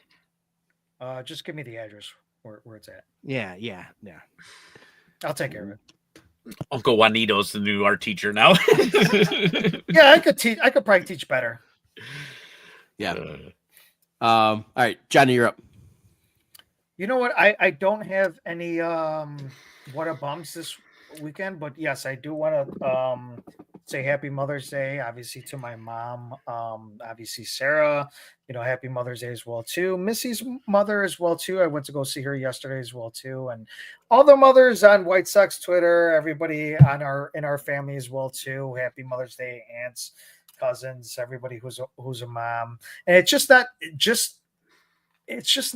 Just give me the address where it's at. Yeah. I'll take care of it. Uncle Juanito's the new art teacher now. Yeah, I could probably teach better. Yeah. All right, Johnny, you're up. You know what? I don't have any what a bums this weekend, but yes, I do want to say happy Mother's Day, obviously, to my mom. Obviously Sarah, happy Mother's Day as well too. Missy's mother as well too. I went to go see her yesterday as well too, and all the mothers on White Sox Twitter, everybody in our family as well too. Happy Mother's Day, aunts, cousins, everybody who's a mom. And it's just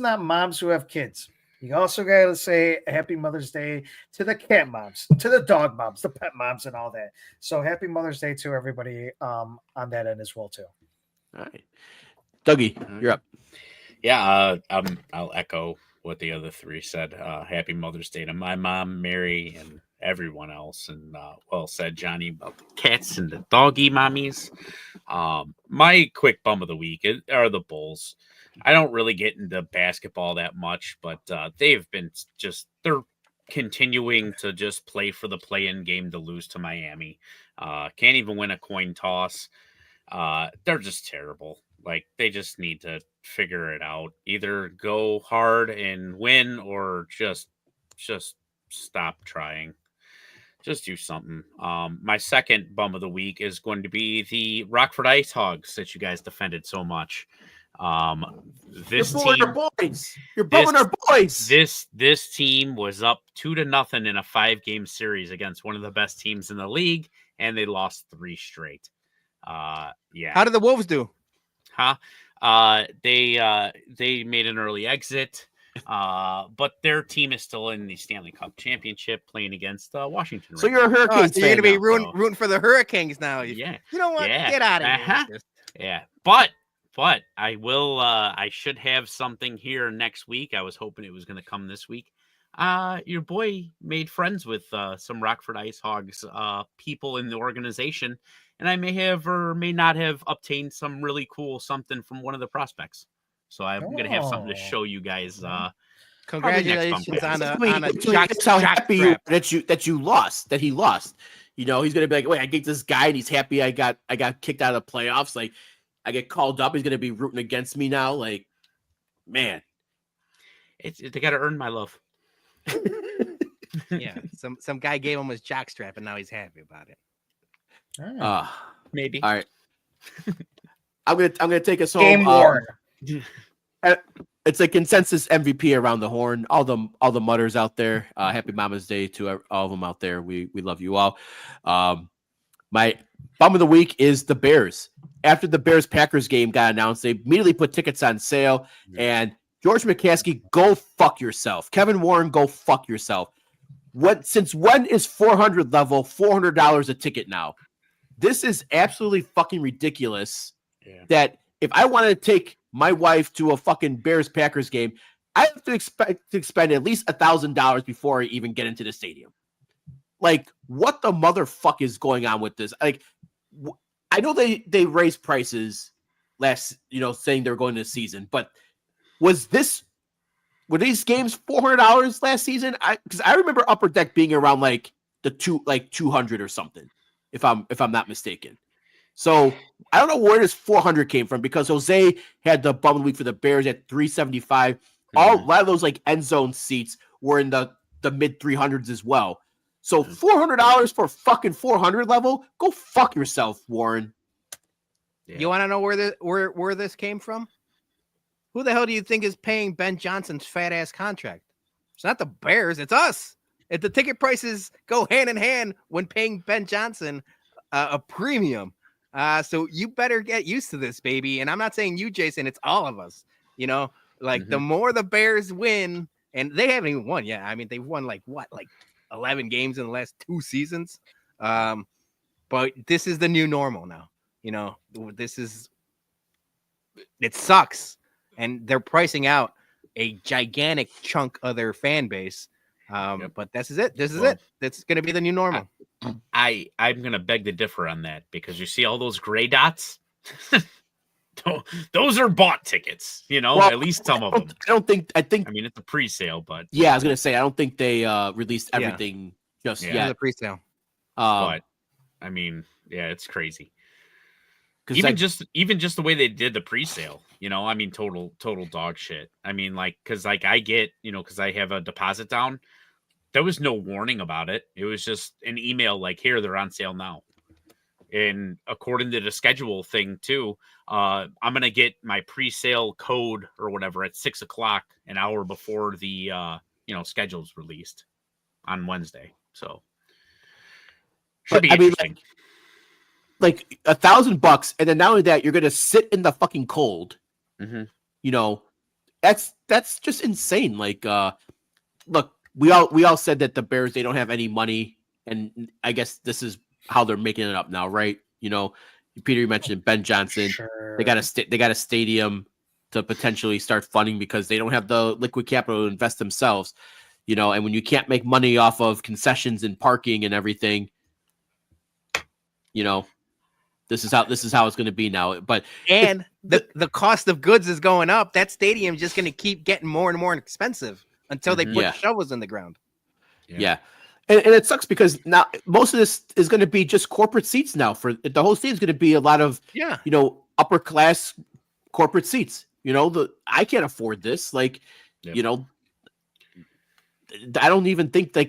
not moms who have kids. You also got to say happy Mother's Day to the cat moms, to the dog moms, the pet moms, and all that. So happy Mother's Day to everybody on that end as well too. All right, Dougie, you're up. Yeah, I'll echo what the other three said. Happy Mother's Day to my mom, Mary, and everyone else. And well said, Johnny, about the cats and the doggy mommies. My quick bum of the week are the Bulls. I don't really get into basketball that much, but they're continuing to just play for the play-in game to lose to Miami. Can't even win a coin toss. They're just terrible. Like, they just need to figure it out. Either go hard and win, or just stop trying. Just do something. My second bum of the week is going to be the Rockford Ice Hogs that you guys defended so much. This team, our boys. You're bumming our boys. This team was up 2-0 in a 5-game series against one of the best teams in the league, and they lost 3 straight. Yeah. How did the Wolves do? They made an early exit. But their team is still in the Stanley Cup Championship, playing against Washington. So you're a Hurricanes fan. You're going to be rooting for the Hurricanes now. Yeah. You know what? Yeah. Get out of here. Yeah. But I will. I should have something here next week. I was hoping it was going to come this week. Your boy made friends with some Rockford Ice Hogs people in the organization, and I may have or may not have obtained some really cool something from one of the prospects. So I'm gonna have something to show you guys. Congratulations on a That's how jock happy you that you lost, that he lost. He's gonna be like, wait, I get this guy, and he's happy I got kicked out of the playoffs. Like, I get called up, he's gonna be rooting against me now. Like, man, they gotta earn my love. Yeah, some guy gave him his jockstrap, and now he's happy about it. Maybe. All right. I'm gonna take us home. Game worn. It's a consensus MVP around the horn. All the mutters out there. Happy Mama's Day to all of them out there. We love you all. My bum of the week is the Bears. After the Bears-Packers game got announced, they immediately put tickets on sale. And George McCaskey, go fuck yourself. Kevin Warren, go fuck yourself. Since when is 400 level $400 a ticket now? This is absolutely fucking ridiculous. Yeah. That if I want to take my wife to a fucking Bears-Packers game, I have to expect to spend at least $1,000 before I even get into the stadium. Like, what the motherfuck is going on with this? Like, I know they raised prices last, saying they were going to the season, but were these games $400 last season? Because I remember Upper Deck being around like 200 or something, if I'm not mistaken. So I don't know where this 400 came from, because Jose had the bum of the week for the A $375. A lot of those like end zone seats were in the mid 300s as well. So $400 for fucking 400 level? Go fuck yourself, Warren. Yeah. You want to know where this came from? Who the hell do you think is paying Ben Johnson's fat ass contract? It's not the Bears, it's us. If the ticket prices go hand in hand when paying Ben Johnson a premium. So you better get used to this, baby. And I'm not saying you, Jason, it's all of us. The more the Bears win, and they haven't even won yet. I mean, they've won like 11 games in the last 2 seasons. But this is the new normal now. It sucks. And they're pricing out a gigantic chunk of their fan base. But this is it. That's going to be the new normal. I'm going to beg to differ on that, because you see all those gray dots? Those are bought tickets, at least some of them. I mean, it's a pre-sale, but yeah, I was going to say, I don't think they released everything just yet. It's a pre-sale. But I mean, yeah, it's crazy. Even just the way they did the pre-sale, total dog shit. I mean, because I get, because I have a deposit down, there was no warning about it. It was just an email like, here, they're on sale now. And according to the schedule thing too, I'm going to get my pre-sale code or whatever at 6:00, an hour before the, schedule's released on Wednesday. So should be interesting. Like $1,000, and then not only that, you're gonna sit in the fucking cold. That's just insane. Like, look, we all said that the Bears, they don't have any money, and I guess this is how they're making it up now, right? Peter, you mentioned Ben Johnson. Sure. They got a stadium to potentially start funding because they don't have the liquid capital to invest themselves. And when you can't make money off of concessions and parking and everything, this is how it's going to be now. But the cost of goods is going up. That stadium is just going to keep getting more and more expensive until they put shovels in the ground. Yeah. And it sucks because now most of this is going to be just corporate seats now. For the whole stadium is going to be a lot of upper class corporate seats. I can't afford this. Like, I don't even think I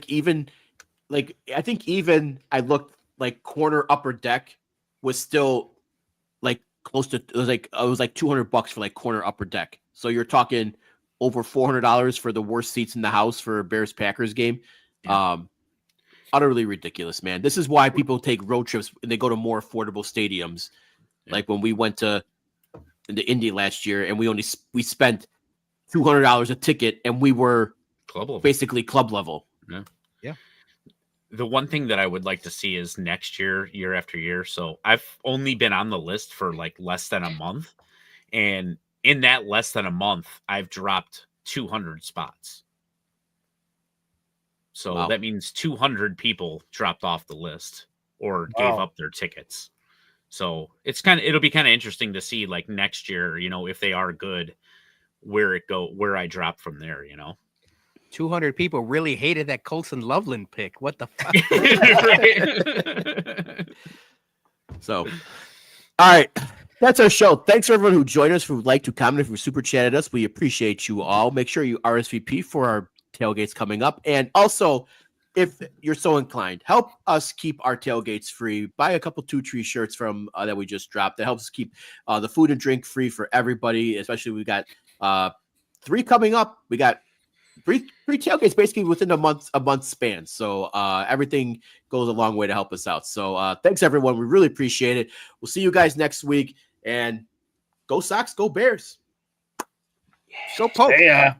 think even I looked like corner upper deck was still like close to, it was like $200 for like corner upper deck. So you're talking over $400 for the worst seats in the house for a Bears-Packers game. Utterly ridiculous, man. This is why people take road trips and they go to more affordable stadiums. Like when we went to Indy last year, and we spent $200 a ticket, and we were basically club level. Yeah. The one thing that I would like to see is next year after year. So I've only been on the list for like less than a month. And in that less than a month, I've dropped 200 spots. So that means 200 people dropped off the list or gave up their tickets. So it'll be kind of interesting to see like next year, you know, if they are good, where I drop from there, you know. 200 people really hated that Colson Loveland pick. What the fuck? So, all right. That's our show. Thanks for everyone who joined us, who liked, who commented, who super chatted us. We appreciate you all. Make sure you RSVP for our tailgates coming up. And also, if you're so inclined, help us keep our tailgates free. Buy a couple 2 Tree shirts from that we just dropped. That helps us keep the food and drink free for everybody. Especially we got 3 coming up. We got three tailgates basically within a month span. So everything goes a long way to help us out. So thanks everyone. We really appreciate it. We'll see you guys next week. And go Sox, go Bears. Go Pope. Yeah.